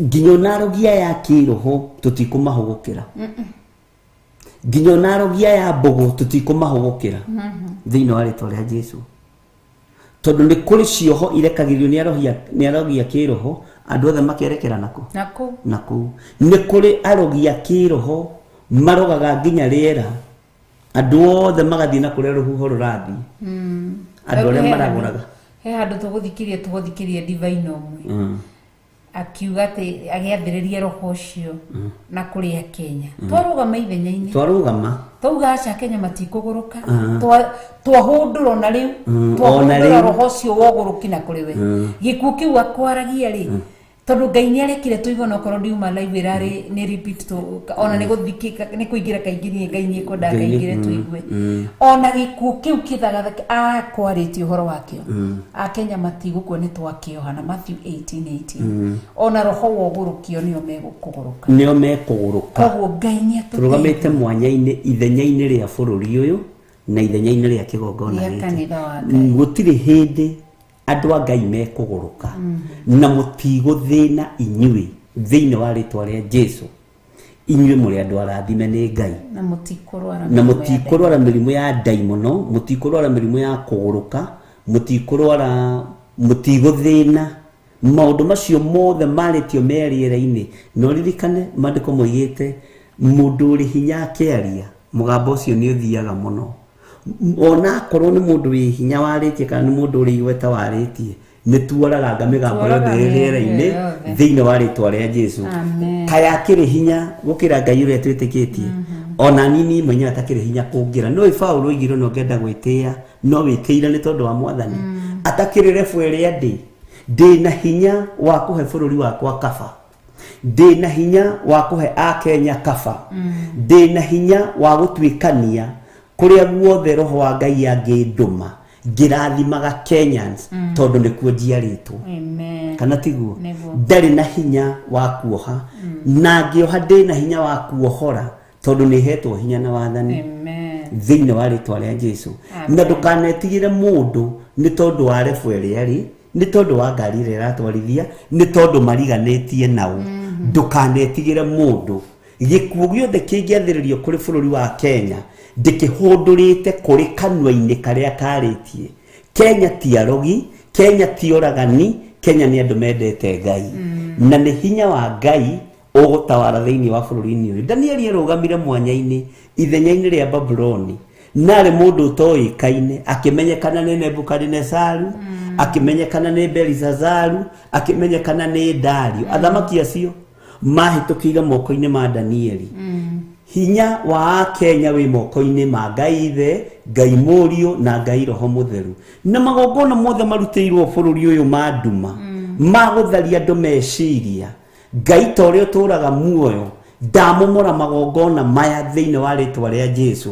nginya na arogia ya kĩroho tũtikũmahũgũkĩra nginya na arogia ya mbogo tũtikũmahũgũkĩra thĩinĩ wa rĩtwa rĩa Jesũ tondũ nĩ kũrĩ cioho irekagĩrio nĩ arogia kĩroho andũ othe makerekera nakũ nĩ kũrĩ arogia kĩroho marogaga nginya rĩera andũ othe magathiĩ na kũrĩa rũhuho rũrathiĩ andũ arĩa maragũraga he handũ tũgũthikĩria divine ũmwe akiuga atĩ agĩambĩrĩria roho ũcio na kũrĩa Kenya twarũgama ithenya-inĩ twauga aca Kenya matikũgũrũka twahũndũra na rĩu twahũndũra roho ũcio wogũrũki na kũrĩ we gĩkuũ kĩu akwaragia rĩ tondũ Ngai nĩ arekire tũigua na korwo ndiuma live irarĩ nĩ repeat ona nĩ gũthikĩka nĩ kũingĩra kaingĩ niĩ Ngai nĩ kwenda kaingĩre tũigue ona gĩkuũ kĩu kĩthagatha akwarĩtie ũhoro wakĩo Akenya matigũkua nĩ twakĩoha na Matthew 18:18 ona roho wogũrũkio nĩo mekũgũrũka koguo Ngai nĩ tũrũgamĩte mwanya-inĩ ithenya-inĩ rĩa bũrũri ũyũ na ithenya-inĩ rĩa kĩgongona gĩkĩ gũtirĩ hĩndĩ andũ a Ngai mekũgũrũka na mũtigũthĩna inyuĩ thĩinĩ wa rĩtwa rĩa Jesũ inyuĩ mũrĩ andũ arathime nĩ Ngai na mũtikũrwara mĩrimũ ya daimono mũtikũrwara mĩrimũ ya kũgũrũka mũtigũthĩna maũndũ macio mothe marĩtio merĩera-inĩ no ririkane maandĩko moigĩte mũndũ ũrĩ hinya akĩaria mũgambo ũcio nĩ ũthiaga mũno ona akorwo nĩ mũndũ wĩ hinya warĩtie kana nĩ mũndũ ũrĩ igweta warĩtie nĩ tuoraganga mĩgambo yothe rĩera-inĩ thĩinĩ wa rĩtwa rĩa Jesũ kaya akĩrĩ hinya gũkĩra Ngai ũrĩa twĩtĩkĩtie ona nini mwenye atakĩrĩ hinya kũngĩra no Paulo oigire no ngenda gwĩtĩĩa no wĩtĩire nĩ tondũ wa Mwathani atakĩrĩ rebu ĩrĩa ndĩ na hinya wa kũhe bũrũri wakwa kaba, ndĩ na hinya wa kũhe Akenya kaba, ndĩ na hinya wa gũtuĩkania kũrĩa guothe roho wa Ngai angĩndũma ngĩrathimaga Kenyans tondũ nĩkuo njiarĩtwo. Kana tiguo? Ndarĩ na hinya wa kuoha na ngĩoha ndĩ na hinya wa kuohora tondũ nĩhetwo hinya na wathani thĩinĩ wa rĩtwa rĩa Jesũ. Na ndũkanetigĩre mũndũ nĩ tondũ wa rebu ĩrĩa arĩ, nĩ tondũ wa ngari ĩrĩa ĩratwarithia, nĩ tondũ mariganĩtie nao. Ndũkanetigĩre mũndũ. Gĩkuũ gĩothe kĩngĩathĩrĩrio kũrĩ bũrũri wa Kenya ndĩkĩhũndũrĩte kũrĩ kanua-inĩ karĩa karĩtie. Kenya ti arogi, Kenya ti oragani, Kenya nĩ andũ mendete Ngai. Na nĩ hinya wa Ngai ũgũtawara thĩinĩ wa bũrũri-inĩ ũyũ. Danieli arũgamire mwanya-inĩ ithenya-inĩ rĩa Babuloni, narĩ mũndũ ũtoĩkaine, akĩmenyekana nĩ Nebukadinezaru, akĩmenyekana nĩ Belizazaru, akĩmenyekana nĩ Dario. Athamaki acio mahĩtũkĩire moko-inĩ ma Danieli. Hinya wa Kenya wĩ moko-inĩ ma Ngai Ithe, Ngai Mũriũ na Ngai Roho Mũtheru. Na magongona mothe marutĩirwo bũrũri ũyũ ma nduma ma gũtharia andũ meciria, Ngai ta ũrĩa ũtũũraga muoyo ndamomora magongona maya thĩinĩ wa rĩtwa rĩa Jesũ.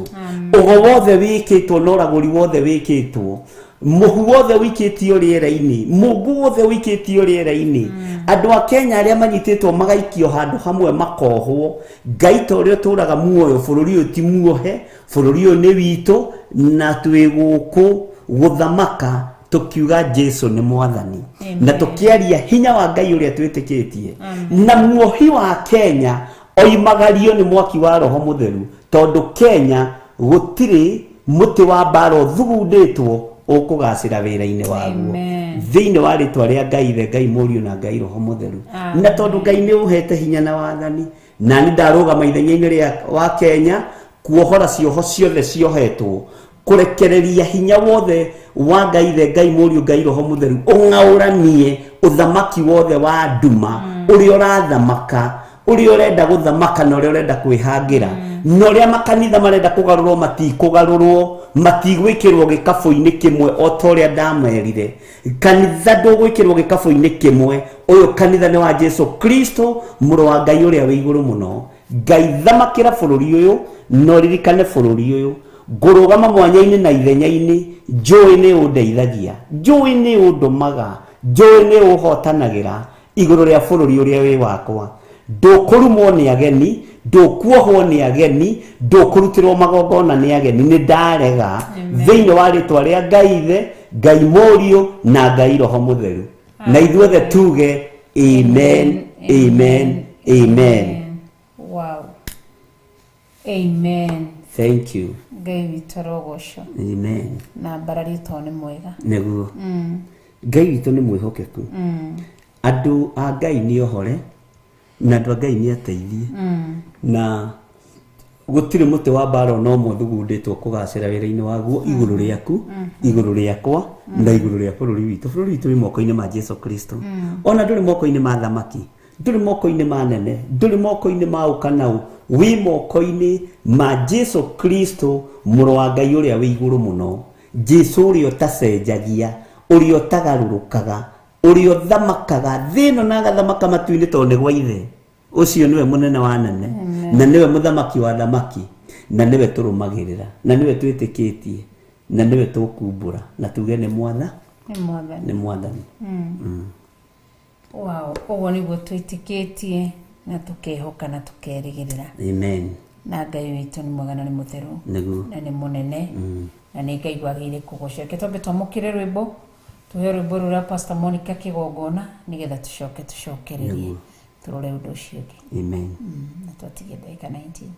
Ũgo wothe wĩkĩtwo na ũragũri wothe wĩkĩtwo, mũhu wothe wĩkĩtio rĩera-inĩ, mũngu wothe wĩkĩtio rĩera-inĩ, andũ a Kenya arĩa manyitĩtwo magaikio handũ hamwe makohwo, Ngai ta ũrĩa ũtũũraga muoyo, bũrũri ũyũ ti muohe, bũrũri ũyũ nĩ witũ na twĩ gũkũ gũthamaka tukiuga Jesũ nĩ mwathani. Na tukiaria hinya wa Ngai ũrĩa twĩtĩkĩtie. Na muohi wa Kenya oimagario nĩ mwaki wa Roho Mũtheru, tondũ Kenya gũtirĩ mũtĩ wa mbara ũthugundĩtwo ũkũgacĩra wĩra-inĩ waguo thĩinĩ wa rĩtwa rĩa Ngai Ithe, Ngai Mũriũ na Ngai Roho Mũtheru. Na tondũ Ngai nĩ ũhete hinya na wathani, na nĩ ndarũgama ithenya-inĩ rĩa wa Kenya kuohora cioho ciothe ciohetwo, kurekereria hinya wothe wa Ngai Ithe, Ngai Mũriũ, Ngai Roho Mũtheru ũng'aũranie ũthamaki wothe wa nduma ũrĩa ũrathamaka, ũrĩa ũrenda gũthamaka na ũrĩa ũrenda kwĩhangĩra, na ũrĩa makanitha marenda kũgarũrwo matikũgarũrwo, matigwĩkĩrwo gĩkabũ-inĩ kĩmwe o ta ũrĩa ndamerire. Kanitha ndũgwĩkĩrwo gĩkabũ-inĩ kĩmwe, ũyũ kanitha nĩ wa Jesũ Kristo mũrũ wa Ngai ũrĩa wĩ igũrũ mũno. Ngai thamakĩra bũrũri ũyũ na ũririkane bũrũri ũyũ. Ngũrũgama mwanya-inĩ na ithenya-inĩ, njũĩ nĩ ũndeithagia, njũĩ nĩ ũndũmaga, njũĩ nĩ ũhotanagĩra igũrũ rĩa bũrũri ũrĩa wĩ wakwa. Ndũkũrumwo nĩ ageni, ndũkuohwo nĩ ageni, ndũkũrutĩrwo magongona nĩ ageni. Nĩ ndarega thĩinĩ wa rĩtwa rĩa Ngai Ithe, Ngai Mũriũ na Ngai Roho Mũtheru. Na ithuothe tuge amen, amen, amen. Wow. Amen. Thank you. Ngai witũ arogocwo. Amen. Na mbararĩtwo nĩ mwega. Nĩguo. Ngai witũ nĩ mwĩhokeku. Andũ a Ngai nĩ ohore na andũ a Ngai nĩ ateithie. Na gũtirĩ mũtĩ wa mbara no ũmwe thugundĩtwo kũgacĩra wĩra-inĩ waguo igũrũ rĩaku, igũrũ rĩakwa na igũrũ rĩa bũrũri witũ. Bũrũri witũ wĩ moko-inĩ ma Jesũ Kristo. Ona ndũrĩ moko-inĩ ma thamaki, ndũrĩ moko-inĩ ma nene, ndũrĩ moko-inĩ ma ũkanau, wĩ moko-inĩ ma Jesũ Kristo mũrũ wa Ngai ũrĩa wĩ igũrũ mũno. Jesũ ũrĩa ũtacenjagia, ũrĩa ũtagarũrũkaga, ũrĩa ũthamakaga thĩ ĩno na agathamaka matu-inĩ tondũ nĩ gwa Ithe. Ũcio nĩwe mũnene wa nene na nĩwe mũthamaki wa thamaki, na nĩwe tũrũmagĩrĩra, na nĩwe twĩtĩkĩtie, na nĩwe tũkumbũra na tuge nĩ mwathani. Wow, ũguo nĩguo twĩtĩkĩtie na tũkehoka na tũkerĩgĩrĩra. Amen. Na Ngai witũ nĩ mwega na nĩ mũtheru na nĩ mũnene na nĩ Ngai wagĩrĩire kũgocwo. Reke twambe twamũkĩre rwĩmbo, tũhe rwĩmbo rũrĩa Pastor Monica Kĩgongona nĩgetha tũcoke tũcokererie tũrore ũndũ ũcio ũngĩ. Amen. Na twatigie ndagĩka 19.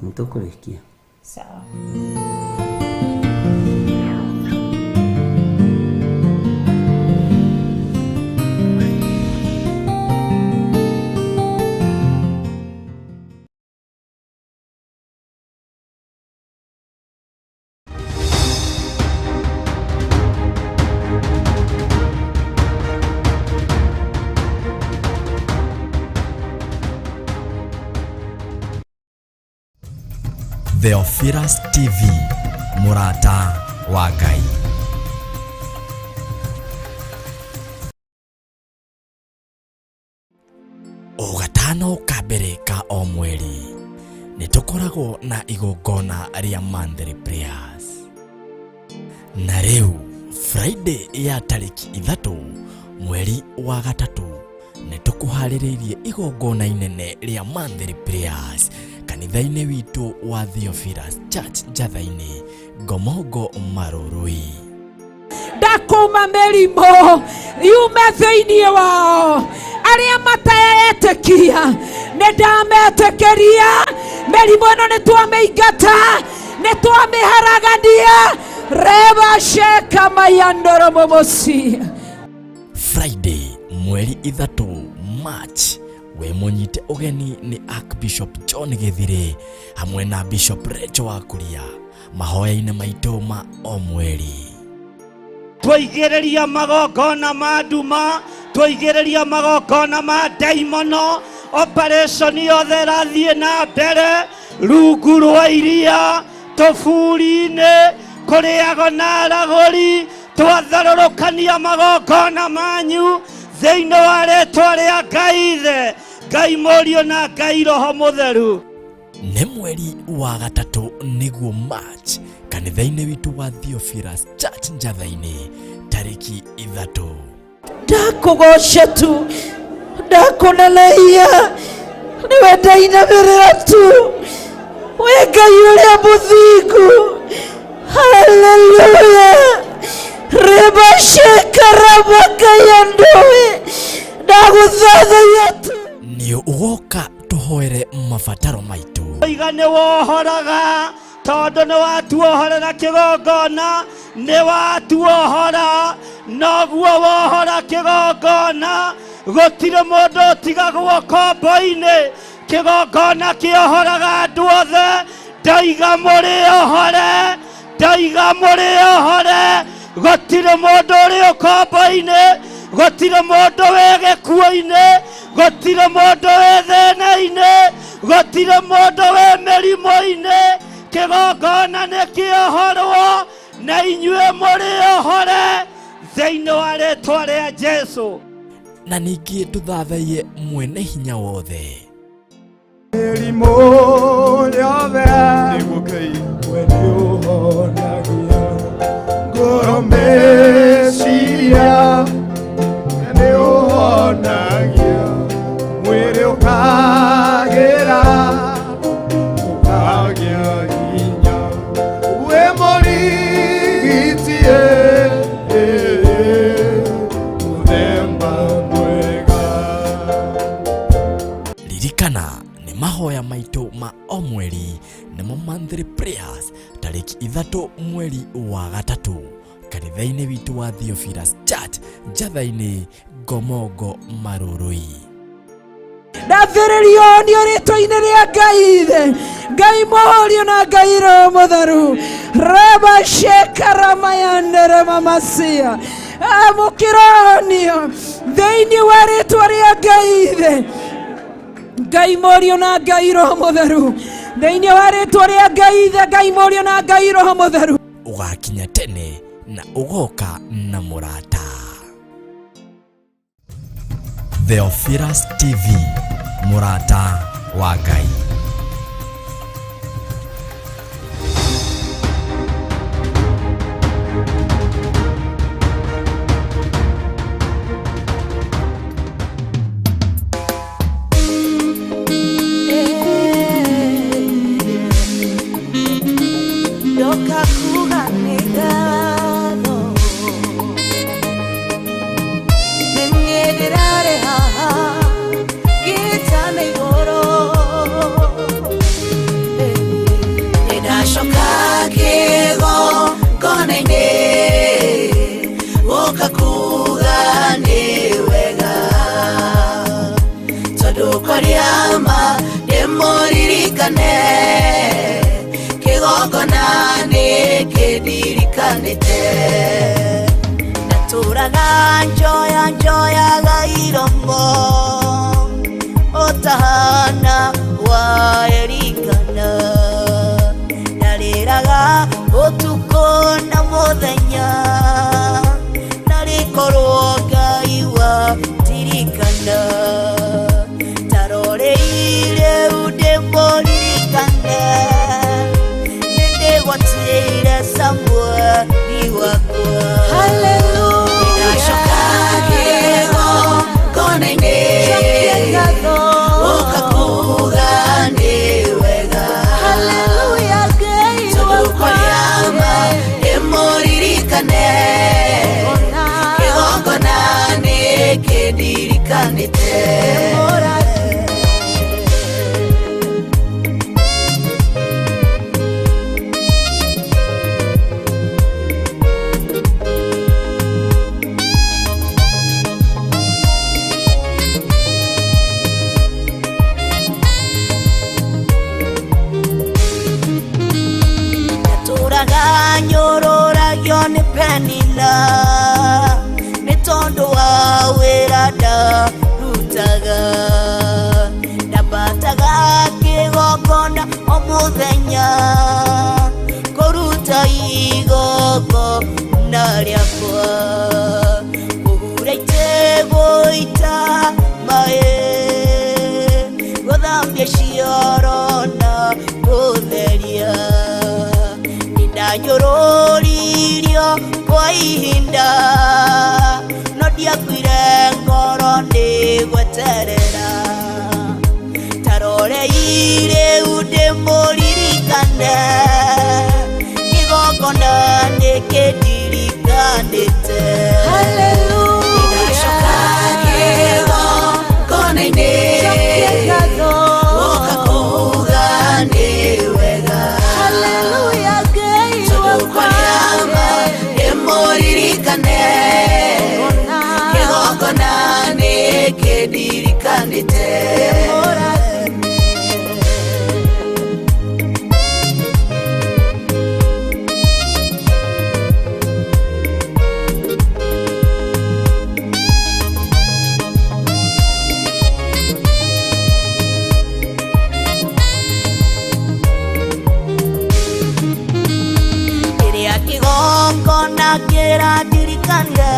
Nĩtũkũrĩkia. Sawa. Theophilus TV, mũrata wa Ngai. nĩtũkoragwo na igongona rĩa Monthly Prayers. Na rĩu Friday ya tarĩki 3 mweri wa gatatũ nĩtũkũharĩrĩirie igongona inene rĩa Monthly Prayers kanitha-inĩ witũ wa Theophilus Church Njatha-inĩ Ngomongo Marũrũi. Ndakuma mĩrimũ yume thĩinĩ wao, arĩa mataetĩkia nĩndametĩkĩria. Mĩrimũ ĩno nĩtwamĩingata, nĩtwamĩharagania. Reba sheka mayandoro momosi. Friday mweri 3 March we munyite ũgeni ni Archbishop John Githire hamwe na Bishop Rachel Wakuria mahoya-inĩ maitũ ma o mweri. Twaigĩrĩria magongona ma nduma, twaigĩrĩria magongona ma ndaimono, operation yothe rathiĩ na mbere rungu rwa iria tũburi-inĩ kũrĩago na aragũri. Twatharũrũkania magongona manyu thĩinĩ wa rĩĩtwa rĩa Ngai Ithe, Ngai Mũriũ na Ngai Roho Mũtheru. Nĩ mweri wa gatatũ nĩguo March kanitha-inĩ witũ wa Theophilus Church Njatha-inĩ tarĩki 3. Ndakũgoca tu, ndakũnenehia, nĩwe ndainamĩrĩra tu, we Ngai ũrĩa mũthingu. Hallelujah. Reba sheka rabaka yandoe ndagũthathaiya tu. Nĩ ũgoka tũhoere mabataro maitũ. Iga nĩ wohoraga tondũ nĩ watuohorera kĩgongona, nĩ watuohora noguo wohora kĩgongona. Gũtirĩ mũndũ ũtigagwo kombo-inĩ, kĩgongona kĩohoraga andũ othe. Ndaiga mũrĩohore, ndaiga mũrĩohore. Gũtirĩ mũndũ ũrĩ ũkombo-inĩ, gũtirĩ mũndũ wĩ gĩkuũ-inĩ, gũtirĩ mũndũ wĩ thĩna-inĩ, gũtirĩ mũndũ wĩ mĩrimũ-inĩ. Kĩgongona nĩ kĩohorwo na inyuĩ mũrĩohore thĩinĩ wa rĩĩtwa rĩa Jesũ. Na ningĩ tũthathaiye mwene hinya wothe. Mĩrimũ yothe nĩguo Ngai we nĩũhonagia. Ngoro meciria nĩũhonagia, mwĩrĩ ũkagĩra ũkagĩa hinya. We mũrigiti mũthemba mwega. Ririkana nĩ mahoya maitũ ma o mweri nĩmo Monthly Prayers tarĩki 3 mweri wa gatatũ kanitha-inĩ witũ wa Theophilus Church Njatha-inĩ Ngomongo Marũrũi. Ndathĩrĩrio nĩ rĩĩtwa-inĩ rĩa Ngai Ithe, Ngai Mũriũ na Ngai Roho Mũtheru. Reba sheka ramayandere mamasia. Mũkĩronio thĩinĩ wa rĩĩtwa rĩa Ngai Ithe, Ngai Mũriũ na Ngai Roho Mũtheru. Thĩinĩ wa rĩĩtwa rĩa Ngai Ithe, Ngai Mũriũ na Ngai Roho Mũtheru. Ũgakinya tene na ũgoka na mũrata. Theophilus TV, mũrata wa Ngai. Naturaga njoya gairomo otahana wa erikana nariraga otuko na muthenya narikorwo Ngai wa tirikana taroreire ude moririkana penina nĩ tondũ wa wĩra ndarutaga ndambataga kĩgongona o mũthenya kũruta igongona rĩakwa kũhura gũita maĩ gũthambia cioro na gũtheria ndanyũrũririo kwa ihinda no ndiakuire ngoro ndigweterera taroreire ndĩmũririkane kĩgongona nĩkĩndirikanĩte ndinacoka kĩgongona-inĩ gũka kuga nĩ wega ndĩmũririkane kĩgongona nĩkĩndirikanĩte kĩrandirikania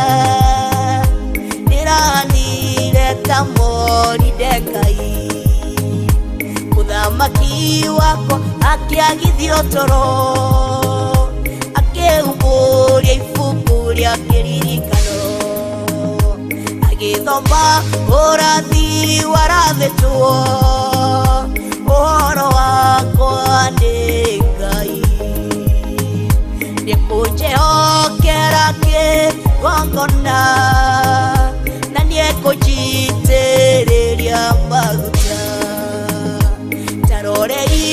ndĩranire ta Moridekai mũthamaki wakwa akĩagithio toro akĩhumbũria ibuku rĩa kĩririkano agĩthoma ũrathi warathĩtwo ũhoro wakwa nĩ Ngai nĩkũnjĩhokera kĩgongona na nĩkũnjitĩrĩria maguta tarorei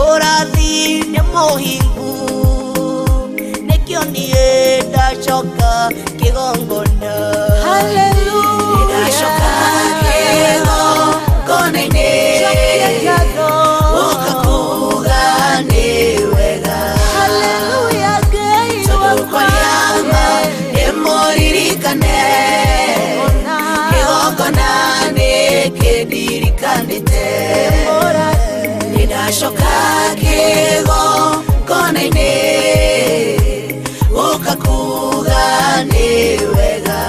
ũrathi nĩ mũhingu nĩkĩo niĩ ndacoka kĩgongona ndacoka kĩgongona-inĩ gũka kuga nĩ wega ndĩmũririkane kĩgongona nĩkĩndirikanĩte ndinacoka kĩgongona-inĩ gũka kuga nĩ wega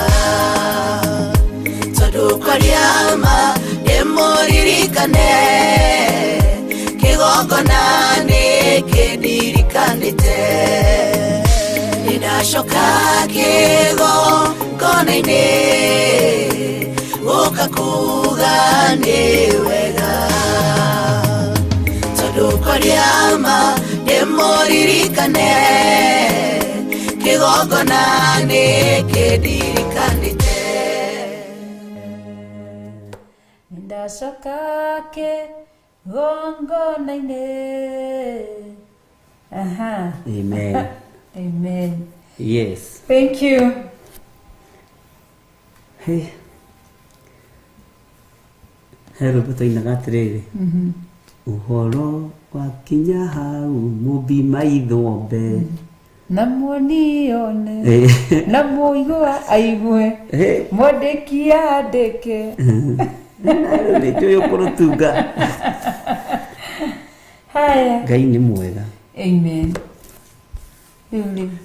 tondũ kwaria ma ndĩmũririkane kĩgongona nĩkĩndirikanĩte ndacoka kĩgongona-inĩ gũka kuga nĩ wega tondũ kwaria ma ndĩmũririkane kĩgongona nĩkĩndirikanĩte ndacoka kĩgongona-inĩ. Amen. Amen. Yes. Thank you. Hey. Hello, tũinaga atĩrĩrĩ. Ũhoro wakinya hau mũmbi maithombe na muonione na muigua aigue mwandĩki andĩke nĩtũĩ kũrũtunga. Haya, Ngai nĩ mwega. Amen.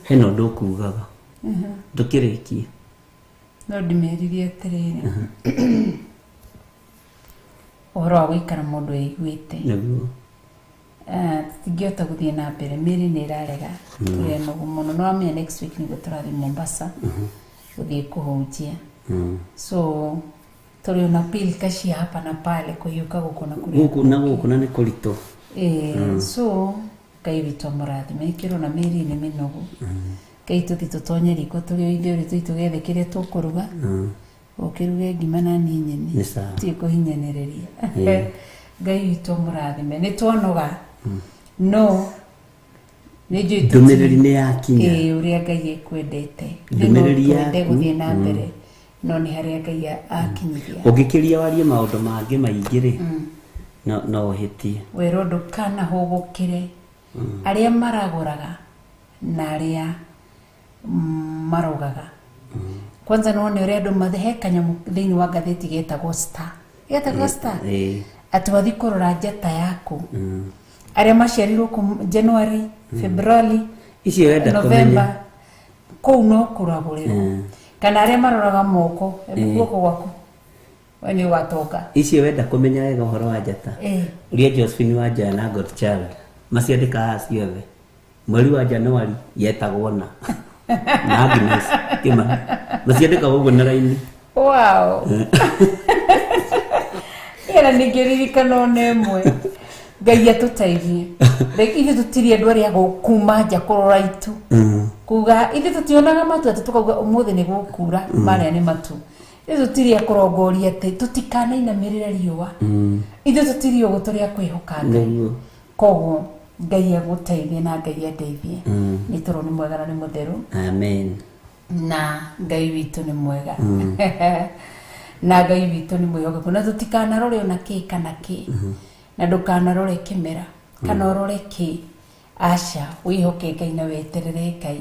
Hena ũndũ ũkugaga ndũkĩrĩkie no ndĩmeririe atĩrĩrĩ ũhoro wa gũikara mũndũ aiguĩte nĩguo tũtingĩhota gũthiĩ na mbere mĩrĩ nĩ ĩrarega tũrĩ nogu mũno no amenya next week nĩguo tũrathiĩ Mombasa gũthiĩ kũhunjia so tũrĩ na pilika cia hapa na pale kũhiũka gũkũ na kũrĩa gũkũ na nĩ kũritũ so Ngai witũ mũrathime ĩkĩrwo na mĩrĩ nĩ mĩnogu Ngai tũthi tũtonye riko tũrĩ o ithuĩ tũi tũgethe kĩrĩa tũkũruga ukiruge ngima na ni nyeni Nĩ sawa. ti kuhinyanĩrĩria Ĩĩ. Ngai witũ mũrathime nĩ twonoga no nĩ njũĩ ndũmĩrĩri nĩ yakinya ũrĩa Ngai ekwendete Ndũmĩrĩri twende yaku. gũthiĩ na mbere no nĩ harĩa Ngai akinyithia ũngĩkĩria warie maũndũ mangĩ maingĩ rĩ no ũhĩtie werwo ndũkanahũgũkĩre arĩa maragũraga na arĩa marogaga kwanza none ũrĩa andũ mathehe kanyamũ thĩinĩ wa ngathĩti getagwo Star Ĩĩ. atĩ wathi kũrora njata yaku arĩa maciarirwo January February icio wenda kũmenya November kũu no kũragũrĩrwo kana arĩa maroraga moko guoko gwaku we nĩ ũgatonga icio wenda kũmenya wega ũhoro wa njata ũrĩa Josephine Wanjara na Godchild maciandĩkaga ciothe mweri wa Januari yetagwo na Agnes Kimani maciandĩkaga ũguo na raini wow era nĩngĩririkana ona ĩmwe Ngai atũteithie ithuĩ tũtirĩ andũ arĩa gũkuma nja kũrora itu kuga ithuĩ tũtionaga matu atĩ tũkauga ũmũthĩ nĩ gũkura marĩa nĩ matu ithuĩ tũtirĩ akũrongoria atĩ tũtikanainamĩrĩre riũa ithuĩ tũtirĩ ũguo tũrĩ akwĩhoka Ngai koguo Ngai agũteithie na Ngai andeithie nĩ tondũ nĩ mwega na nĩ mũtheru amen na Ngai witũ nĩ mwega na Ngai witũ nĩ mwĩhokeku na tũtikanarore ona kĩ kana kĩ na ndũkanarore kĩmera kana ũrore kĩ aca wĩhoke Ngai na weterere Ngai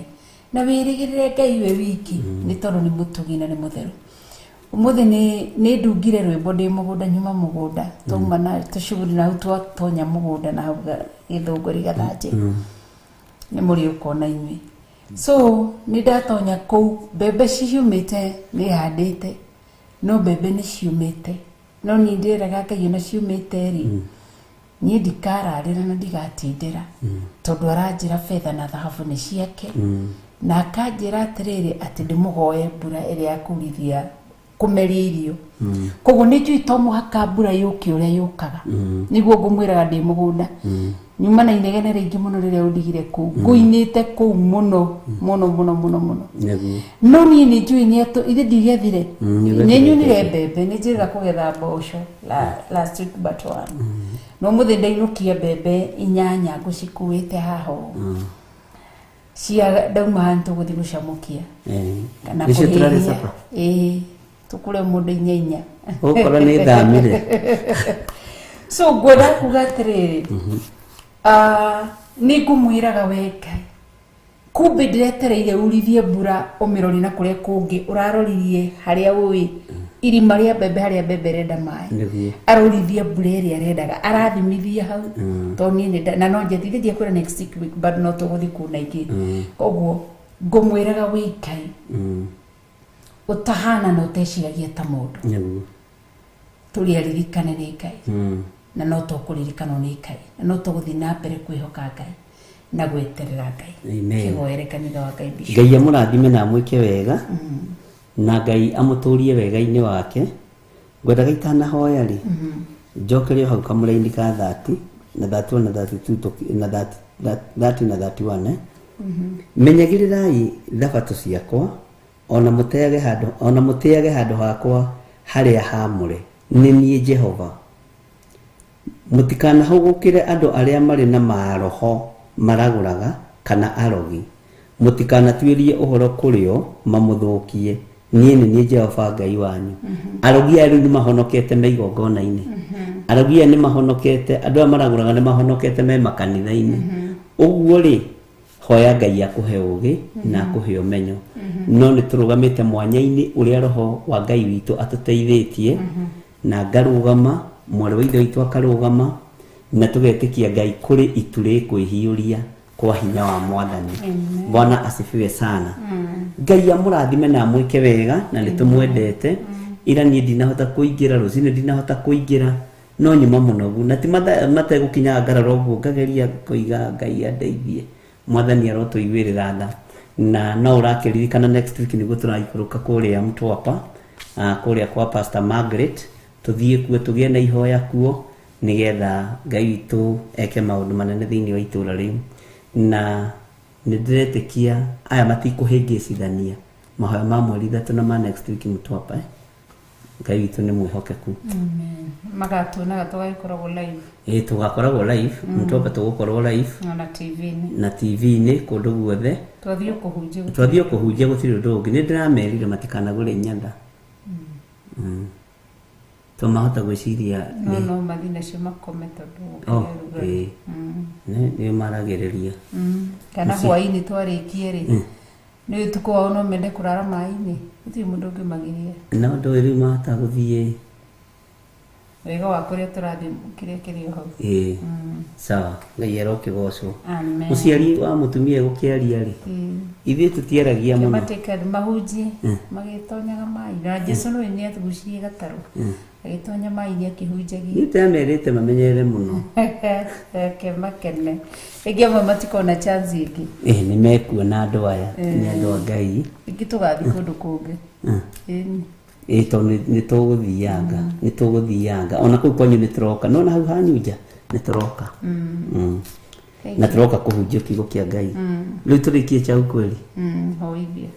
na wĩrĩgĩrĩre Ngai we wiki nĩ tondũ nĩ mũtugi na nĩ mũtheru ũmũthĩ nĩ ndungire rwĩmbo ndĩ mũgũnda nyuma mũgũnda twauma na tũcuguri na hau twatonya mũgũnda na hau gĩthũngũri gathanjĩ nĩ mũrĩ ũkona inyuĩ so nĩ ndatonya kũu mbembe ciumĩte nĩ handĩte no mbembe nĩ ciumĩte no niĩ ndĩraga Ngai ona ciumĩte rĩ niĩ ndikararĩra na ndigatindĩra tondũ aranjĩra betha na thahabu nĩ ciake na akanjĩra atĩrĩrĩ atĩ ndĩmũhoe mbura ĩrĩa yakurithia kũmeria irio koguo nĩ njũĩ to mũhaka mbura yũke ũrĩa yũkaga nĩguo ngũmwĩraga ndĩ mũgũnda nyuma na inegene rĩingĩ mũno rĩrĩa ũndigire kũu ngũinĩte kũu mũno mũno mũno mũno mũno no niĩ nĩ njũĩ nĩ ithe ndigethire nĩ nyunire mbembe nĩ njĩrĩga kũgetha mboco last week but one no mũthĩ ndainũkia mbembe 8 ngũcikuĩte haha cia ndauma hantu tũgũthiĩ gũcamũkia kana kũhĩhia tukule mũndũ 8 ũkorwo nĩ thamire so ngwenda kuga atĩrĩrĩ nĩ ngũmwĩraga we Ngai kumbe ndiretereire urithie mbura ũmĩrori na kũrĩa kũngĩ ũraroririe harĩa ũĩ irima rĩa mbembe harĩa mbembe renda maĩ arorithie mbura ĩrĩa arendaga arathimithia hau to niĩ na no njethithie kwĩra next week but no tũgũthiĩ kuna ingĩ koguo ngũmwĩraga we Ngai utahana na uteciragia ta mũndũ tũrĩ aririkane nĩ Ngai na no tũkũririkanwo nĩ Ngai na no tũgũthiĩ na mbere kwĩhoka Ngai na gweterera Ngai kĩhoere kanitha wa Ngai Bishop Ngai amũrathime na amwĩke wega na Ngai amũtũrie wega-inĩ wake ngwendaga itanahoya rĩ njokerio hau kamũra-inĩ ka 30 na 31 na 32 na 30 na 31 menyagĩrĩrai thabatũ ciakwa ona mũteage handũ hakwa harĩa hamũre nĩ niĩ Jehova mũtikanahũgũkĩre andũ arĩa marĩ na maroho maragũraga kana arogi mũtikanatuĩrie ũhoro kũrĩo mamũthũkie niĩ nĩ niĩ Jehova Ngai wanyu arogi aya rĩu nĩ mahonokete me igongona-inĩ arogi aya nĩ mahonokete andũ aya maragũraga nĩ mahonokete me makanitha-inĩ ũguo rĩ hoya Ngai akũhe ũgĩ na akũhe ũmenyo no nĩ tũrũgamĩte mwanya-inĩ ũrĩa roho wa Ngai witũ atũteithĩtie na ngarũgama mwarĩ wa ithe witũ akarũgama na tũgetĩkia Ngai kũrĩ itu rĩkwĩhiũria kwa hinya wa Mwathani Bwana asifiwe sana Ngai amũrathime na amwĩke wega na nĩ tũmwendete ira niĩ ndinahota kũingĩra rũcinĩ ndinahota kũingĩra no nyuma mũnogu na ti mategũkinya ngarara ũguo ngageria kũiga Ngai andeithie Mwathani arotũiguĩrĩra tha na no ũrakĩririkana next week nĩguo tũraikũrũka kũrĩa Mtwapa kũrĩa kwa Pastor Margaret tuthiĩ kuo tũgĩe na ihoya kuo nĩgetha Ngai witũ eke maũndũ manene thĩinĩ wa itũũra rĩu na nĩ ndĩretĩkia aya matikũhĩngĩcithania mahoya ma mweri 3 na ma next week Mtwapa Ngai witũ nĩ mwĩhokeku. Amen. Magatuonaga tũgagĩkoragwo live. Tũgakoragwo live, nĩtwamba tũgũkorwo live na TV-inĩ kũndũ guothe. Twathiĩ kũhunjia gũtirĩ ũndũ ũngĩ. Nĩndĩramerire matikanagũre nyanda. Tũmahota gwĩciria no mathi nacio makome tondũ nĩ maragĩrĩria. Kana hwaĩ-inĩ twarĩkie rĩ, nĩ ũtukũ wao no mende kũrara maĩ-inĩ, gũtirĩ mũndũ ũngĩmagĩria. Na ũndũ ũyũ mahota gũthiĩ wega wa kũrĩa tũrathiĩ kĩrĩa kĩrĩ hau. Sawa, Ngai arokĩgocwo. Amen. Mũciari wa mũtumia gũkĩaria rĩ, ithuĩ tũtiaragia mũno. Mateka mahunjie magĩtonyaga maĩ. Na Jesũ nĩ atugucirie gatarũ. Agĩtonya maĩ-inĩ akĩhunjagia. Nĩtũramerĩte mamenyerere mũno. Makene. Ĩngĩ amwe matikona chance ĩngĩ. Nĩ mekuona andũ aya nĩ andũ a Ngai. Ĩngĩ tũgathiĩ kũndũ kũngĩ. Tondũ nĩtũgũthianga ona kũu kwanyu nĩtũroka, nona hau hanyu nja nĩtũroka na tũroka kũhunjia kiugo kĩa Ngai. Rĩu tũrĩkie chau kweli. Hoithia.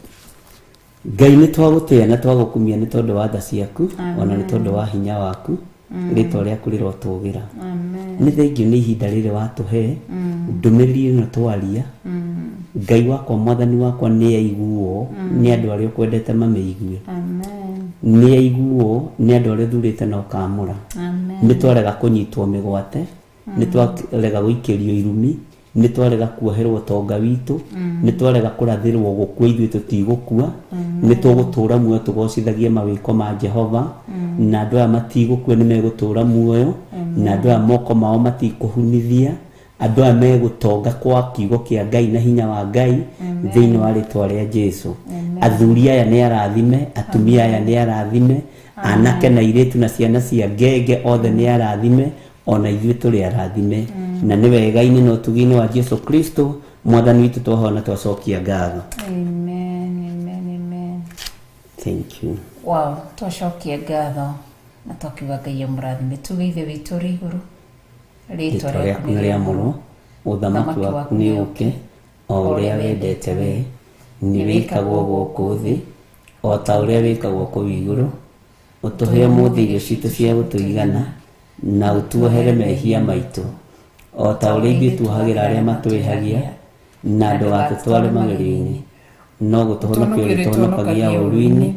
Ngai nĩtwagũtĩa na twagũkumia nĩ tondũ wa tha ciaku ona nĩ tondũ wa hinya waku, rĩtwa rĩaku rĩrotũgĩra. Nĩ thengio nĩ ihinda rĩrĩ watũhe ndũmĩrĩri ĩno twaria. Ngai wakwa mwathani wakwa nĩ aiguo nĩ andũ arĩa ũkwendete mamĩigue. Nĩ aiguo nĩ andũ arĩa thurĩte na ũkamũra. Nĩ twarega kũnyitwo mĩgwate, nĩ twarega gũikĩrio irumi, nĩ twarega kuoherwo tonga witũ, nĩ twarega kũrathĩrwo gũkua ithuĩ tũtigũkua, nĩ tũgũtũra muoyo tũgocithagie mawĩko ma Jehova, na andũ aya matigũkua nĩ megũtũra muoyo, na andũ aya moko mao matikũhunithia, andũ aya megũtonga kwa kiugo kĩa Ngai na hinya wa Ngai thĩinĩ wa rĩtwa rĩa Jesũ. Athuri aya nĩ arathime, atumia aya nĩ arathime, anake na airĩtu na ciana cia ngenge othe nĩ arathime, ona ithuĩ tũrĩ arathime. Na nĩ wega-inĩ na ũtugi-inĩ wa Jesũ Kristo mwathani witũ twahona twacokia ngatho. Amen. Thank you. Wow, twacokia ngatho na twakiuga Ngai amũrathime. Tuge Ithe witũ ũrĩ igũrũ, rĩtwa rĩaku nĩ rĩamũrwo, ũthamaki waku nĩ ũke, o ũrĩa wendete we nĩ wĩkagwo gũkũ thĩ o ta ũrĩa wĩkagwo kũu igũrũ. Ũtũhe ũmũthĩ irio citũ cia gũtũigana na ũtuohere mehia maitũ o ta ũrĩa ithuĩ tuohagĩra arĩa matwĩhagia, na ndũgatũtware magerio-inĩ, no gũtũhonokia ũrĩtũhonokagia ũũru-inĩ,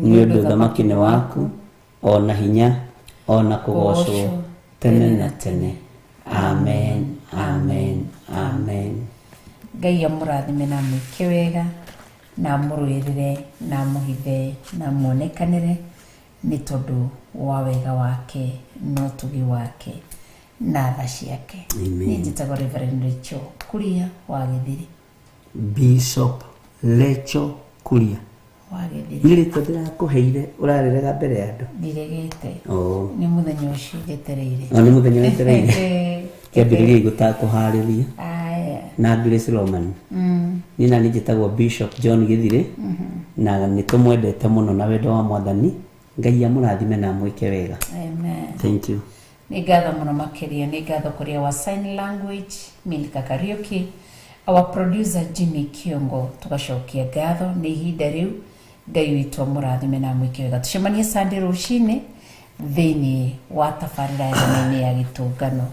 nĩ ũndũ ũthamaki nĩ waku ona hinya ona kũgocwo tene na tene. Amen, amen, amen. Ngai amũrathime na mwĩke wega na mũrũĩrĩre na mũhithe na muonekanĩre nĩ tondũ wa wega wake no tugi wake na tha ciake. Nĩ njĩtagwo Reverend Rachel Kuria wa Gĩthiri. Bishop Rachel Kuria wa Gĩthiri. Nĩ rĩtwa ndĩrakũheire ũrarĩrega mbere ya andũ. Ndiregete. Nĩ mũthenya ũcio njetereire. Nĩ mũthenya wetereire. Kĩambĩrĩria igũtakũharĩria. Na Grace Roman. Niĩ na njĩtagwo Bishop John Gĩthiri na nĩ tũmwendete mũno na wendo wa mwathani. Ngai amũrathime na mwĩke wega. Amen. Thank you. Nĩ ngatho mũno makĩria, nĩ ngatho kũrĩ wa sign language Milka Kariuki, our producer Jimmy Kiongo. Tugacokia ngatho nĩ ihinda rĩu. Ngai witũ amũrathime na mwĩke wega. Tucemanie Sunday rũcinĩ thĩinĩ wa tabarĩra ya ya gĩtũngano.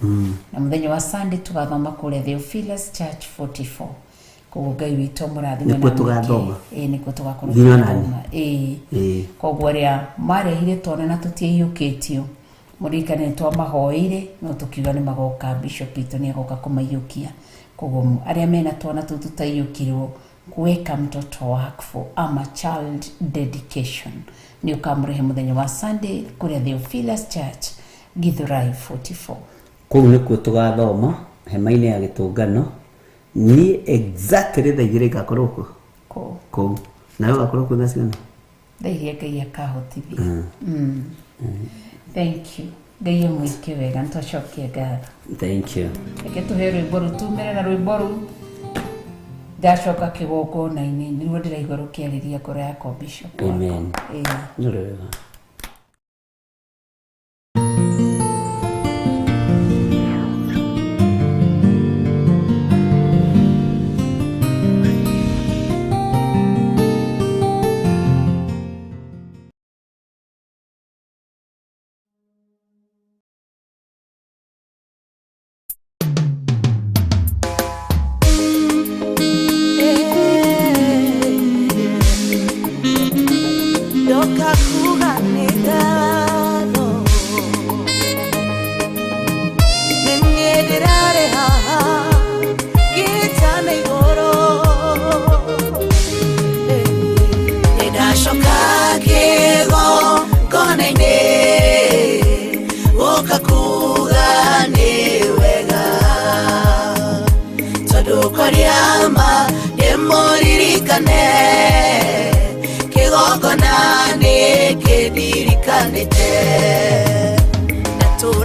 Na mũthenya wa Sunday tugathoma kũrĩa Theophilus Church 44. Koguo Ngai witũ amũrathime na mwĩke. Nĩkuo tugakorwo tũgathoma. Koguo arĩa marehire twana na tũtiaiyũkĩtio, mũririkane twamahoire no tũkiuga nĩ magoka, Bishop witũ nĩ agoka kũmaiyũkia. Koguo arĩa mena twana tũtũ tũtaiyũkirwo, kuweka mtoto wakfu ama child dedication ni ukamrehe mũthenya wa Sunday kũrĩa Theophilus Church Githurai 44. Kũu nĩkuo tũgathoma hema-inĩ ya gĩtũngano. Ni exactly thaa igĩrĩ ngakorwo kuo. Kũu nawe ũgakorwo kuo thaa cigana? Thaa iria Ngai akahotithia. Thank you. Ngai amwĩke wega, nĩtwacokia ngatho. Thank you. Reke tũhe rwĩmbo rũtumĩre na rwĩmbo rũu ndacoka kĩgongona-inĩ nĩruo ndĩraigua rũkĩarĩria ngoro yakwa Bishop. Amen. Nĩ wega.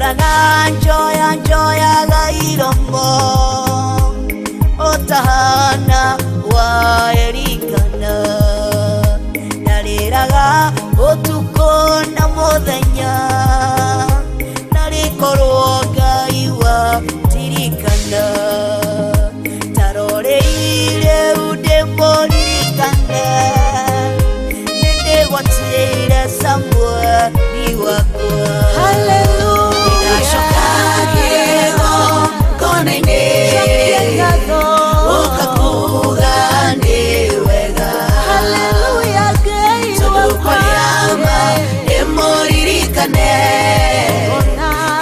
Ndatũraga njoyaga iromo otahana wa Elikana narĩraga ũtukũ na mũthenya narĩkorwo Ngai wa tirikana taroreire ndĩmũririkane nĩndĩgwatĩire Samũeli wakwa. Ndĩracoka kĩgongona-inĩ ũkakuga nĩ wega tũkũrĩama ndĩmũririkane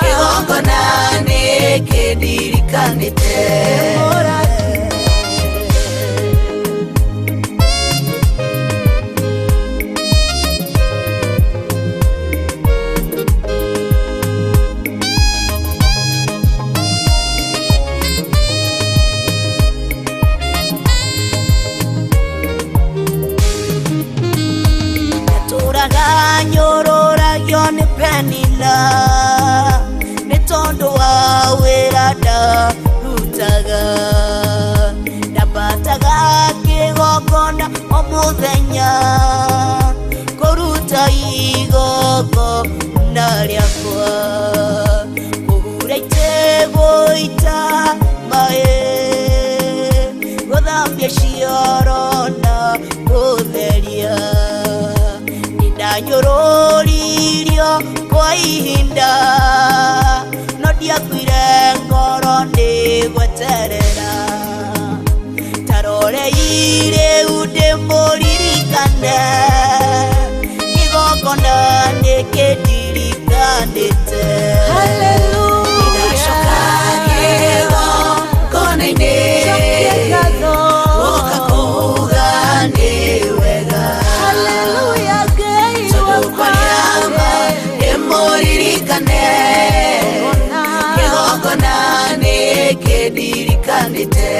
kĩgongona nĩ kĩndirikanĩte. Nyũrũragio nĩ Penina nĩ tondũ wa wĩra ndarutaga ndambataga kĩgongona o mũthenya kũruta igongona rĩakwa kũhura itĩ gũita maĩ gũthambia cioro na gũtheria ndanyũrũririo kwa ihinda no ndiakuire ngoro ndĩgweterera taroreire ndĩmũririkane kĩgongona nĩ kĩndirikanĩte. Ndĩracoka kĩgongona-inĩ ũkakuga nĩ wega tũkũrĩama ndĩmũririkane kĩgongona nĩ kĩndirikanĩte.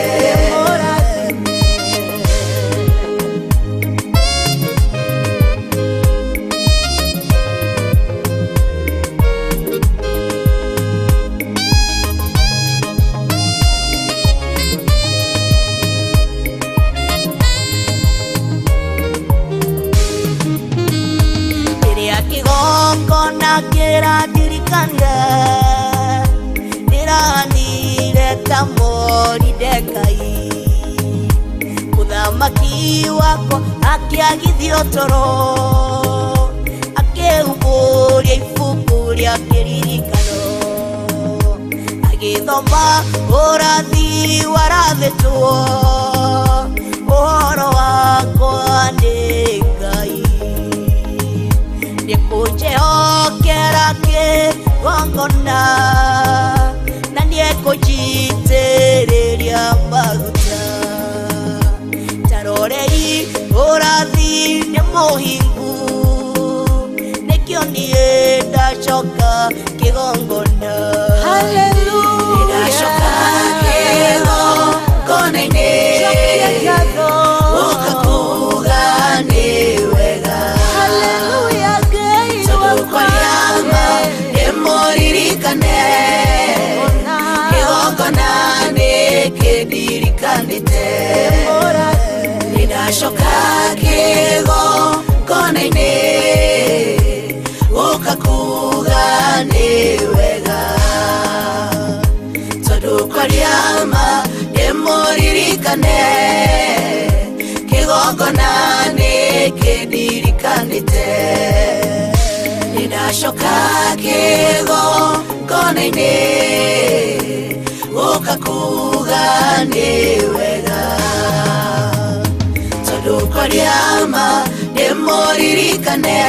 Kĩgongona kĩrandirikana ndĩranire ta Moridekai mũthamaki wakwa akĩagithio toro akĩhumbũria ibuku rĩa kĩririkano agĩthoma ũrathi warathĩtwo ũhoro wakwa nĩ Ngai ndĩkũnjehokera kĩgongona na nĩekũnjitĩrĩria maguta tarorei ũrathi nĩ mũhingu nĩkĩo niĩ ndacoka kĩgongona. Ndacoka kĩgongona-inĩ ũkakuga nĩ wega tũkũrĩama ndĩmũririkane kĩgongona nĩ kĩndirikanĩte. Ndacoka kĩgongona-inĩ ũkakuga nĩ wega tũkũrĩama ndĩmũririkane kĩgongona nĩ kĩndirikanĩte. Ndacoka kĩgongona-inĩ ũkakuga nĩ wega tũkũrĩama ndĩmũririkane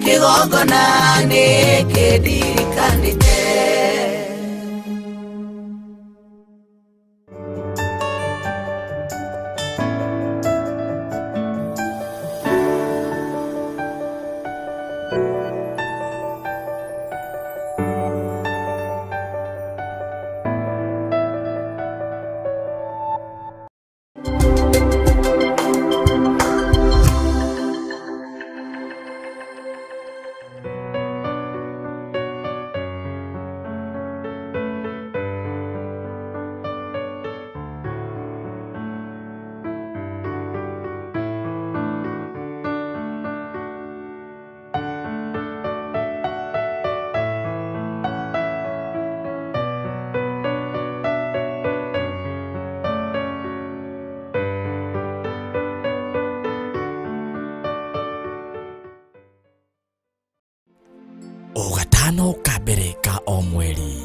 kĩgongona nĩ kĩndirikanĩte. Kano kabere ka o mweri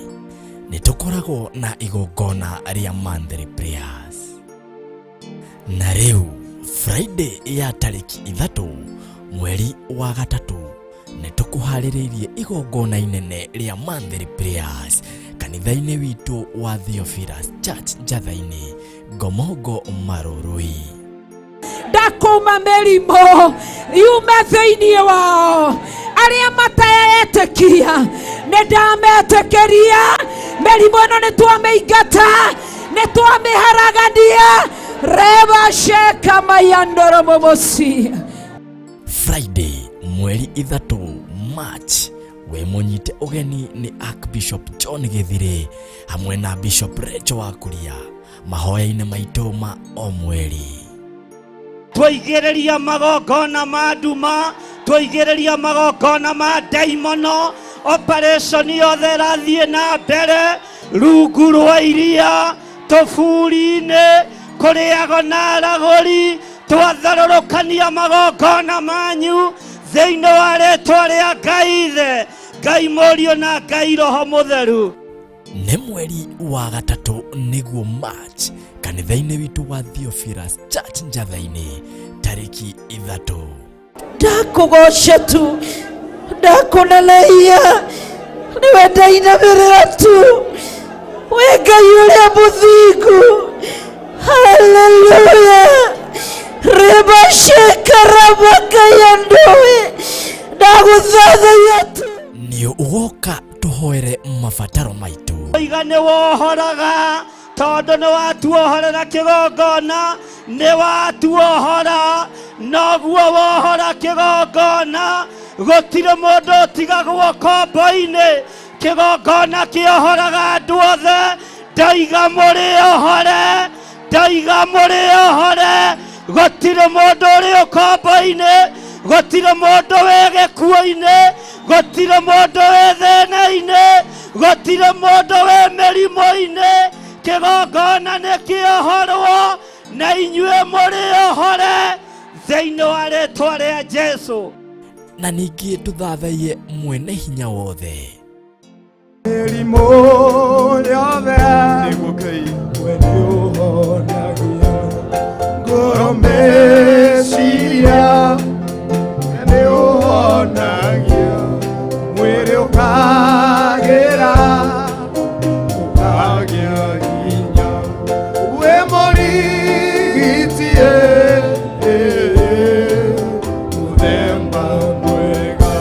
nitukoragwo na igongona ria Monthly Prayers. Na riu Friday ya tariki 3 mweri wa gatatu nitukuhaririirie igongona inene ria Monthly Prayers kanitha-ini witu wa Theophilus Church Njatha-ini Ngomongo Marurui. Ndakuma merimo yume thĩinĩ wao arĩa mataetĩkia nĩndametĩkĩria mĩrimũ ĩno nĩtwamĩingata nĩtwamĩharagania reba sheka mayandoro momosi. Friday mweri 3 March we munyite ugeni ni Archbishop John Githire hamwe na Bishop Rachel Wakuria mahoya-inĩ maitũ ma o mweri. Twaigĩrĩria magongona ma nduma, twaigĩrĩria magongona ma ndaimono, operation yothe ĩrathiĩ na mbere rungu rwa iria tũburi-inĩ kũrĩago na aragũri, twatharũrũkania magongona manyu thĩinĩ wa rĩĩtwa rĩa Ngai Ithe, Ngai Mũriũ na Ngai Roho Mũtheru. Nĩ mweri wa gatatu nĩguo March kanitha-inĩ witu wa Theophilus Church Njatha-ini tariki 3. Ndakũgoca tu ndakũnenehia nĩwe ndainamĩrĩra tu we Ngai ũrĩa mũthingu. Haleluya reba sheka rabakaya ndowe ndagũthathaiya tu. Nĩ ũgoka tũhoere mabataro maitũ. Iga nĩ wohoraga tondũ nĩ watuohorera kĩgongona, nĩ watuohora noguo wohora kĩgongona, gũtirĩ mũndũ ũtigagwo kombo-inĩ, kĩgongona kĩohoraga andũ othe. Ndaiga mũrĩohore, ndaiga mũrĩohore, gũtirĩ mũndũ ũrĩ kombo-inĩ, gũtirĩ mũndũ wĩ gĩkuũ-inĩ, gũtirĩ mũndũ wĩ thĩna-inĩ, gũtirĩ mũndũ wĩ mĩrimũ-inĩ. Kĩgongona nĩ kĩohorwo na inyuĩ mũrĩohore thĩinĩ wa rĩĩtwa rĩa Jesũ. Na ningĩ tũthathaiye mwene hinya wothe. Mĩrimũ yothe nĩguo Ngai we nĩũhonagia, ngoro meciria nĩũhonagia, mwĩrĩ ũkagĩra ũkagĩa hinya, we mũrigitie mũthemba mwega.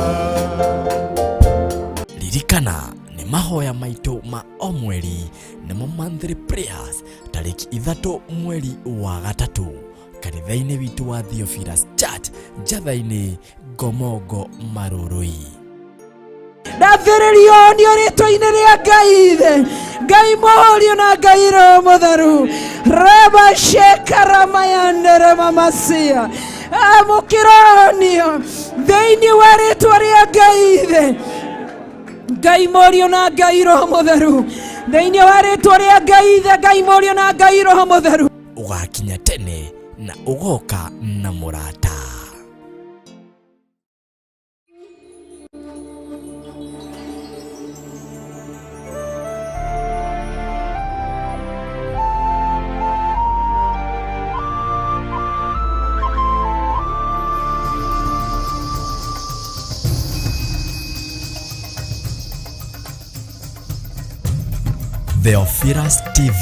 Ririkana nĩ mahoya maitũ ma o mweri nĩmo Monthly Prayers tariki 3 mweri wa gatatu kanitha-inĩ witu wa Theophilus Church Njatha-ini Ngomongo Marurui. Ndathĩrĩrio nĩ rĩĩtwa-inĩ rĩa Ngai Ithe, Ngai Mũriũ na Ngai Roho Mũtheru. Reba sheka ramayandere mamasia amũkĩronio thĩinĩ wa rĩĩtwa rĩa Ngai Ithe, Ngai Mũriũ na Ngai Roho Mũtheru. Thĩinĩ wa rĩĩtwa rĩa Ngai Ithe, Ngai Mũriũ na Ngai Roho Mũtheru. Ũgakinya tene na ũgoka na mũrata. Theophilus TV.